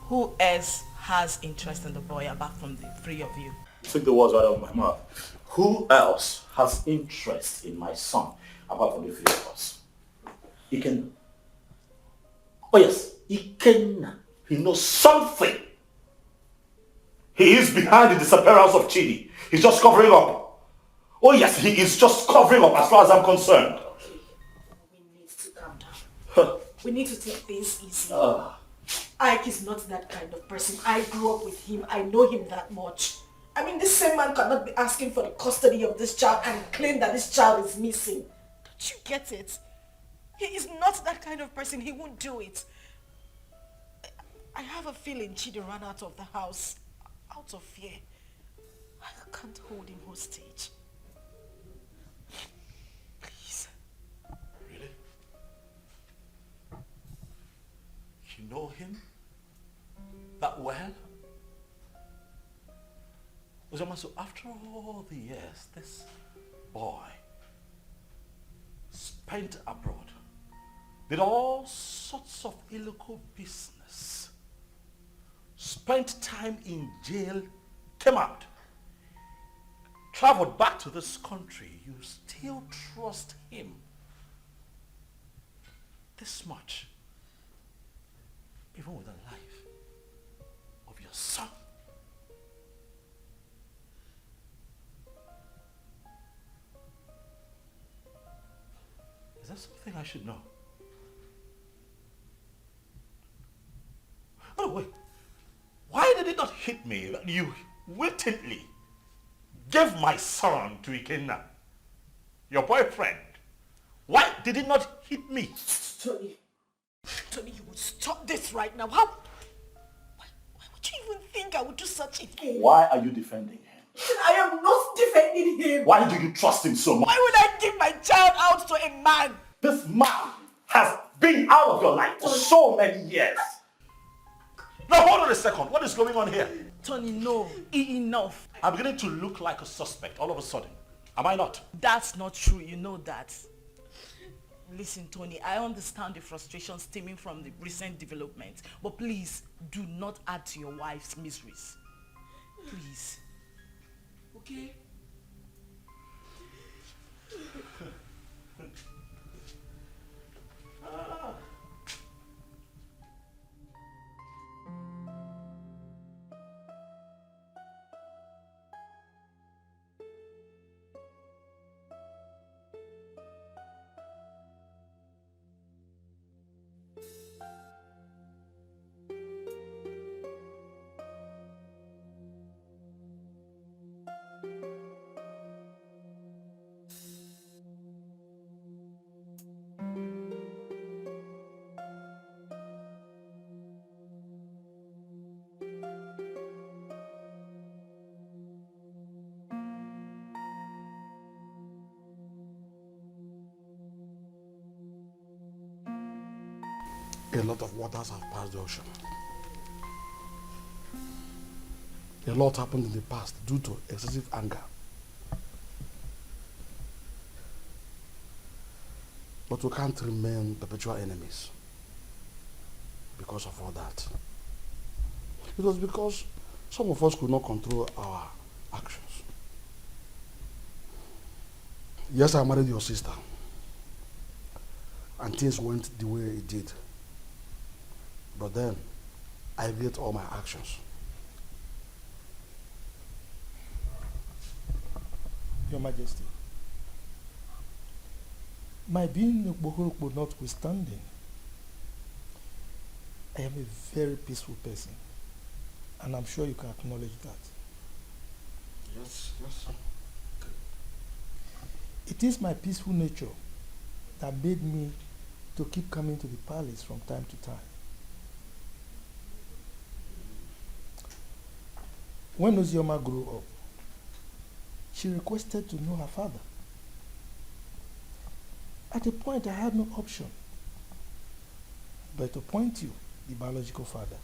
Who else has interest in the boy apart from the three of you? Took the words right out of my mouth. Who else has interest in my son apart from the three of us? Ikenna. Oh yes, Ikenna. He knows something. He is behind the disappearance of Chidi. He's just covering up. Oh yes, he is just covering up as far as I'm concerned. We need to calm down. We need to take things easy. Ike is not that kind of person. I grew up with him. I know him that much. I mean, this same man cannot be asking for the custody of this child and claim that this child is missing. Don't you get it? He is not that kind of person. He won't do it. I have a feeling Chidi ran out of the house out of fear. I can't hold him hostage. Please. Really? You know him that well? Uzoma, so after all the years, this boy spent abroad, did all sorts of illegal business, spent time in jail, came out, traveled back to this country. You still trust him this much, even with the life of your son. Is that something I should know? Oh wait, why did it not hit me that you wittingly gave my son to Ikenna, your boyfriend? Why did it not hit me? Tony, you would stop this right now. Why would you even think I would do such a thing? Why are you defending him? I am not defending him. Why do you trust him so much? Why would I give my child out to a man? This man has been out of your life for so many years. Now hold on a second. What is going on here? Tony, no. Enough. I'm beginning to look like a suspect all of a sudden. Am I not? That's not true. You know that. Listen, Tony, I understand the frustration stemming from the recent development, but please do not add to your wife's miseries. Please. Okay? A lot of waters have passed the ocean. A lot happened in the past due to excessive anger. But we can't remain perpetual enemies because of all that. It was because some of us could not control our actions. Yes, I married your sister. and things went the way it did. But then, I regret all my actions. Your Majesty, my being Bohorokpo notwithstanding, I am a very peaceful person, and I'm sure you can acknowledge that. Yes, yes. It is my peaceful nature that made me to keep coming to the palace from time to time. When Ozioma grew up, she requested to know her father. At a point, I had no option but to appoint you, the biological father.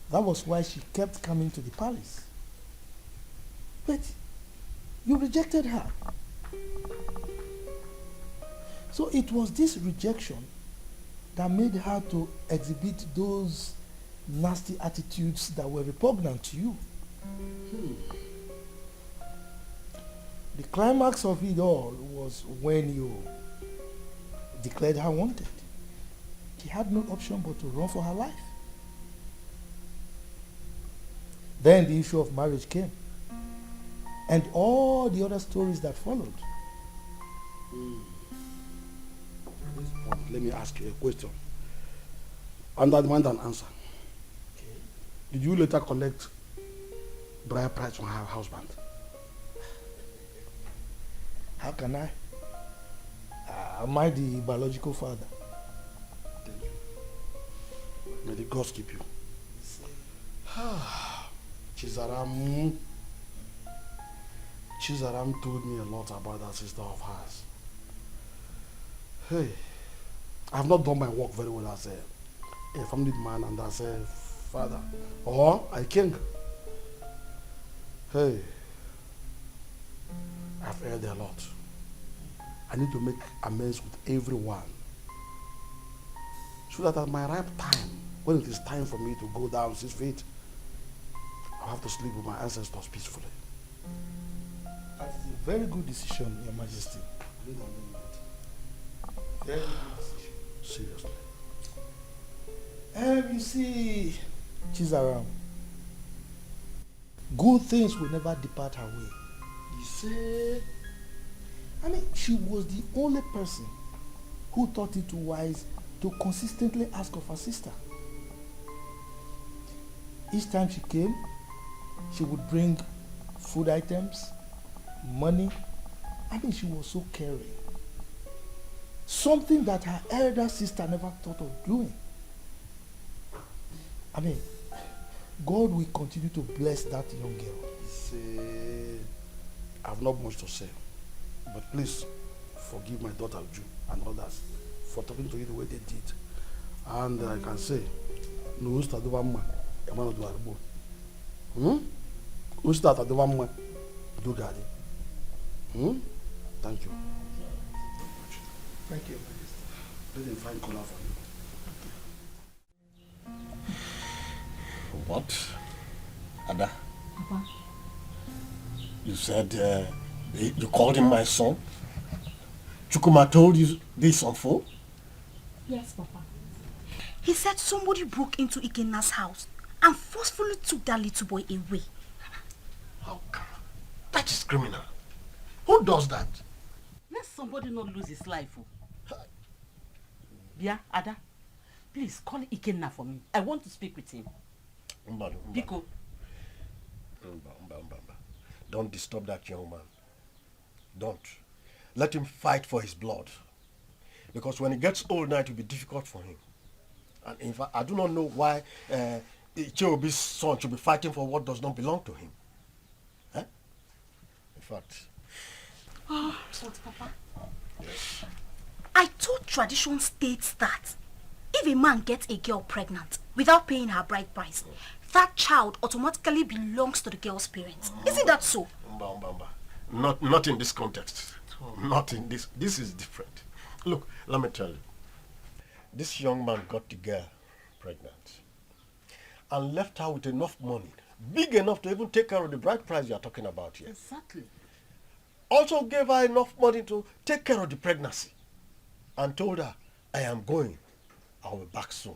That was why she kept coming to the palace. But you rejected her. So it was this rejection that made her to exhibit those nasty attitudes that were repugnant to you. The climax of it all was when you declared her wanted. She had no option but to run for her life. Then the issue of marriage came, and all the other stories that followed. At this point, let me ask you a question. And I demand an answer. Did you later collect bride price from her husband? How can I? Am I the biological father? Thank you. May the gods keep you. Chizaram told me a lot about that sister of hers. Hey, I have not done my work very well as a family man and as a father or a king. Hey, I've erred a lot. I need to make amends with everyone so that at my ripe time, when it is time for me to go down 6 feet, I'll have to sleep with my ancestors peacefully. That is a very good decision, Your Majesty. Very good decision. Seriously. You see, Chizaram, good things will never depart her way. You say? I mean, she was the only person who thought it wise to consistently ask of her sister. Each time she came, she would bring food items, money. I mean, she was so caring. Something that her elder sister never thought of doing. I mean, God will continue to bless that young girl. See, I have not much to say. But please, forgive my daughter Ju and others for talking to you the way they did. And I can say, no start over man, a man do arbo. No start over man, do gadi. Thank you. Thank you. Let them find color for you. What? Ada? Papa. You said you called him my son? Chukuma told you this on phone? Yes, Papa. He said somebody broke into Ikena's house and forcefully took that little boy away. How come? That is criminal. Who does that? Let somebody not lose his life. Yeah, Ada, please call Ikenna for me. I want to speak with him. Biko. Don't disturb that young man. Don't. Let him fight for his blood. Because when he gets old now, it will be difficult for him. And in fact, I do not know why Icheobi's son should be fighting for what does not belong to him. Eh? In fact... Oh, Papa. Yes. I thought tradition states that if a man gets a girl pregnant without paying her bride price, that child automatically belongs to the girl's parents. Isn't that so? Not in this context. Not in this. This is different. Look, let me tell you. This young man got the girl pregnant and left her with enough money, big enough to even take care of the bride price you are talking about here. Exactly. Also gave her enough money to take care of the pregnancy and told her, I am going. I'll be back soon.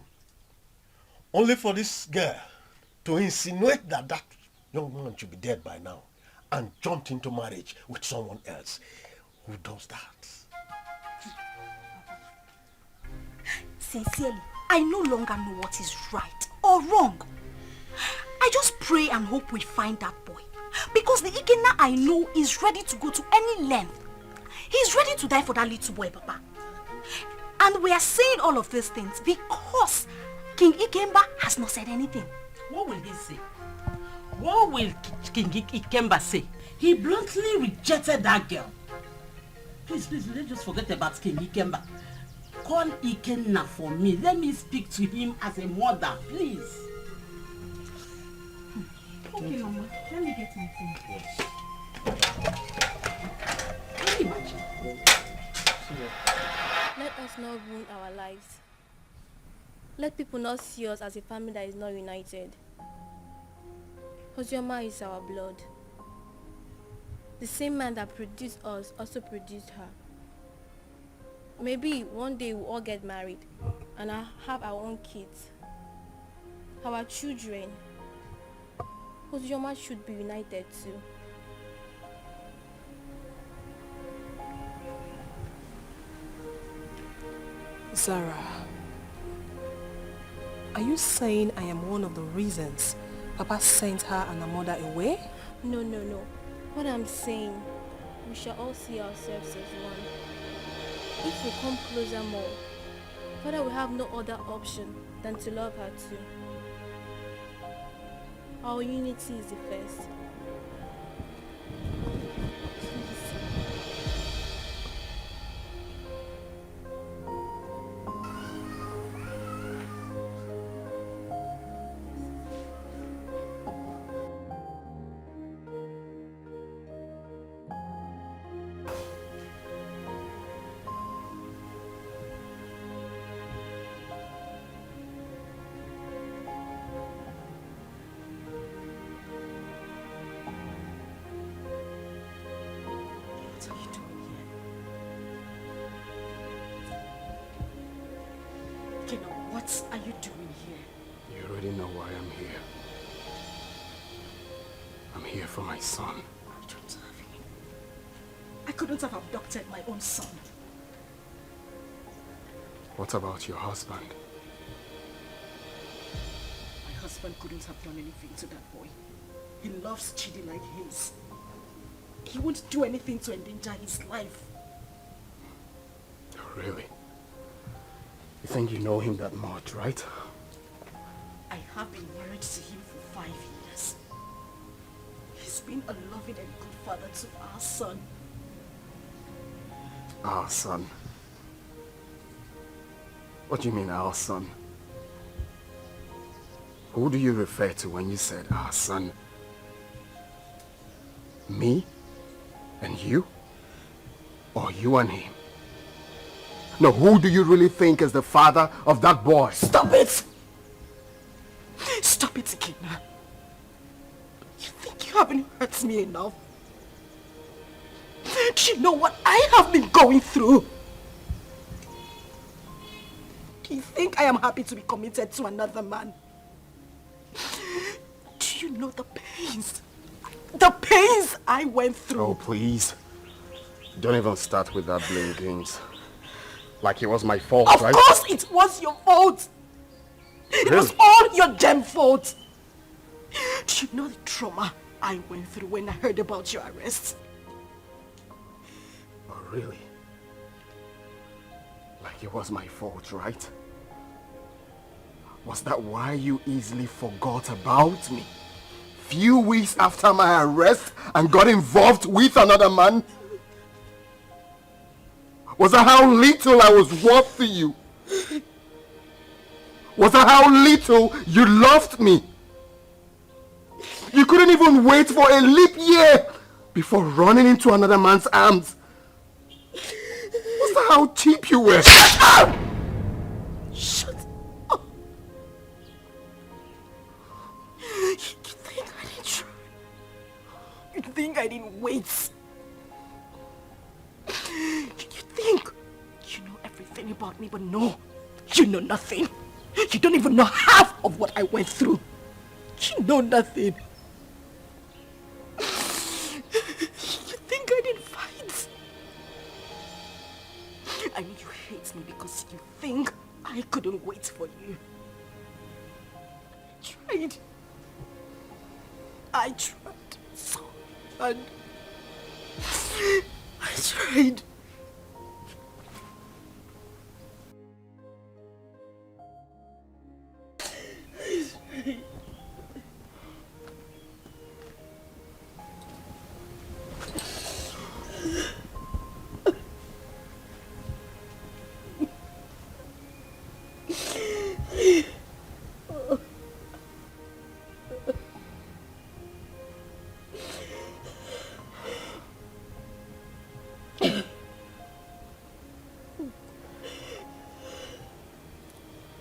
Only for this girl to insinuate that that young man should be dead by now and jumped into marriage with someone else. Who does that? Sincerely, I no longer know what is right or wrong. I just pray and hope we find that boy. Because the Ikenna I know is ready to go to any length. He's ready to die for that little boy, Papa. And we are saying all of these things because King Ikemba has not said anything. What will he say? What will King Ikemba say? He bluntly rejected that girl. Please, let's just forget about King Ikemba. Call Ikenna for me. Let me speak to him as a mother, please. Okay, Mama. Let me get my phone. Yes. Can you imagine? Let us not ruin our lives. Let people not see us as a family that is not united. Ozioma is our blood. The same man that produced us also produced her. Maybe one day we'll all get married and have our own kids, our children. Ozioma should be united too. Zara, are you saying I am one of the reasons Papa sent her and her mother away? No. What I'm saying, we shall all see ourselves as one. If we come closer more, Father will have no other option than to love her too. Our unity is the first. What are you doing here? You already know why I'm here. I'm here for my son. I don't have him. I couldn't have abducted my own son. What about your husband? My husband couldn't have done anything to that boy. He loves Chidi like his. He won't do anything to endanger his life. Oh, really? You think you know him that much, right? I have been married to him for 5 years. He's been a loving and good father to our son. Our son? What do you mean, our son? Who do you refer to when you said our son? Me? And you? Or you and him? No, who do you really think is the father of that boy? Stop it! Stop it, Ikenna. You think you haven't hurt me enough? Do you know what I have been going through? Do you think I am happy to be committed to another man? Do you know the pains? The pains I went through. Oh, please. Don't even start with that blame games. Like it was my fault, right? Of course it was your fault. It was all your damn fault. Do you know the trauma I went through when I heard about your arrest? Oh, really? Like it was my fault, right? Was that why you easily forgot about me? Few weeks after my arrest and got involved with another man? Was that how little I was worth to you? Was that how little you loved me? You couldn't even wait for a leap year before running into another man's arms. Was that how cheap you were? Shut up! Shut up! You think I didn't try? You think I didn't wait? me, but no, you know nothing. You don't even know half of what I went through. You know nothing. You think I didn't fight? I know you hate me because you think I couldn't wait for you. I tried so hard. I tried.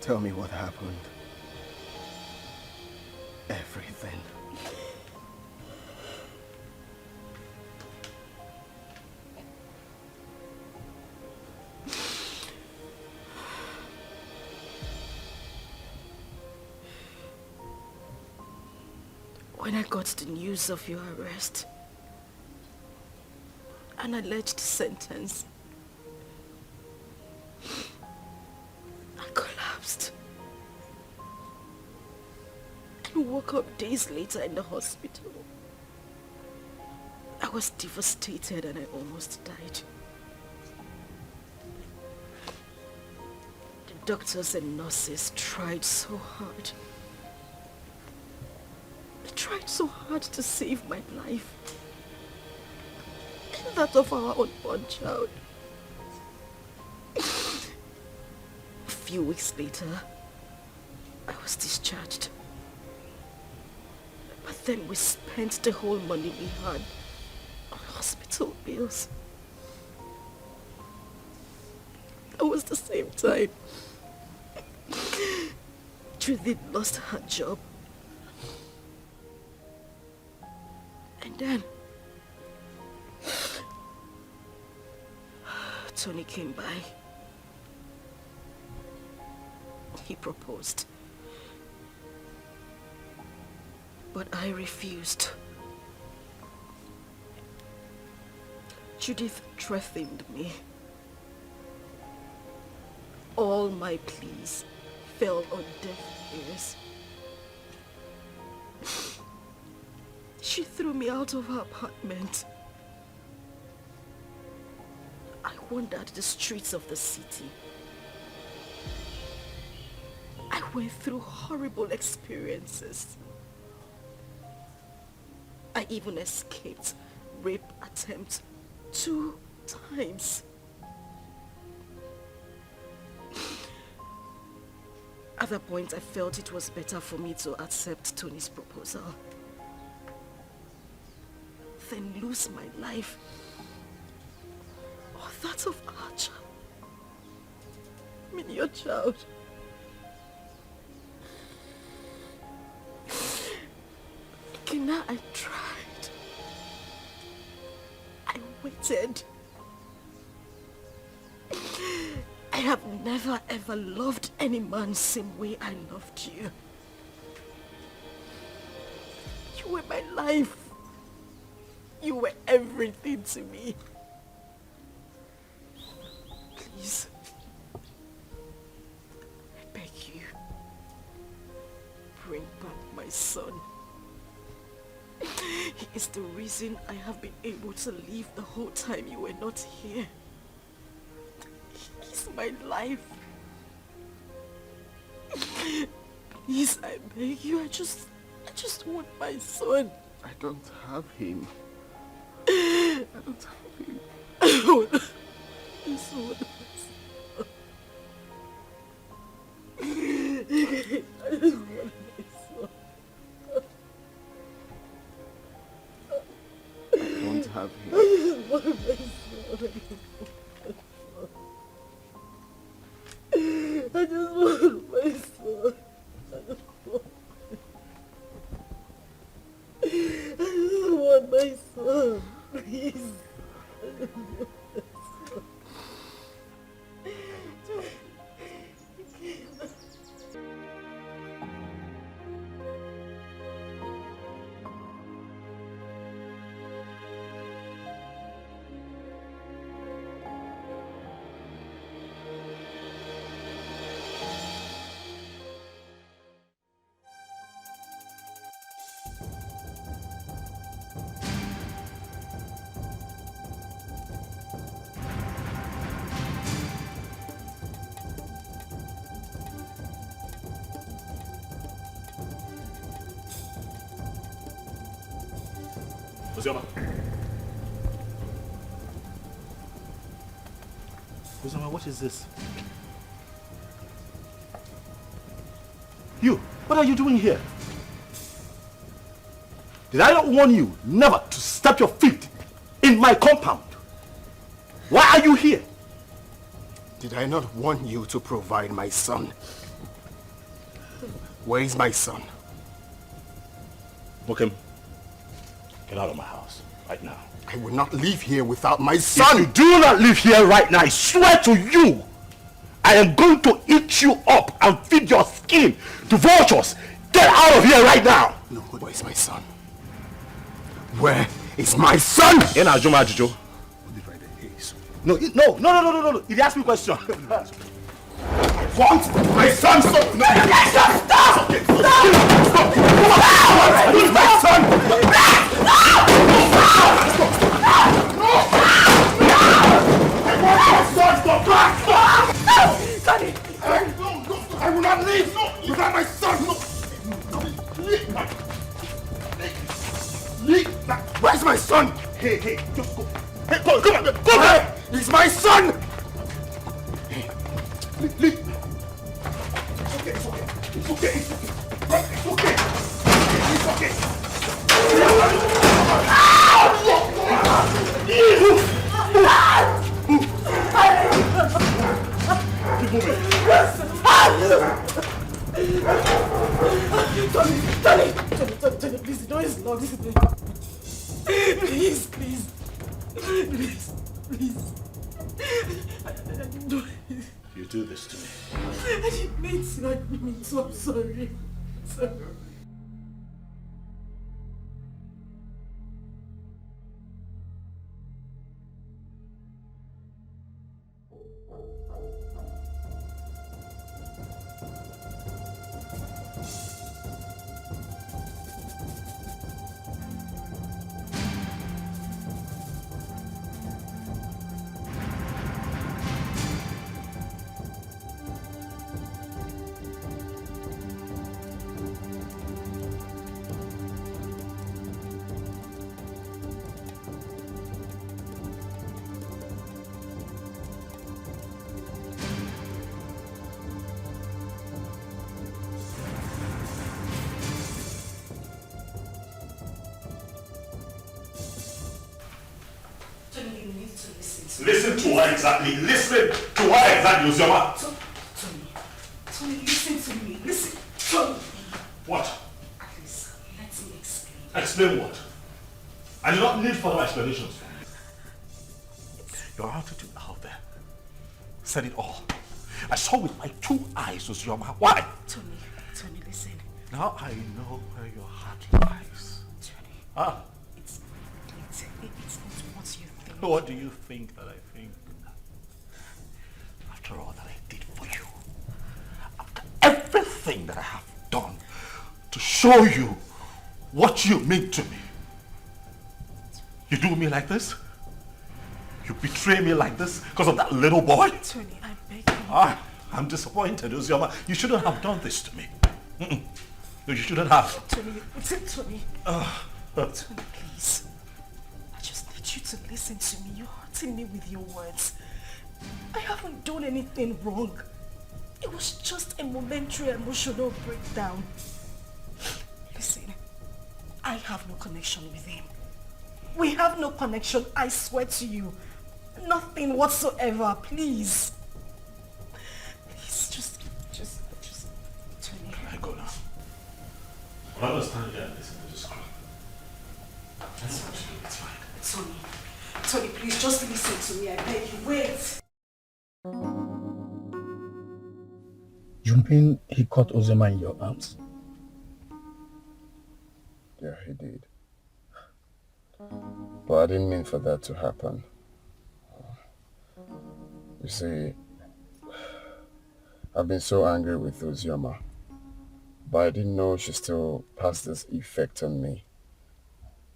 Tell me what happened. Everything. When I got the news of your arrest, an alleged sentence, I collapsed and woke up days later in the hospital. I was devastated and I almost died. The doctors and nurses tried so hard. They tried so hard to save my life and that of our unborn child. A few weeks later, I was discharged. But then we spent the whole money we had on hospital bills. It was the same time Judith lost her job. And then Tony came by. He proposed. But I refused. Judith threatened me. All my pleas fell on deaf ears. She threw me out of her apartment. I wandered the streets of the city. I went through horrible experiences. I even escaped rape attempt 2 times. At that point, I felt it was better for me to accept Tony's proposal than lose my life or that of our child. I mean, your child. Kina, I tried. I waited. I have never ever loved any man same way I loved you. You were my life. You were everything to me. Please, I beg you, bring back my son. He is the reason I have been able to live the whole time you were not here. He's my life. Please, I beg you, I just want my son. I don't have him. I don't have him. I want my son. I just want my son. I don't have him. I just want my son. I just want my son. I just want my son. Please. Ozioma. Ozioma, what is this? You, what are you doing here? Did I not warn you never to step your feet in my compound? Why are you here? Did I not warn you to provide my son? Where is my son? Book get out of my house right now. I will not leave here without my son. If you do not leave here right now, I swear to you, I am going to eat you up and feed your skin to vultures. Get out of here right now. No, where is my son? Where is my son? In Ajuma Ajujo. No. He asked me a question. Want my son? Stop! No, stop! Okay. Stop! Where is my son? Sonny! I will not leave without my son! Leave! Where's my son? Hey, just go. Hey, come on! He's my son! Hey, leave. It's okay. Keep moving. Tony, please, the door is locked. Please. You do this to me. I didn't mean to, I'm sorry. Listen to what exactly? Ozioma? Tony, listen to me. Listen. Tony. What? Please, let me explain. Explain what? I do not need further explanations. Your attitude out there said it all. I saw with my 2 eyes, Ozioma. Why? Tony, listen. Now I know where your heart lies. Tony. It's not what you think. What do you think that I think? After all that I did for you, after everything that I have done to show you what you mean to me, you do me like this? You betray me like this because of that little boy? Tony, I beg you. I'm disappointed, Ozioma. You shouldn't have done this to me. No, you shouldn't have. Tony. Tony, please. I just need you to listen to me. You're hurting me with your words. I haven't done anything wrong. It was just a momentary emotional breakdown. Listen, I have no connection with him. We have no connection, I swear to you. Nothing whatsoever, please. Please, just, Tony. I go now. I understand here and listen to this crap. That's what you do, it's fine. Tony, please, just listen to me, I beg you, wait. You mean he caught Ozioma in your arms? Yeah, he did. But I didn't mean for that to happen. You see, I've been so angry with Ozioma, but I didn't know she still has this effect on me.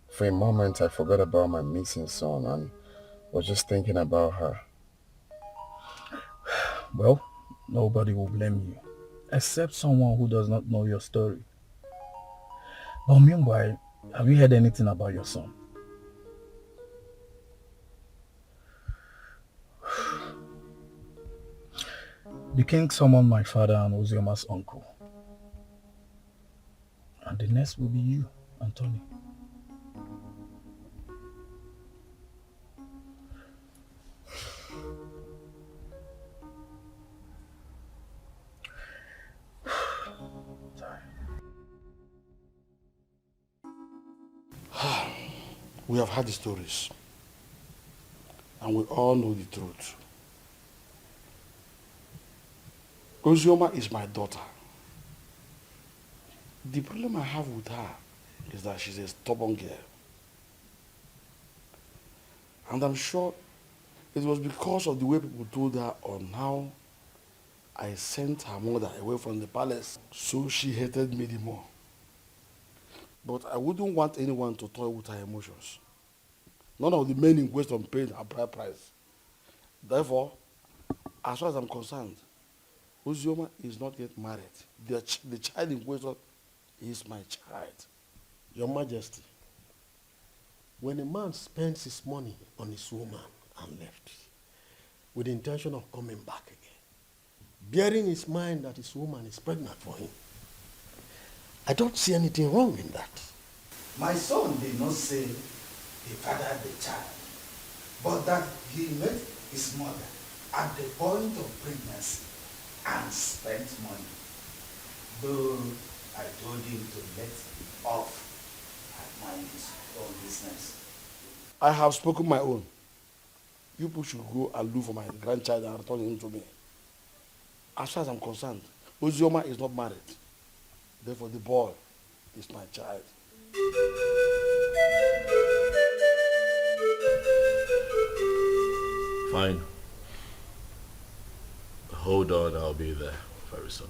For a moment, I forgot about my missing son and was just thinking about her. Well, nobody will blame you, except someone who does not know your story. But meanwhile, have you heard anything about your son? The king summoned my father and Ozioma's uncle. And the next will be you, Anthony. We have heard the stories, and we all know the truth. Ozioma is my daughter. The problem I have with her is that she's a stubborn girl. And I'm sure it was because of the way people told her on how I sent her mother away from the palace, so she hated me the more. But I wouldn't want anyone to toy with her emotions. None of the men in question paid a bride price. Therefore, as far as I'm concerned, Ozioma is not yet married. The child in question is my child. Your Majesty, when a man spends his money on his woman and left, with the intention of coming back again, bearing in his mind that his woman is pregnant for him, I don't see anything wrong in that. My son did not say he fathered the child, but that he met his mother at the point of pregnancy and spent money. Though I told him to let off and mind his own business. I have spoken my own. You people should go and look for my grandchild and return him to me. As far as I'm concerned, Ozioma is not married. Therefore, the boy is my child. Fine. Hold on, I'll be there very soon.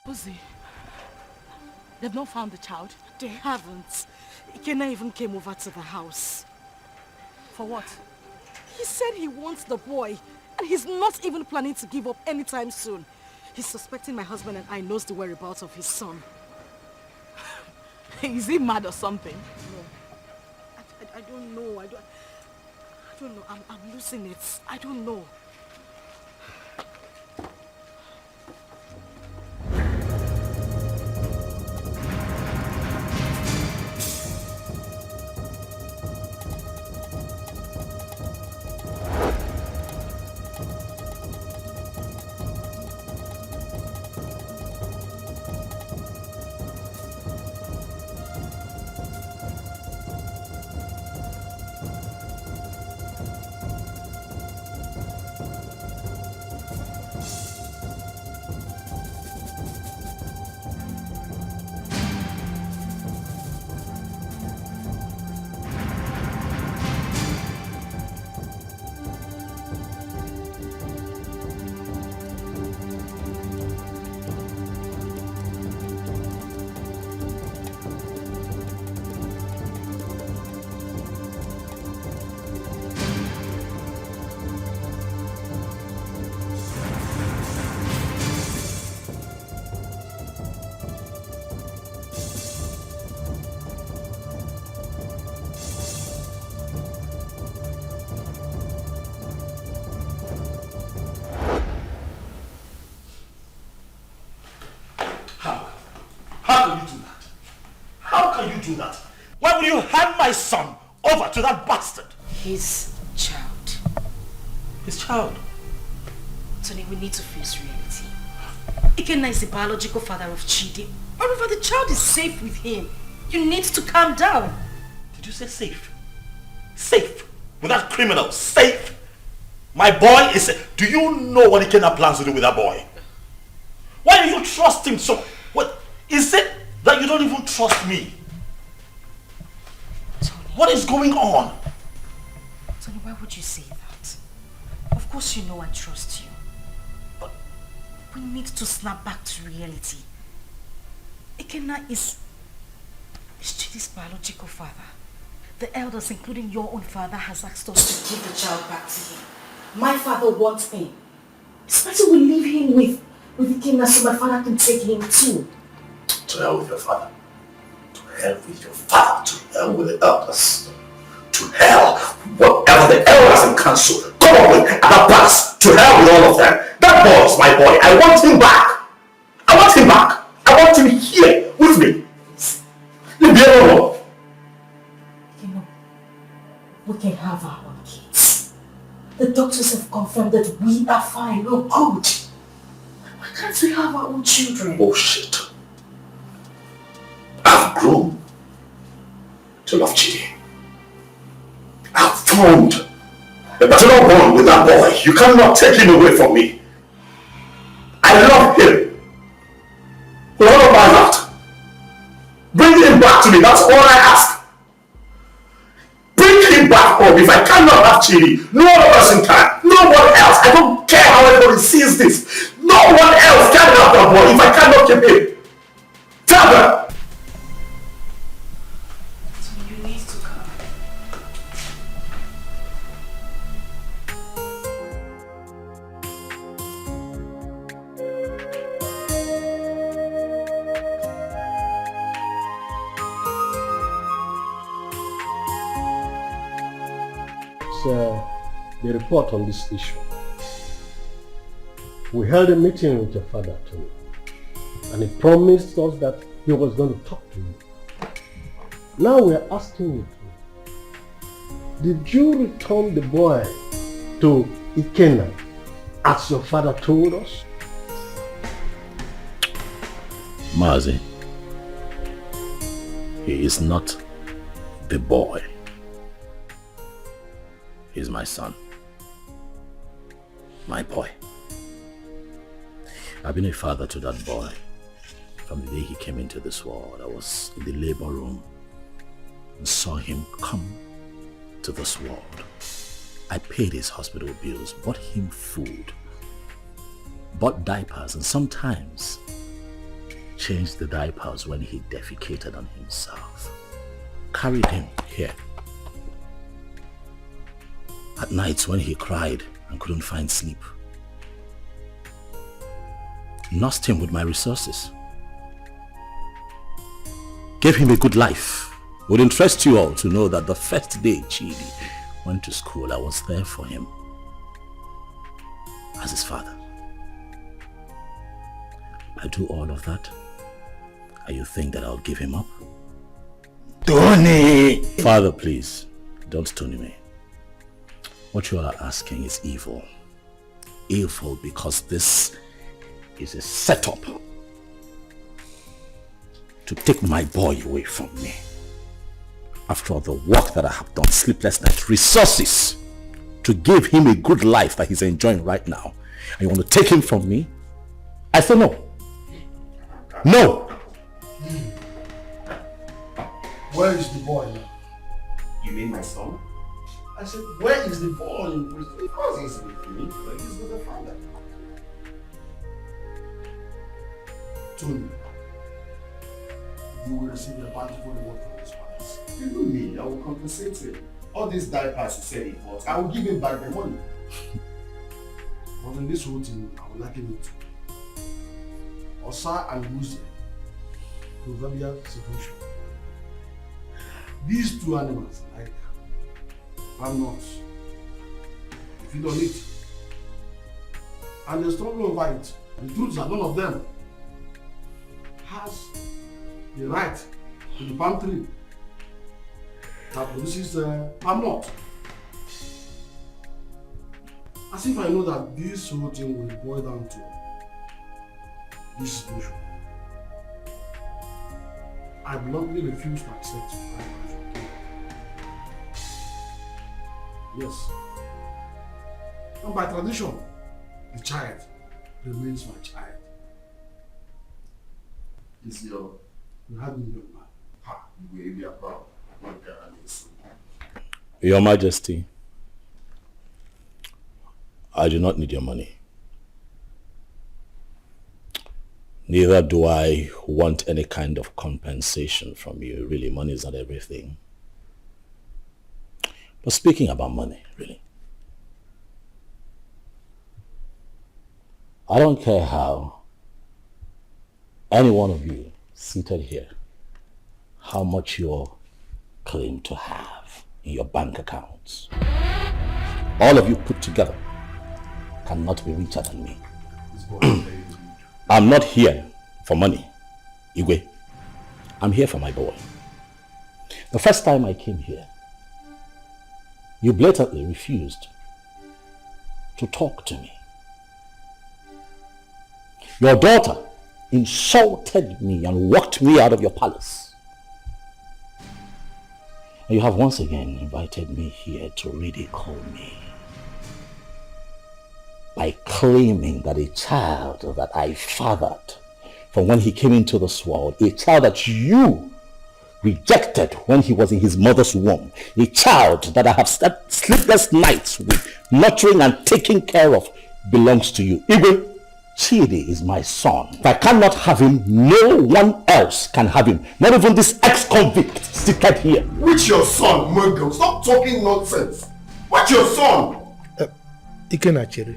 Uzi, they've not found the child. They haven't. Ikena even came over to the house. For what? He said he wants the boy, and he's not even planning to give up anytime soon. He's suspecting my husband and I knows the whereabouts of his son. Is he mad or something? No. I don't know. I don't know. I'm losing it. I don't know. Do that? Why would you hand my son over to that bastard? His child. His child? Tony, we need to face reality. Ikenna is the biological father of Chidi. However, the child is safe with him. You need to calm down. Did you say safe? Safe? With that criminal? Safe? My boy is safe. Do you know what Ikenna plans to do with that boy? Why do you trust him so? What is it that you don't even trust me? What is going on? Tony, why would you say that? Of course you know I trust you. But we need to snap back to reality. Ikenna is Chidi's biological father. The elders, including your own father, has asked us to give the child back to him. My father wants him. It's better we leave him with Ikenna so my father can take him too. To hell with your father. To hell with your father. To hell with the elders. To hell. Whatever the elders in council come up with at the past. To hell with all of them. That boy is my boy. I want him back. I want him back. I want him here with me. Leave me alone. You know, we can have our own kids. The doctors have confirmed that we are fine. We're good. Why can't we have our own children? Bullshit. I've grown to love Chidi. I've formed a paternal bond with that boy. You cannot take him away from me. I love him. With all of my heart. Bring him back to me. That's all I ask. Bring him back home. If I cannot have Chidi, no other person can. No one else. I don't care how everybody sees this. No one else can have that boy if I cannot keep him. Tell them. The report on this issue. We held a meeting with your father, Tony, and he promised us that he was going to talk to you. Now we are asking you, did you return the boy to Ikenna as your father told us? Mazi, he is not the boy. He's my son. My boy. I've been a father to that boy from the day he came into this world. I was in the labor room and saw him come to this world. I paid his hospital bills, bought him food, bought diapers, and sometimes changed the diapers when he defecated on himself. Carried him here. At nights when he cried and couldn't find sleep, nursed him with my resources. Gave him a good life. It would interest you all to know that the first day Chidi went to school, I was there for him as his father. I do all of that, and you think that I'll give him up? Tony! Father, please, don't stone me. What you are asking is evil. Evil because this is a setup to take my boy away from me. After all the work that I have done, sleepless nights, resources to give him a good life that he's enjoying right now, and you want to take him from me? I say no. No! Where is the boy now? You mean my son? I said, where is the boy? Of course he's with me, but he's with the father. Tony, you will receive a bountiful reward from this palace. Even me, I will compensate him. All these diapers he said he bought, I will give him back the money. But in this whole thing, I will liken it to Osa and Muzi, proverbial situation. These two animals, like I'm not. If you don't eat, and they struggle over it. The truth is that none of them has the right to the palm tree that produces palm nut. As if I know that this whole thing will boil down to this situation. I bluntly refuse to accept my marriage. Yes. And by tradition, the child remains my child. Is your... You have me, young man. Ha, you will be a proud. Your Majesty, I do not need your money. Neither do I want any kind of compensation from you. Really, money is not everything. But speaking about money, really, I don't care how any one of you seated here, how much you claim to have in your bank accounts. All of you put together cannot be richer than me. I'm not here for money, Igwe. I'm here for my boy. The first time I came here, you blatantly refused to talk to me. Your daughter insulted me and walked me out of your palace. And you have once again invited me here to ridicule me by claiming that a child that I fathered from when he came into this world, a child that you rejected when he was in his mother's womb, a child that I have slept sleepless nights with, nurturing and taking care of, belongs to you. Igwe, Chidi is my son. If I cannot have him, no one else can have him. Not even this ex-convict seated here. Which your son, Muggle? Stop talking nonsense. What's your son? Ikena Chere.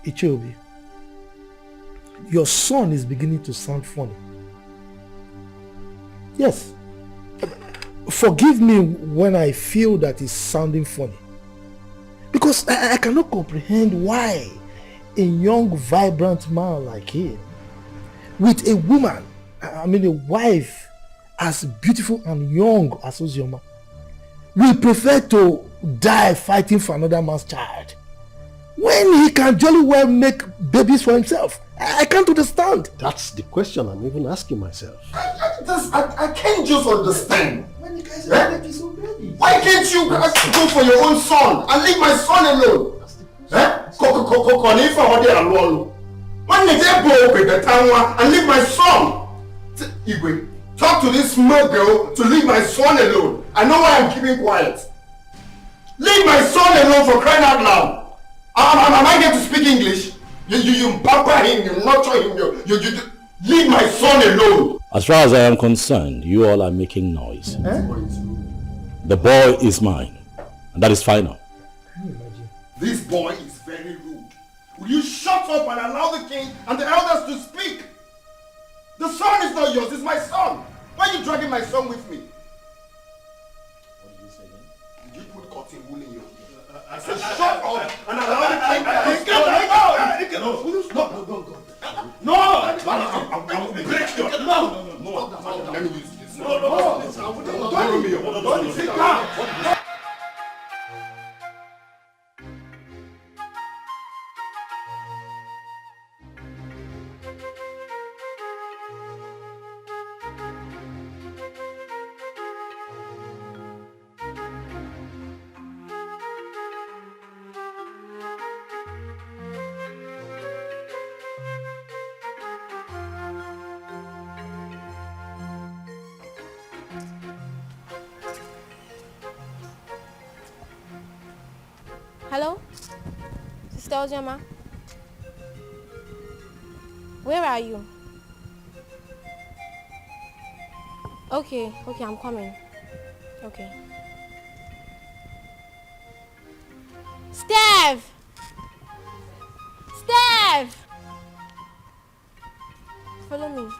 Ichobi, your son is beginning to sound funny. Yes. Forgive me when I feel that it's sounding funny. Because I cannot comprehend why a young, vibrant man like him, with a woman, a wife as beautiful and young as Ozioma, will prefer to die fighting for another man's child when he can jolly well make babies for himself. I can't understand. That's the question I'm even asking myself. I can't just understand. When you guys are making so baby, why can't you go for your own son and leave my son alone? When they go with the town and leave my son? Igwe, talk to this small girl to leave my son alone. I know why I'm keeping quiet. Leave my son alone, for crying out loud. Am I going to speak English? You pamper him, you nurture him, you leave my son alone. As far as I am concerned, you all are making noise. The boy is mine, and that is final. This boy is very very rude. Will you shut up and allow the king and the elders to speak? The son is not yours, it's my son. Why are you dragging my son with me? What did you say then? Did you put cotton wool in your ear? I said shut up and allow the king to speak. No, I will break your... No. Let me use this. No. Don't sit down. Hello? Sister Ojama? Where are you? Okay, I'm coming. Okay. Steph! Steph! Follow me.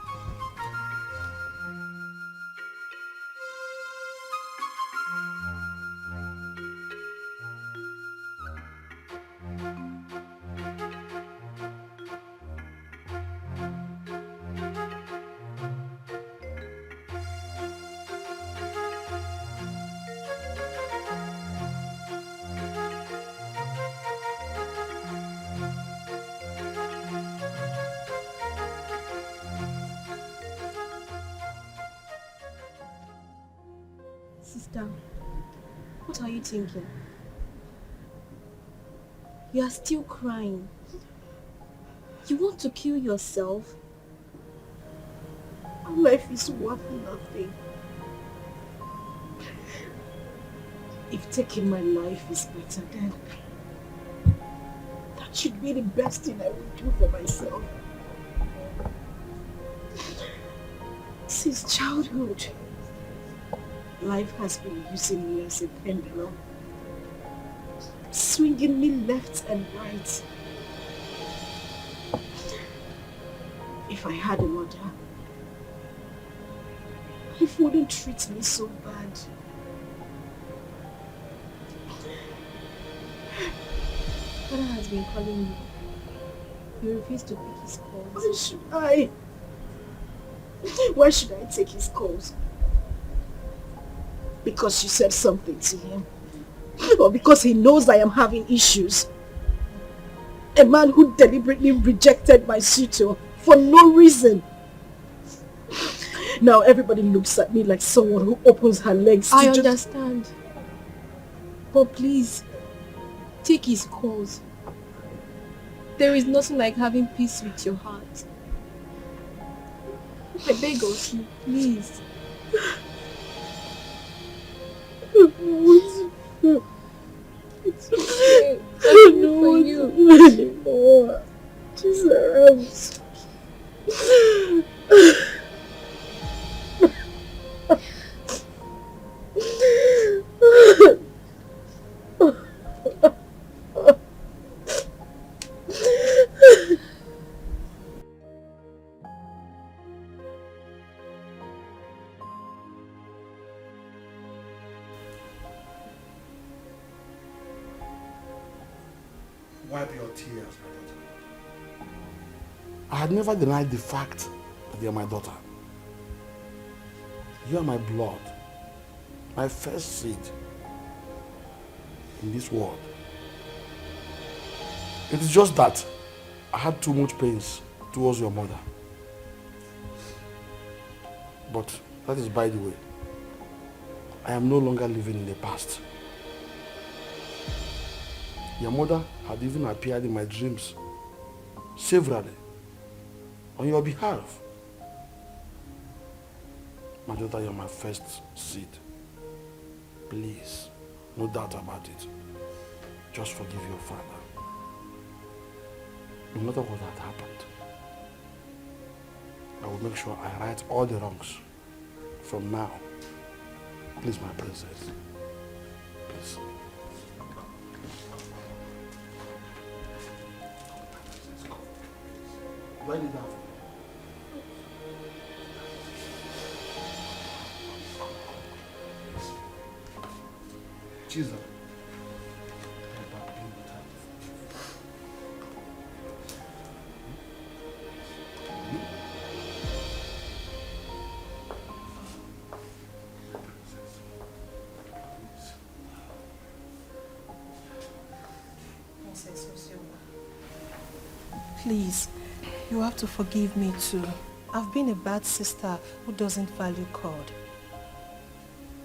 Sister, what are you thinking? You are still crying. You want to kill yourself? My life is worth nothing. If taking my life is better, then that should be the best thing I would do for myself. Since childhood, life has been using me as a pendulum, swinging me left and right. If I had a mother, life wouldn't treat me so bad. Father has been calling you. You refuse to pick his calls. Why should I? Why should I take his calls? Because you said something to him? Or because he knows I am having issues? A man who deliberately rejected my suitor for no reason. Now everybody looks at me like someone who opens her legs to I understand. But please, take his calls. There is nothing like having peace with your heart. I beg of you, please. It's okay. I don't know what to do anymore. Jesus. Wipe your tears, my daughter. I had never denied the fact that you are my daughter. You are my blood, my first seed in this world. It is just that I had too much pains towards your mother. But that is by the way. I am no longer living in the past. Your mother had even appeared in my dreams severally on your behalf. My daughter, you are my first seed. Please, no doubt about it. Just forgive your father. No matter what had happened, I will make sure I right all the wrongs from now. Please, my princess. Please. Write it down. Jesus. Please, you have to forgive me too. I've been a bad sister who doesn't value God.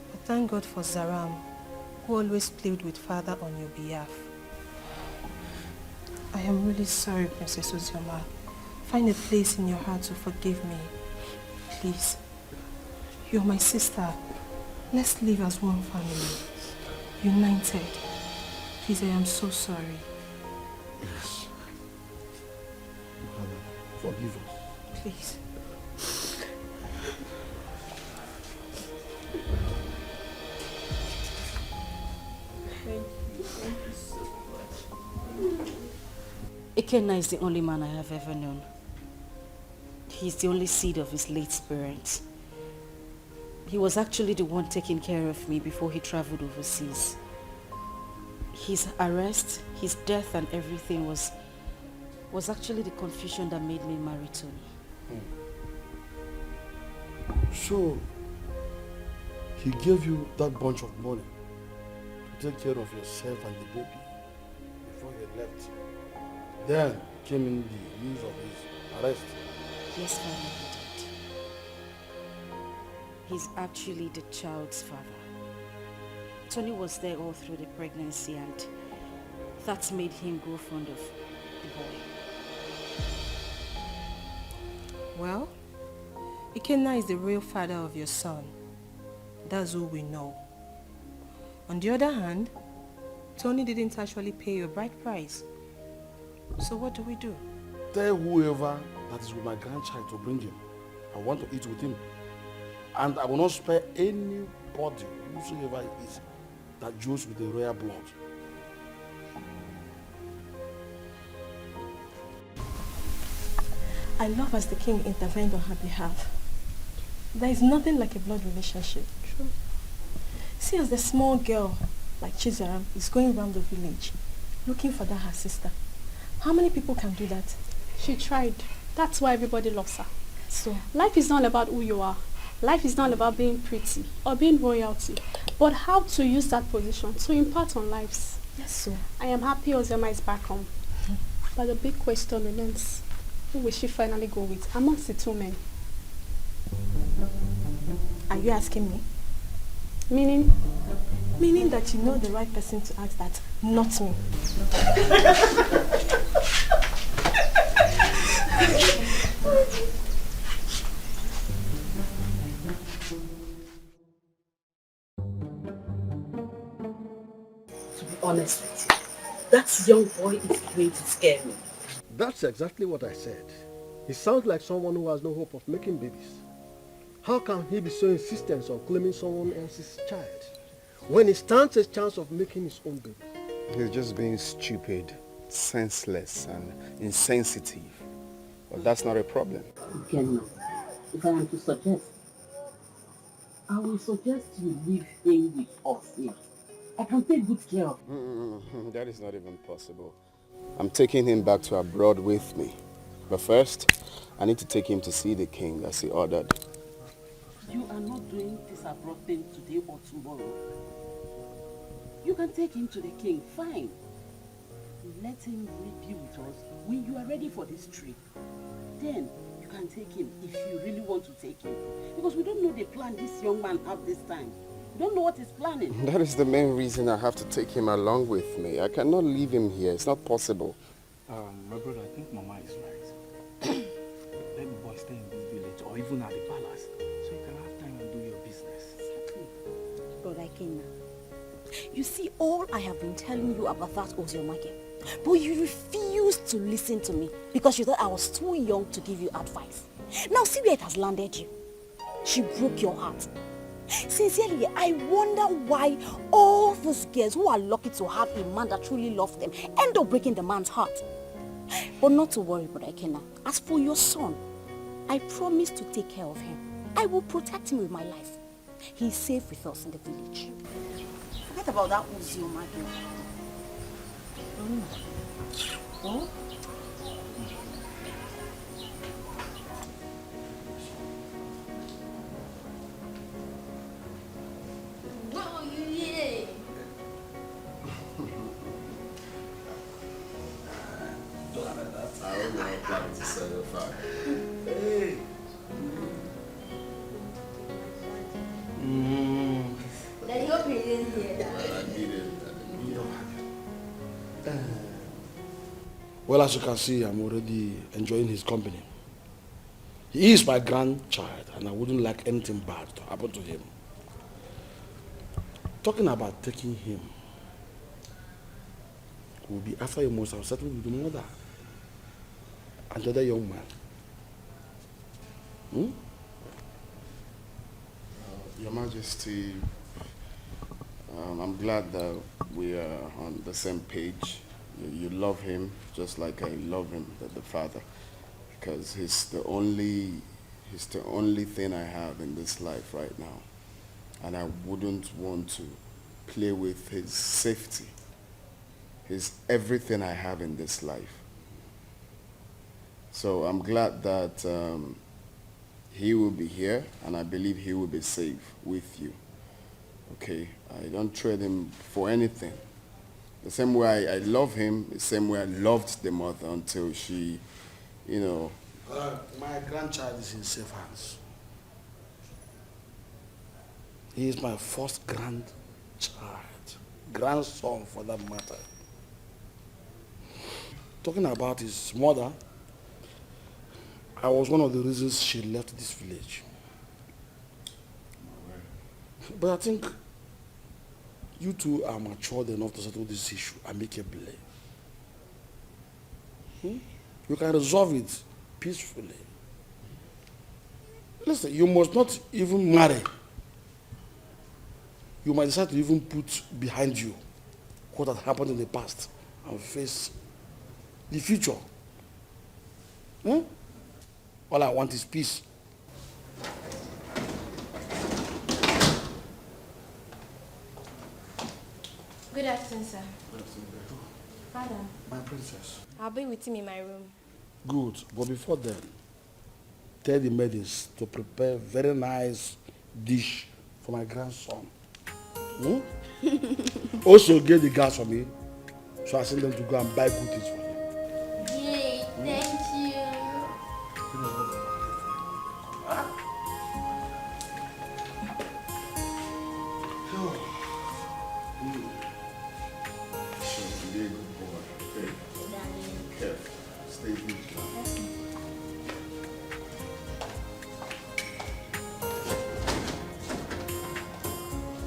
But thank God for Zaram, who always played with Father on your behalf. I am really sorry, Princess Ozioma. Find a place in your heart to forgive me. Please. You're my sister. Let's live as one family. United. Please, I am so sorry. Yes. Father, forgive us. Please. Thank you so much. Ikenna is the only man I have ever known. He's the only seed of his late parents. He was actually the one taking care of me before he traveled overseas. His arrest, his death and everything was actually the confusion that made me marry Tony. So, he gave you that bunch of money to take care of yourself and the baby before you left. Then came in the news of his arrest. Yes, Father, he did. He's actually the child's father. Tony was there all through the pregnancy and that made him grow fond of the boy. Well, Ikenna is the real father of your son. That's all we know. On the other hand, Tony didn't actually pay your bride price. So what do we do? Tell whoever that is with my grandchild to bring him. I want to eat with him. And I will not spare anybody, whosoever it is, that joins with the royal blood. I love as the king intervened on her behalf. There is nothing like a blood relationship. True. See, as the small girl, like Chizaram, is going around the village, looking for that her sister. How many people can do that? She tried. That's why everybody loves her. So, life is not about who you are. Life is not about being pretty or being royalty, but how to use that position to impart on lives. Yes, so. I am happy Ozioma is back home. But the big question remains, who will she finally go with amongst the two men? Are you asking me? Meaning? Meaning that you know the right person to ask that, not me. To be honest with you, that young boy is going to scare me. That's exactly what I said. He sounds like someone who has no hope of making babies. How can he be so insistent on claiming someone else's child when he stands a chance of making his own baby? He's just being stupid, senseless and insensitive. But that's not a problem. Again, if I am to suggest, I will suggest you leave him with us here. I can take good care of him. That is not even possible. I'm taking him back to abroad with me. But first, I need to take him to see the king as he ordered. You are not doing this abroad thing today or tomorrow. You can take him to the king, fine. Let him be with us when you are ready for this trip. Then you can take him if you really want to take him. Because we don't know the plan this young man have this time. We don't know what he's planning. That is the main reason I have to take him along with me. I cannot leave him here. It's not possible. My brother, I think Mama is right. Let the boy stay in this village or even at the palace so you can have time and do your business. Brother Ikenna, you see, all I have been telling you about that Ozioma, but you refused to listen to me because you thought I was too young to give you advice. Now see where it has landed you. She broke your heart. Sincerely, I wonder why all those girls who are lucky to have a man that truly loves them end up breaking the man's heart. But not to worry, Brother Ikenna. As for your son, I promise to take care of him. I will protect him with my life. He's safe with us in the village. Forget about that Uzioma girl. Oh? I don't know planning to set a fire. Hey. Daddy, hope you didn't hear that. I needed it. Well, as you can see, I'm already enjoying his company. He is my grandchild, and I wouldn't like anything bad to happen to him. Talking about taking him, will be after you must have settled with the mother and the other young man. Your Majesty, I'm glad that we are on the same page. You love him just like I love him, the father, because he's the only thing I have in this life right now, and I wouldn't want to play with his safety. He's everything I have in this life. So I'm glad that he will be here, and I believe he will be safe with you. Okay, I don't trade him for anything. The same way I love him, the same way I loved the mother until she, My grandchild is in safe hands. He is my first grandchild, grandson for that matter. Talking about his mother, I was one of the reasons she left this village. But I think you two are matured enough to settle this issue amicably. You can resolve it peacefully. Listen, you must not even marry. You might decide to even put behind you what had happened in the past and face the future. All I want is peace. Good afternoon, sir. Father, My princess. I'll be with him in my room. Good, but before then, tell the maidens to prepare very nice dish for my grandson. Also get the gas for me, so I send them to go and buy good things for him. Yay, thank you. Be a good boy. Okay. Careful. Stay vigilant.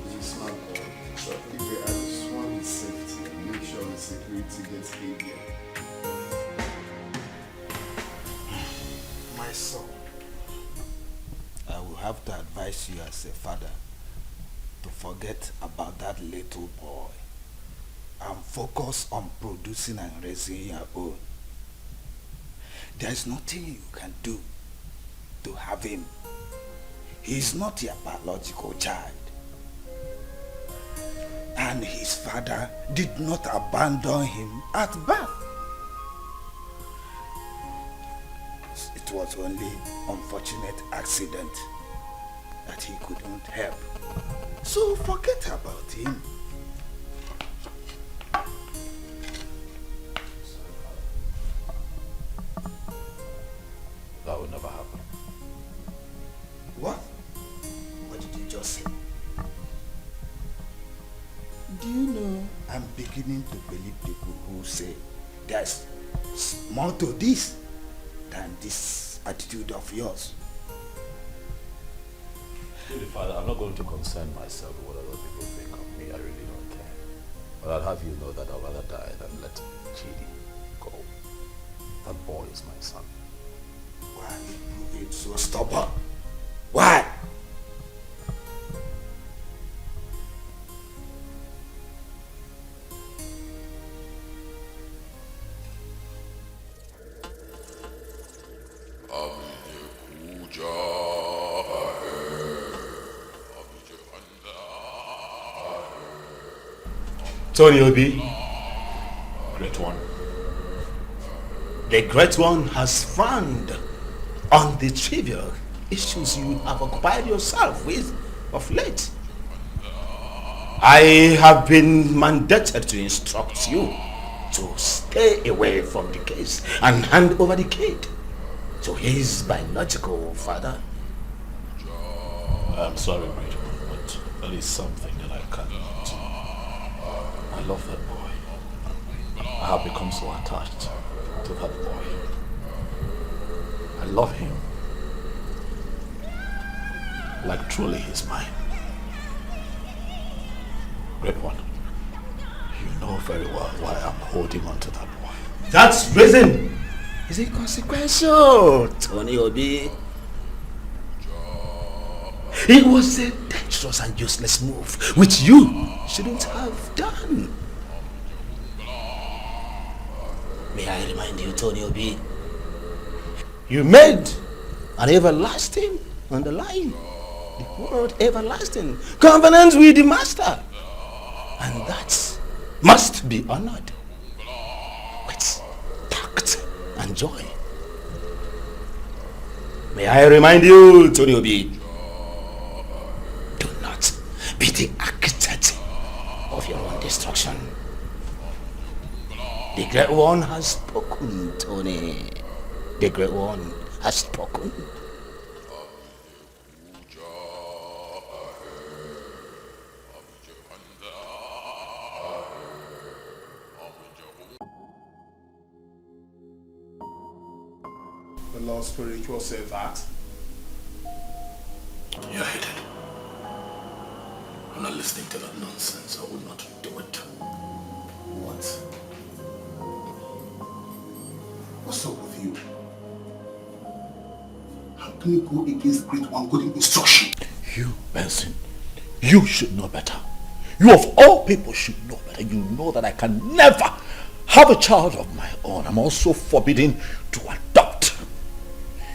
He's a smart boy. So if I just want his safety and make sure the security gets heavier. My son, I will have to advise you as a father to forget about that little boy and focus on producing and raising your own. There is nothing you can do to have him. He is not your biological child. And his father did not abandon him at birth. It was only unfortunate accident that he couldn't help. So forget about him. That would never happen. What? What did you just say? Do you know I'm beginning to believe people who say there's more to this than this attitude of yours? Really, Father, I'm not going to concern myself with what other people think of me. I really don't care. But I'll have you know that I'd rather die than let Chidi go. That boy is my son. Why are you proving so stubborn? Why? Tony Obi, great one. The great one has frowned on the trivial issues you have occupied yourself with of late. I have been mandated to instruct you to stay away from the case and hand over the kid to his biological father. I'm sorry, Major, but there is something that I cannot do. I love that boy. I have become so attached to that boy. I love him. Like truly he's mine. Great one. You know very well why I'm holding on to that boy. That's reason is inconsequential, Tony Obi. It was a dangerous and useless move, which you shouldn't have done. May I remind you, Tony Obi, you made an everlasting underlying, the word everlasting, covenant with the master. And that must be honored with tact and joy. May I remind you, Tony Obi, do not be the architect of your own destruction. The Great One has spoken, Tony. The Great One has spoken. The Lord Spiritual said that. You're headed. I'm not listening to that nonsense. I will not do it. What? What's up with you? How can you go against Great One good instruction? You, Benson, you should know better. You of all people should know better. You know that I can never have a child of my own. I'm also forbidden to adopt.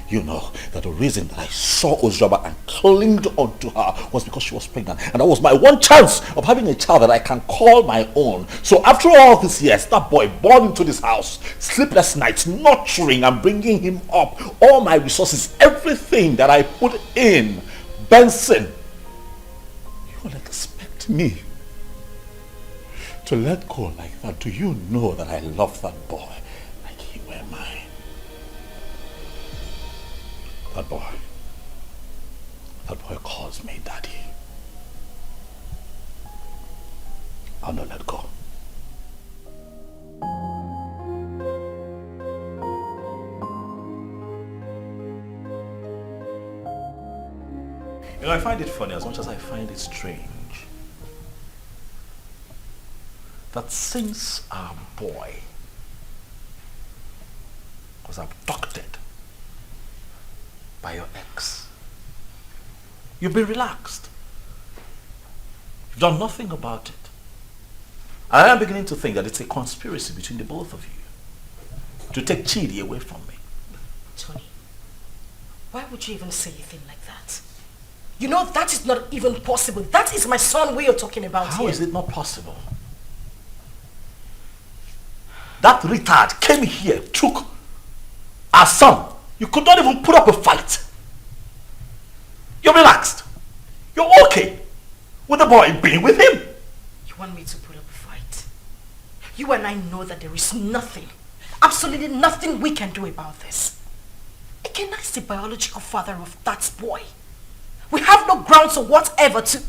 You know that the reason that I saw Ozraba and clinged onto her was because she was pregnant. And that was my one chance of having a child that I can call my own. So after all these years, that boy born into this house, sleepless nights, nurturing and bringing him up, all my resources, everything that I put in, Benson, you will expect me to let go like that? Do you know that I love that boy like he were mine? That boy calls me daddy. I'll not let go. You know, I find it funny as much as I find it strange that since our boy was abducted by your ex, you've been relaxed. You've done nothing about it. I am beginning to think that it's a conspiracy between the both of you to take Chidi away from me. Tony, why would you even say a thing like that? You know that is not even possible. That is my son we are talking about here. How is it not possible? That retard came here, took our son. You could not even put up a fight. You're relaxed. You're okay with the boy being with him. You want me to put up a fight? You and I know that there is nothing, absolutely nothing we can do about this. Again, that's the biological father of that boy. We have no grounds or whatever to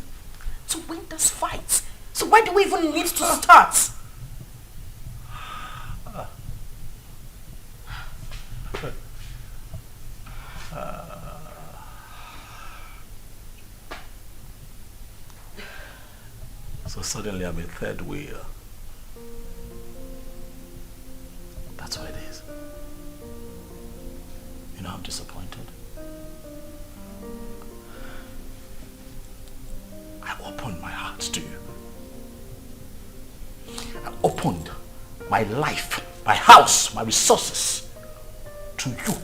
win this fight. So why do we even need to start? So suddenly I'm a third wheel. That's what it is. You know, I'm disappointed. I opened my heart to you. I opened my life, my house, my resources to you.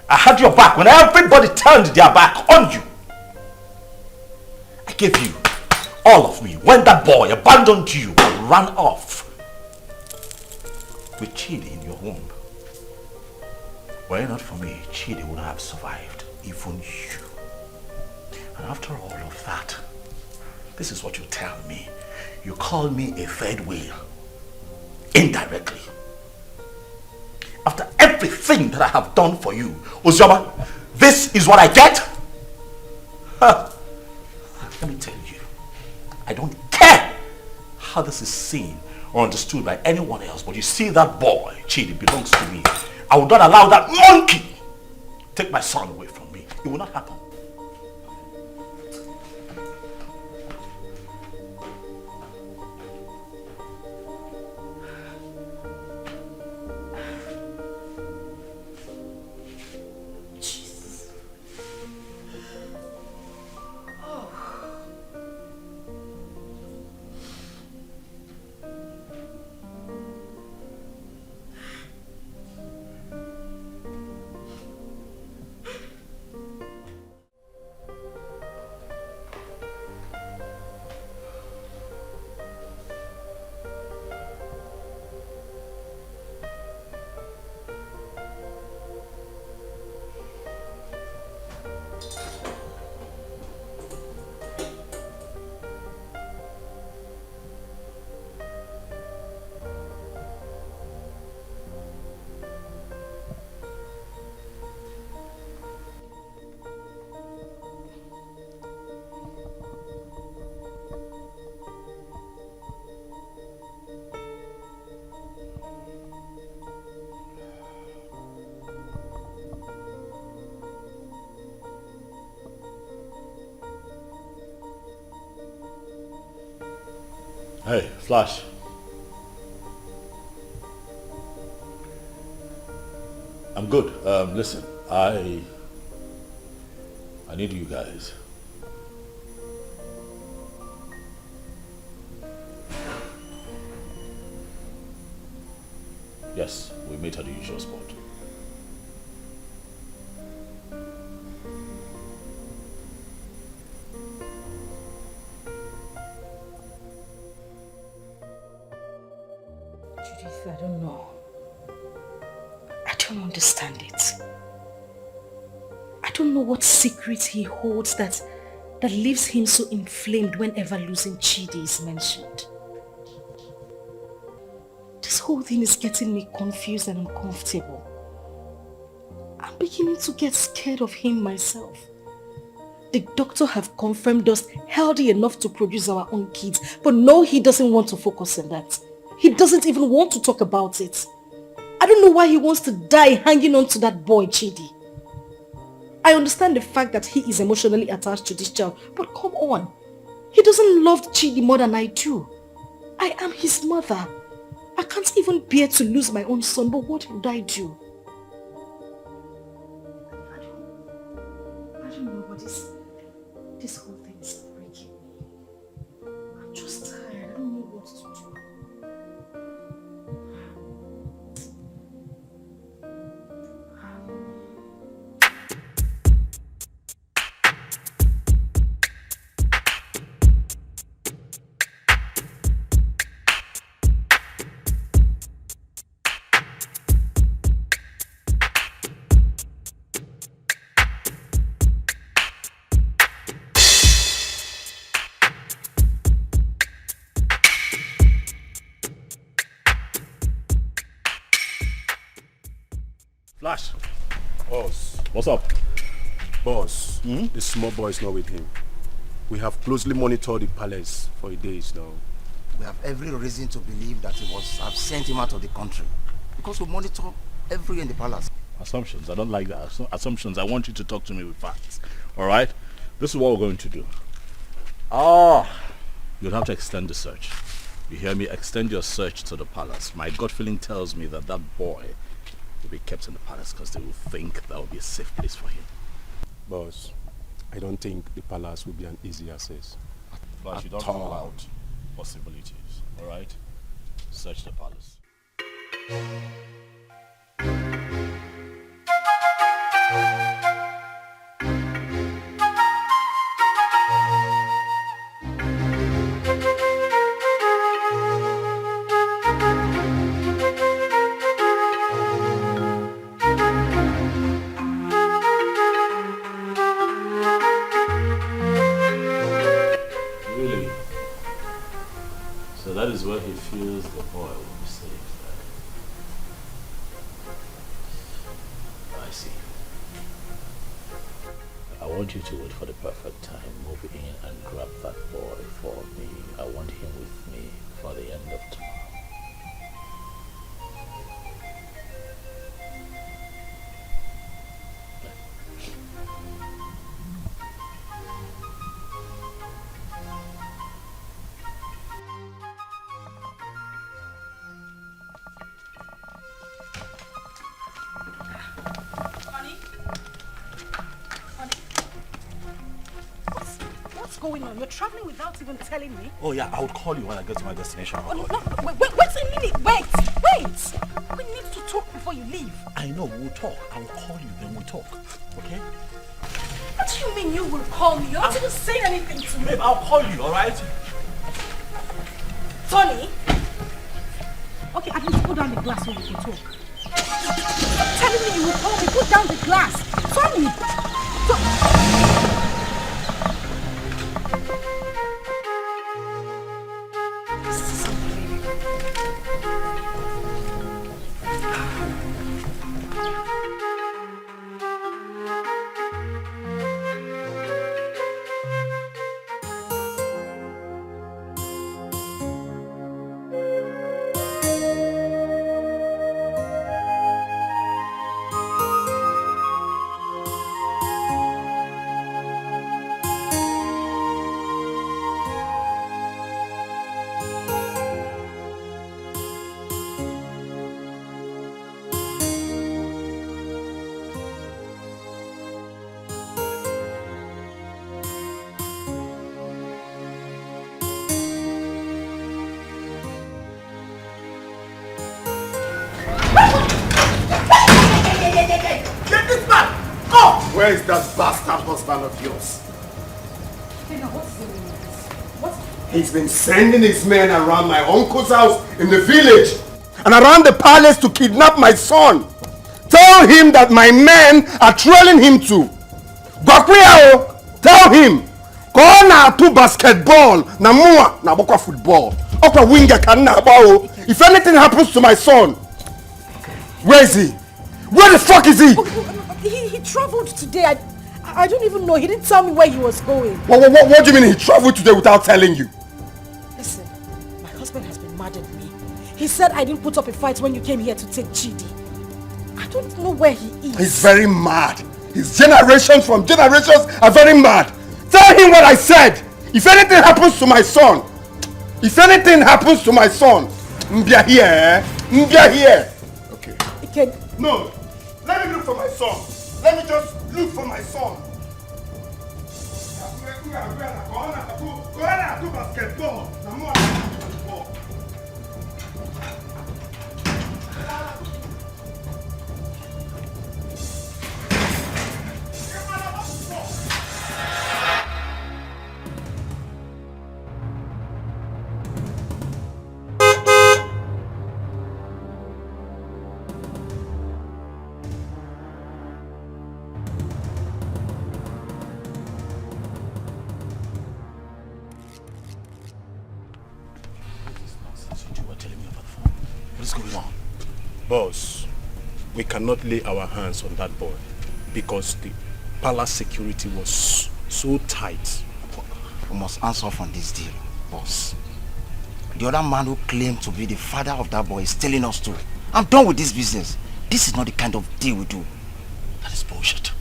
I had your back when everybody turned their back on you. I gave you all of me, when that boy abandoned you and ran off with Chidi in your womb. Were it not for me, Chidi would have survived, even you. And after all of that, this is what you tell me. You call me a third wheel, indirectly. After everything that I have done for you, Uzoma, this is what I get? Huh. Let me tell you, I don't care how this is seen or understood by anyone else, but you see that boy, Chidi, belongs to me. I will not allow that monkey take my son away from me. It will not happen. Hey, Flash. I'm good. Listen, I need you guys. Yes, we meet at the usual spot. I don't know. I don't understand it. I don't know what secret he holds that leaves him so inflamed whenever losing Chidi is mentioned. This whole thing is getting me confused and uncomfortable. I'm beginning to get scared of him myself. The doctor have confirmed us healthy enough to produce our own kids, but no, he doesn't want to focus on that. He doesn't even want to talk about it. I don't know why he wants to die hanging on to that boy, Chidi. I understand the fact that he is emotionally attached to this child, but come on. He doesn't love Chidi more than I do. I am his mother. I can't even bear to lose my own son, but what would I do? I don't know, but this whole thing is breaking me. I'm just tired. I don't know what to do. Flash. Boss. What's up? Boss, the small boy is not with him. We have closely monitored the palace for days now. We have every reason to believe that he was have sent him out of the country. Because we monitor everywhere in the palace. Assumptions. I don't like that. Assumptions. I want you to talk to me with facts. Alright? This is what we're going to do. You'll have to extend the search. You hear me? Extend your search to the palace. My gut feeling tells me that boy will be kept in the palace because they will think that will be a safe place for him. Boss, I don't think the palace will be an easy access. But you don't rule out possibilities. Alright? Search the palace. is where he feels the boy will be safe. I see. I want you to wait for the perfect time, move in and grab that boy for me. I want him with me for the end of tomorrow. Going on? You're traveling without even telling me? Oh yeah, I will call you when I get to my destination. Oh, no, wait a minute. Wait. We need to talk before you leave. I know, we'll talk. I will call you, then we'll talk. Okay? What do you mean you will call me? You're not even saying anything to me. Babe, I'll call you, alright? Tony? Okay, at least put down the glass so we can talk. Stop telling me you will call me. Put down the glass. Tony! Where is that bastard husband of yours? He's been sending his men around my uncle's house in the village and around the palace to kidnap my son. Tell him that my men are trailing him to. Gwakwiyao, tell him. Go na to basketball, na mua na bokwa football. Okwa winger kan na bao. If anything happens to my son, where is he? Where the fuck is he? He traveled today. I don't even know. He didn't tell me where he was going. What do you mean he traveled today without telling you? Listen, my husband has been mad at me. He said I didn't put up a fight when you came here to take Chidi. I don't know where he is. He's very mad. His generations from generations are very mad. Tell him what I said. If anything happens to my son, Mbia here, eh? Mbia here. Okay. No, let me look for my son. Let me just look for my son. Go on, do basketball. Boss, we cannot lay our hands on that boy because the palace security was so tight. We must answer off on this deal, boss. The other man who claimed to be the father of that boy is telling us to. I'm done with this business. This is not the kind of deal we do. That is bullshit.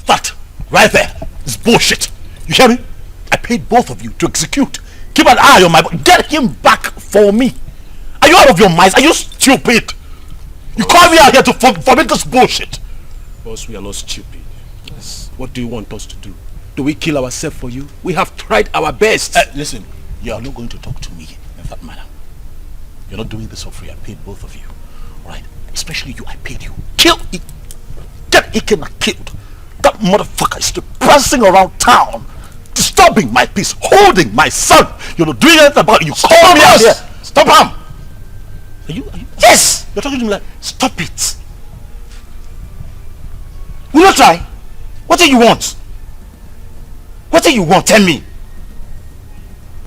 That, right there, is bullshit. You hear me? I paid both of you to execute. Keep an eye on my boy. Get him back for me. Are you out of your minds? Are you stupid? You call me out here to forbid this bullshit. Boss, we are not stupid. Yes. What do you want us to do? Do we kill ourselves for you? We have tried our best. Listen, you are not going to talk to me in that manner. You're not doing this for free. I paid both of you. Alright? Especially you, I paid you. Kill it. Get Ikena killed. That motherfucker is still prancing around town, disturbing my peace, holding my son. You're not doing anything about it. You call me out here. Stop him. Are you? Yes! You're talking to me like, stop it. Will you try? What do you want? What do you want? Tell me.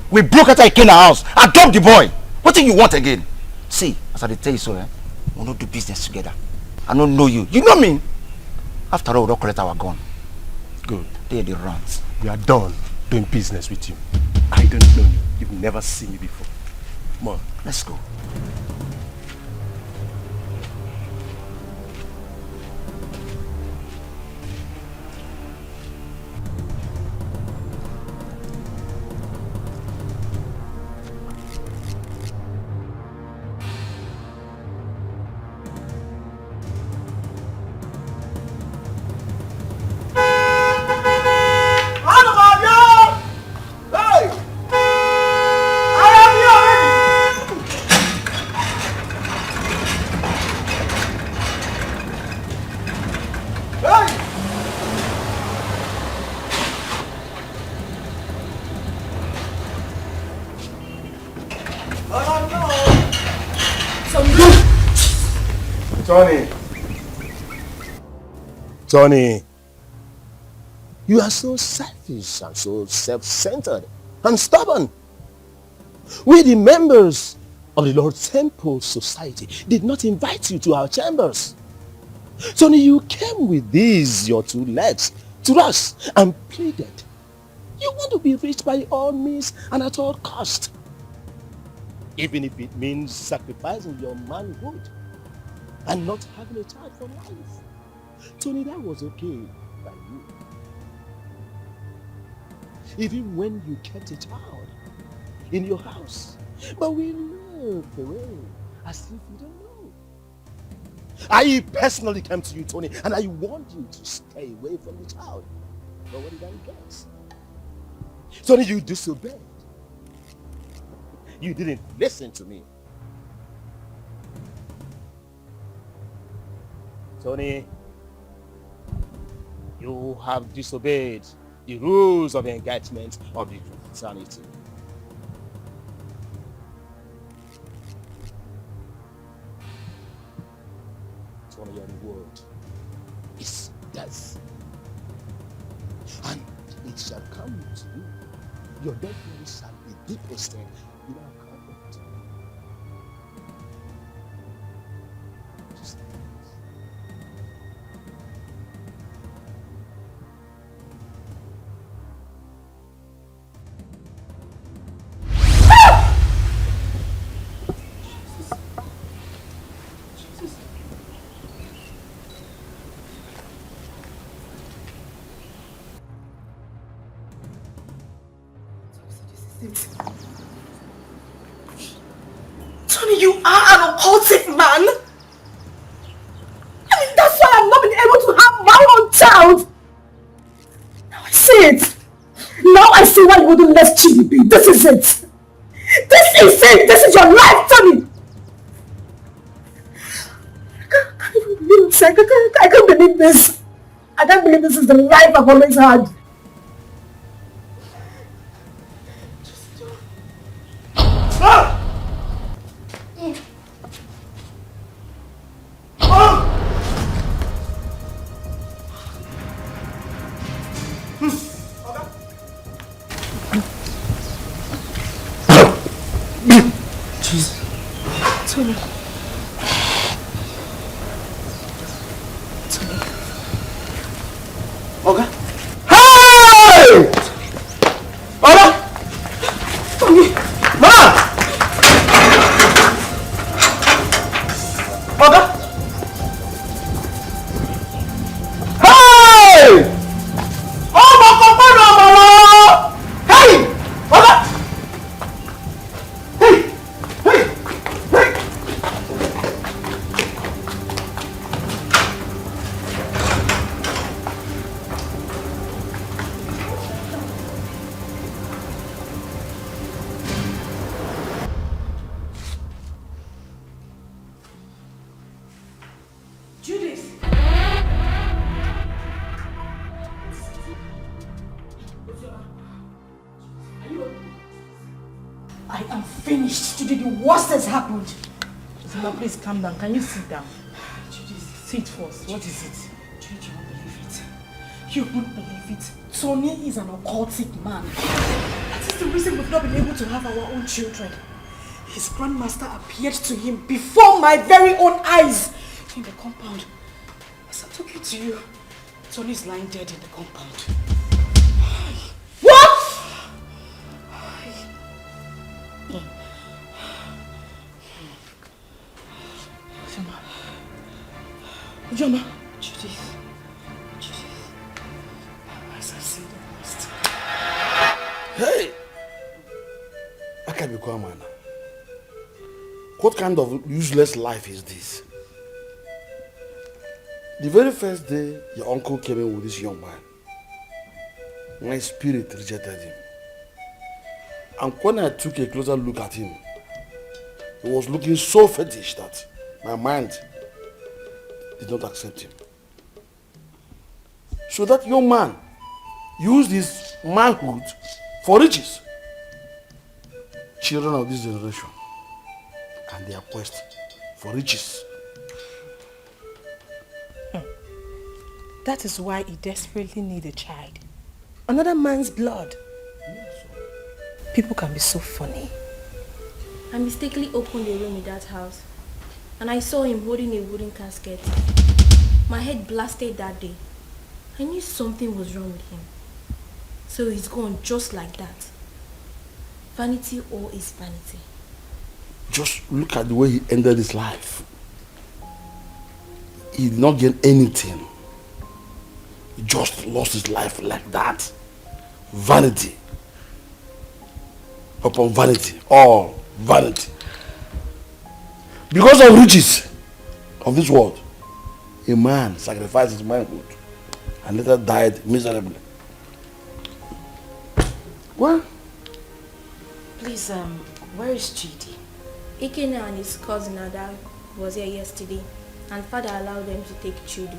We broke out Ikena's house. I dropped the boy. What What do you want again? See, as I tell you so, we'll not do business together. I don't know you. You know me. After all, we don't collect our gun. Good. They're the rats. We are done doing business with you. I don't know you. You've never seen me before. Come on. Let's go. Tony, you are so selfish and so self-centered and stubborn. We, the members of the Lord Temple Society, did not invite you to our chambers. Tony, you came with these, your two legs, to us and pleaded. You want to be rich by all means and at all cost. Even if it means sacrificing your manhood and not having a child for life. Tony, that was okay by you. Even when you kept a child in your house. But we looked away as if you don't know. I personally came to you, Tony, and I warned you to stay away from the child. But what did I get? Tony, you disobeyed. You didn't listen to me. Tony, you have disobeyed the rules of engagement of the fraternity. Tony, your reward is death. And it shall come to you. Your death shall be deposited in our covenant. Tony, you are an occultic man. I mean, that's why I've not been able to have my own child. Now I see it. Now I see why you wouldn't let Chidi be. This is it. This is it. This is your life, Tony. I can't even believe it. I can't believe this. I can't believe this is the life I've always had. Tony. Oga? Hey! Oga? Tony! Ma! Oga? Hey! Oh, Mama! Hey! Oga? I am finished. Today the worst has happened. Zuma, please calm down. Can you sit down? Sit first. What is it? You won't believe it. You won't believe it. Tony is an occultic man. That is the reason we've not been able to have our own children. His grandmaster appeared to him before my very own eyes in the compound. As I'm talking to you, Tony is lying dead in the compound. What? Ujoma. Judith. As I see the worst. Hey! I can't be quiet, man. What kind of useless life is this? The very first day your uncle came in with this young man, my spirit rejected him. And when I took a closer look at him, he was looking so fetish that my mind did not accept him. So that young man used his manhood for riches. Children of this generation and their quest for riches. That is why he desperately needs a child. Another man's blood. People can be so funny. I mistakenly opened a room in that house and I saw him holding a wooden casket. My head blasted that day. I knew something was wrong with him. So he's gone just like that. Vanity all is vanity. Just look at the way he ended his life. He did not gain anything. He just lost his life like that. Vanity upon vanity. All vanity. Because of riches of this world, a man sacrificed his manhood and later died miserably. What? Please, where is Chidi? Ikena and his cousin Ada was here yesterday and father allowed them to take Chidi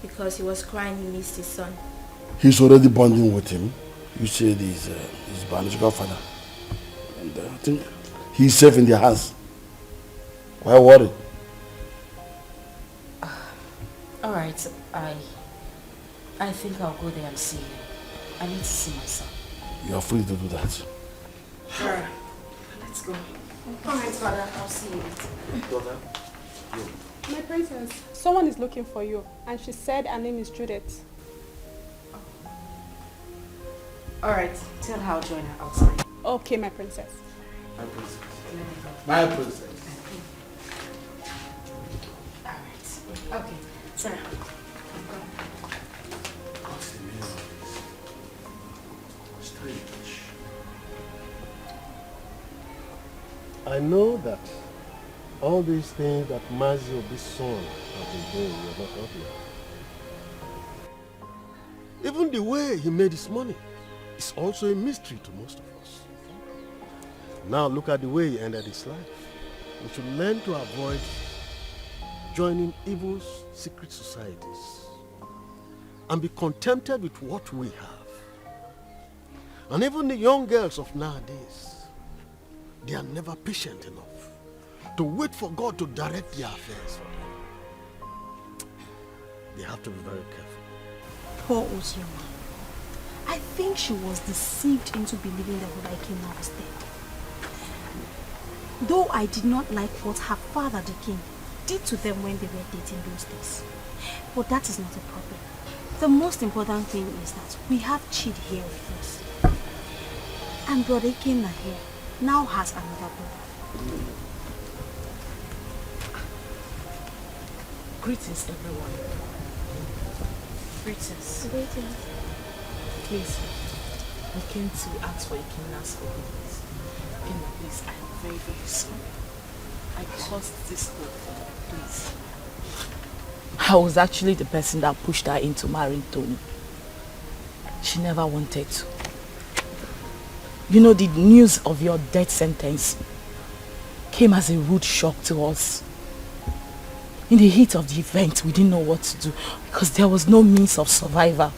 because he was crying he missed his son. He's already bonding with him. You said he's his biological father. And I think he's safe in their hands. Why worry? Alright, I think I'll go there and see him. I need to see my son. You are free to do that. Sure. Let's go. Alright, father, I'll see you later. Daughter, My princess, someone is looking for you, and she said her name is Judith. Alright, tell her I'll join her outside. Okay, my princess. My princess. My princess. Alright. Okay, sorry. I know that all these things that Mazi Obi's son have been doing, you're not happy. Even the way he made his money is also a mystery to most of us. Now look at the way he ended his life. We should learn to avoid joining evil secret societies and be contented with what we have. And even the young girls of nowadays, they are never patient enough to wait for God to direct their affairs for them. They have to be very careful. Poor Ozioma. I think she was deceived into believing that Oba Ikenna was dead. Though I did not like what her father, the king, did to them when they were dating those days. But that is not a problem. The most important thing is that we have Chidi here with us. And Brother Ikenna here now has another brother. Greetings, everyone. Greetings. Greetings. Please, I came to ask for Ikenna's forgiveness. Ikenna, please, I am very, very sorry. I caused this whole thing, please. I was actually the person that pushed her into marrying Tony. She never wanted to. You know, the news of your death sentence came as a rude shock to us. In the heat of the event, we didn't know what to do because there was no means of survival,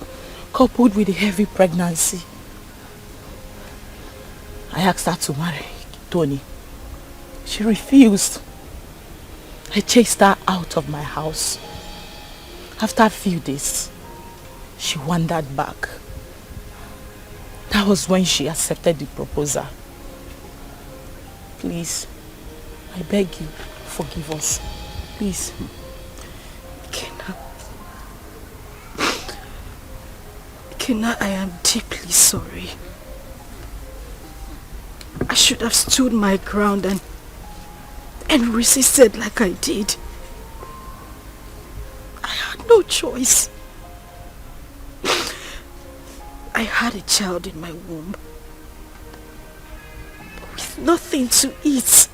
coupled with a heavy pregnancy. I asked her to marry Tony. She refused. I chased her out of my house. After a few days, she wandered back. That was when she accepted the proposal. Please, I beg you, forgive us. Please. Kenna, I am deeply sorry. I should have stood my ground and resisted like I did. I had no choice. I had a child in my womb with nothing to eat,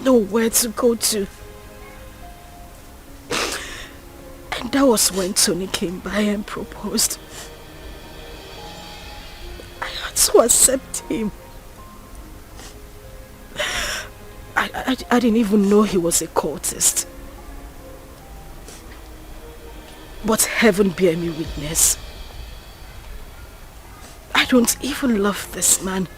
nowhere to go to. And that was when Tony came by and proposed. I had to accept him. I didn't even know he was a cultist. But heaven bear me witness. I don't even love this man.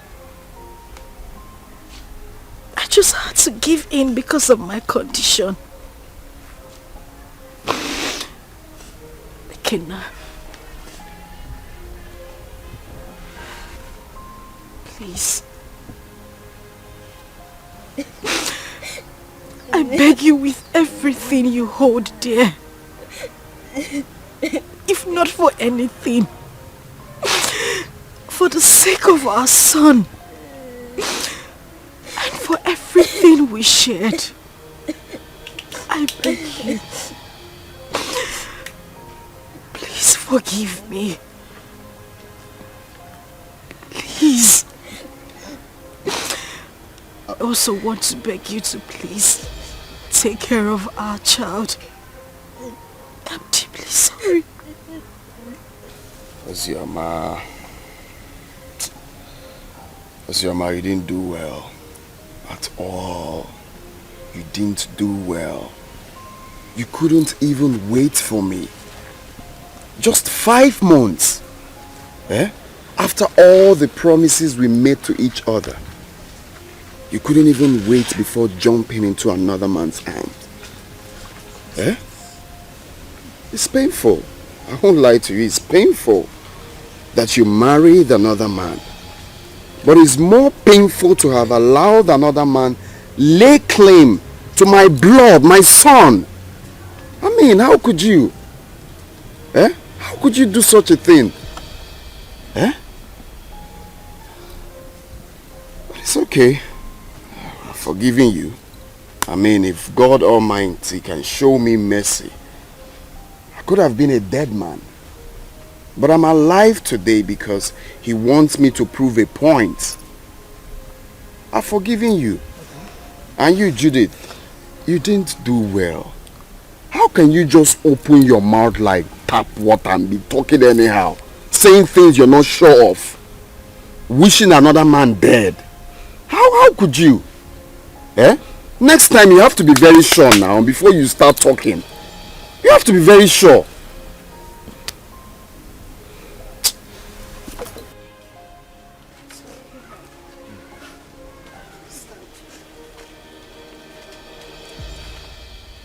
I just had to give in because of my condition. Kenna, please. I beg you with everything you hold dear. If not for anything, for the sake of our son and for everything we shared, I beg you. Please forgive me. Please. I also want to beg you to please take care of our child. I'm deeply sorry. Ozioma, you didn't do well. At all. You didn't do well. You couldn't even wait for me. Just 5 months. After all the promises we made to each other. You couldn't even wait before jumping into another man's arms. It's painful. I won't lie to you. It's painful that you married another man. But it's more painful to have allowed another man lay claim to my blood, my son. I mean, how could you? How could you do such a thing? But it's okay. I'm forgiving you. I mean, if God Almighty can show me mercy, I could have been a dead man. But I'm alive today because He wants me to prove a point. I've forgiven you. And you, Judith, you didn't do well. How can you just open your mouth like tap water and be talking anyhow? Saying things you're not sure of. Wishing another man dead. How could you? Next time you have to be very sure now before you start talking. You have to be very sure.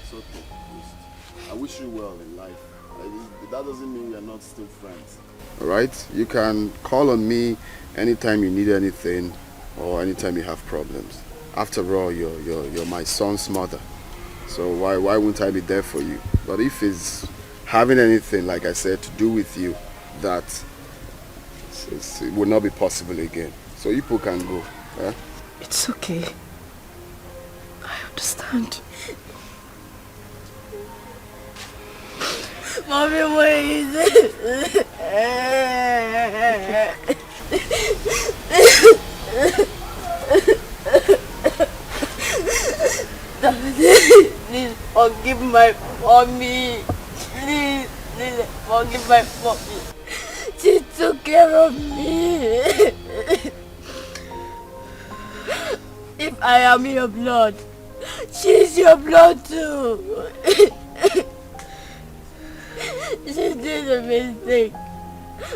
It's okay. I wish you well in life. That doesn't mean we are not still friends. Alright? You can call on me anytime you need anything or anytime you have problems. After all, you're my son's mother. So why wouldn't I be there for you? But if it's having anything, like I said, to do with you, that it will not be possible again. So you people can go. It's okay. I understand. Mommy, what is it? Please forgive my mommy. Please forgive my mommy. She took care of me. If I am your blood, she's your blood too. She did a mistake.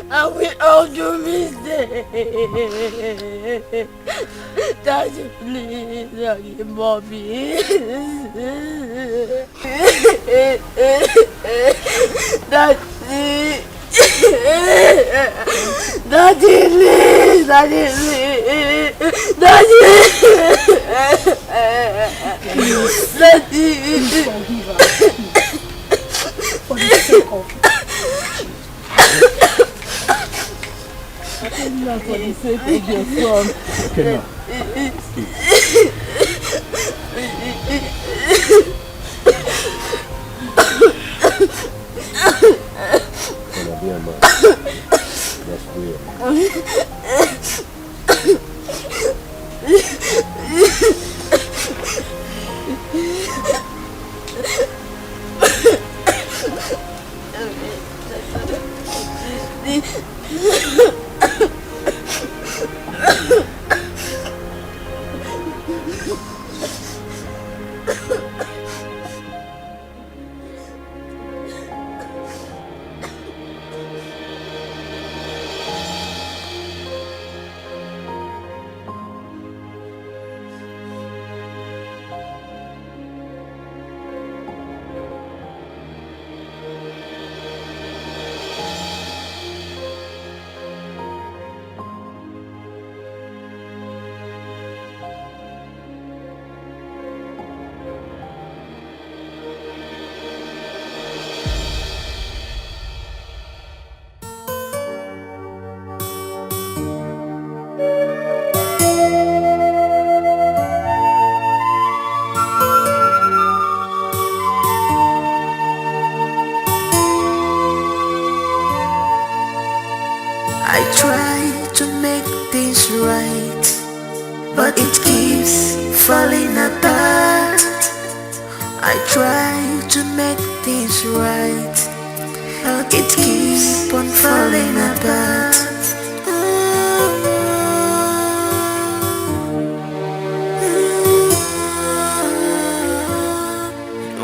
And we all do mistakes. Daddy, please forgive mommy. Daddy. Daddy, please. Daddy, please. Daddy. Forgive her. For the sake of I tell you for the sake of your son. Okay, now. Gonna be a man. That's weird. I try to make things right, but it keeps falling apart. I try to make things right, but it keeps on falling apart.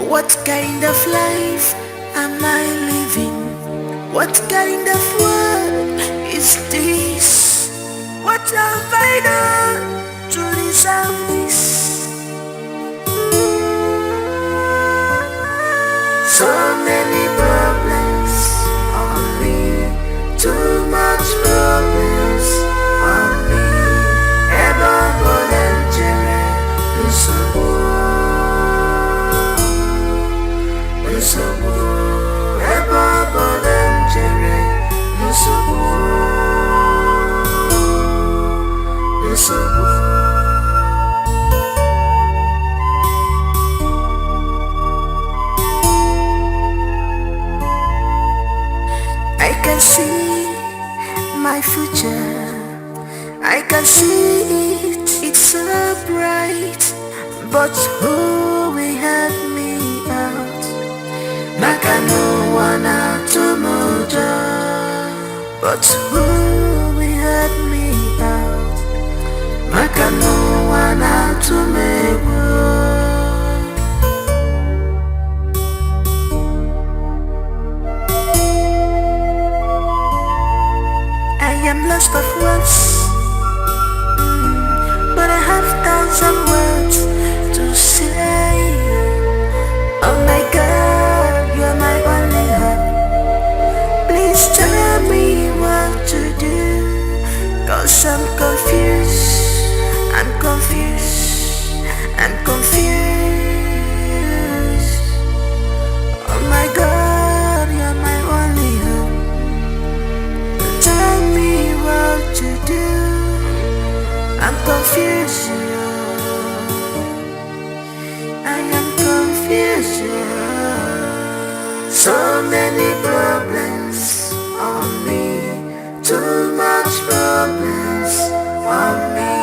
What kind of life am I living? What kind of world is this? What have I done to deserve this? So many problems on me, too much problems on me. Ebube I can see my future, I can see it, it's so bright. But who will help me out? Maka no one out to mojo. But who will help me out? Maka no one out to me. I am lost of words, but I have thousand words to say. Oh my God, you're my only hope. Please tell me what to do, 'cause I'm confused, I'm confused, I'm confused. Oh my God, you're my only hope. Tell me what to do, I'm confused. I am confused. So many problems on me, too much problems on me.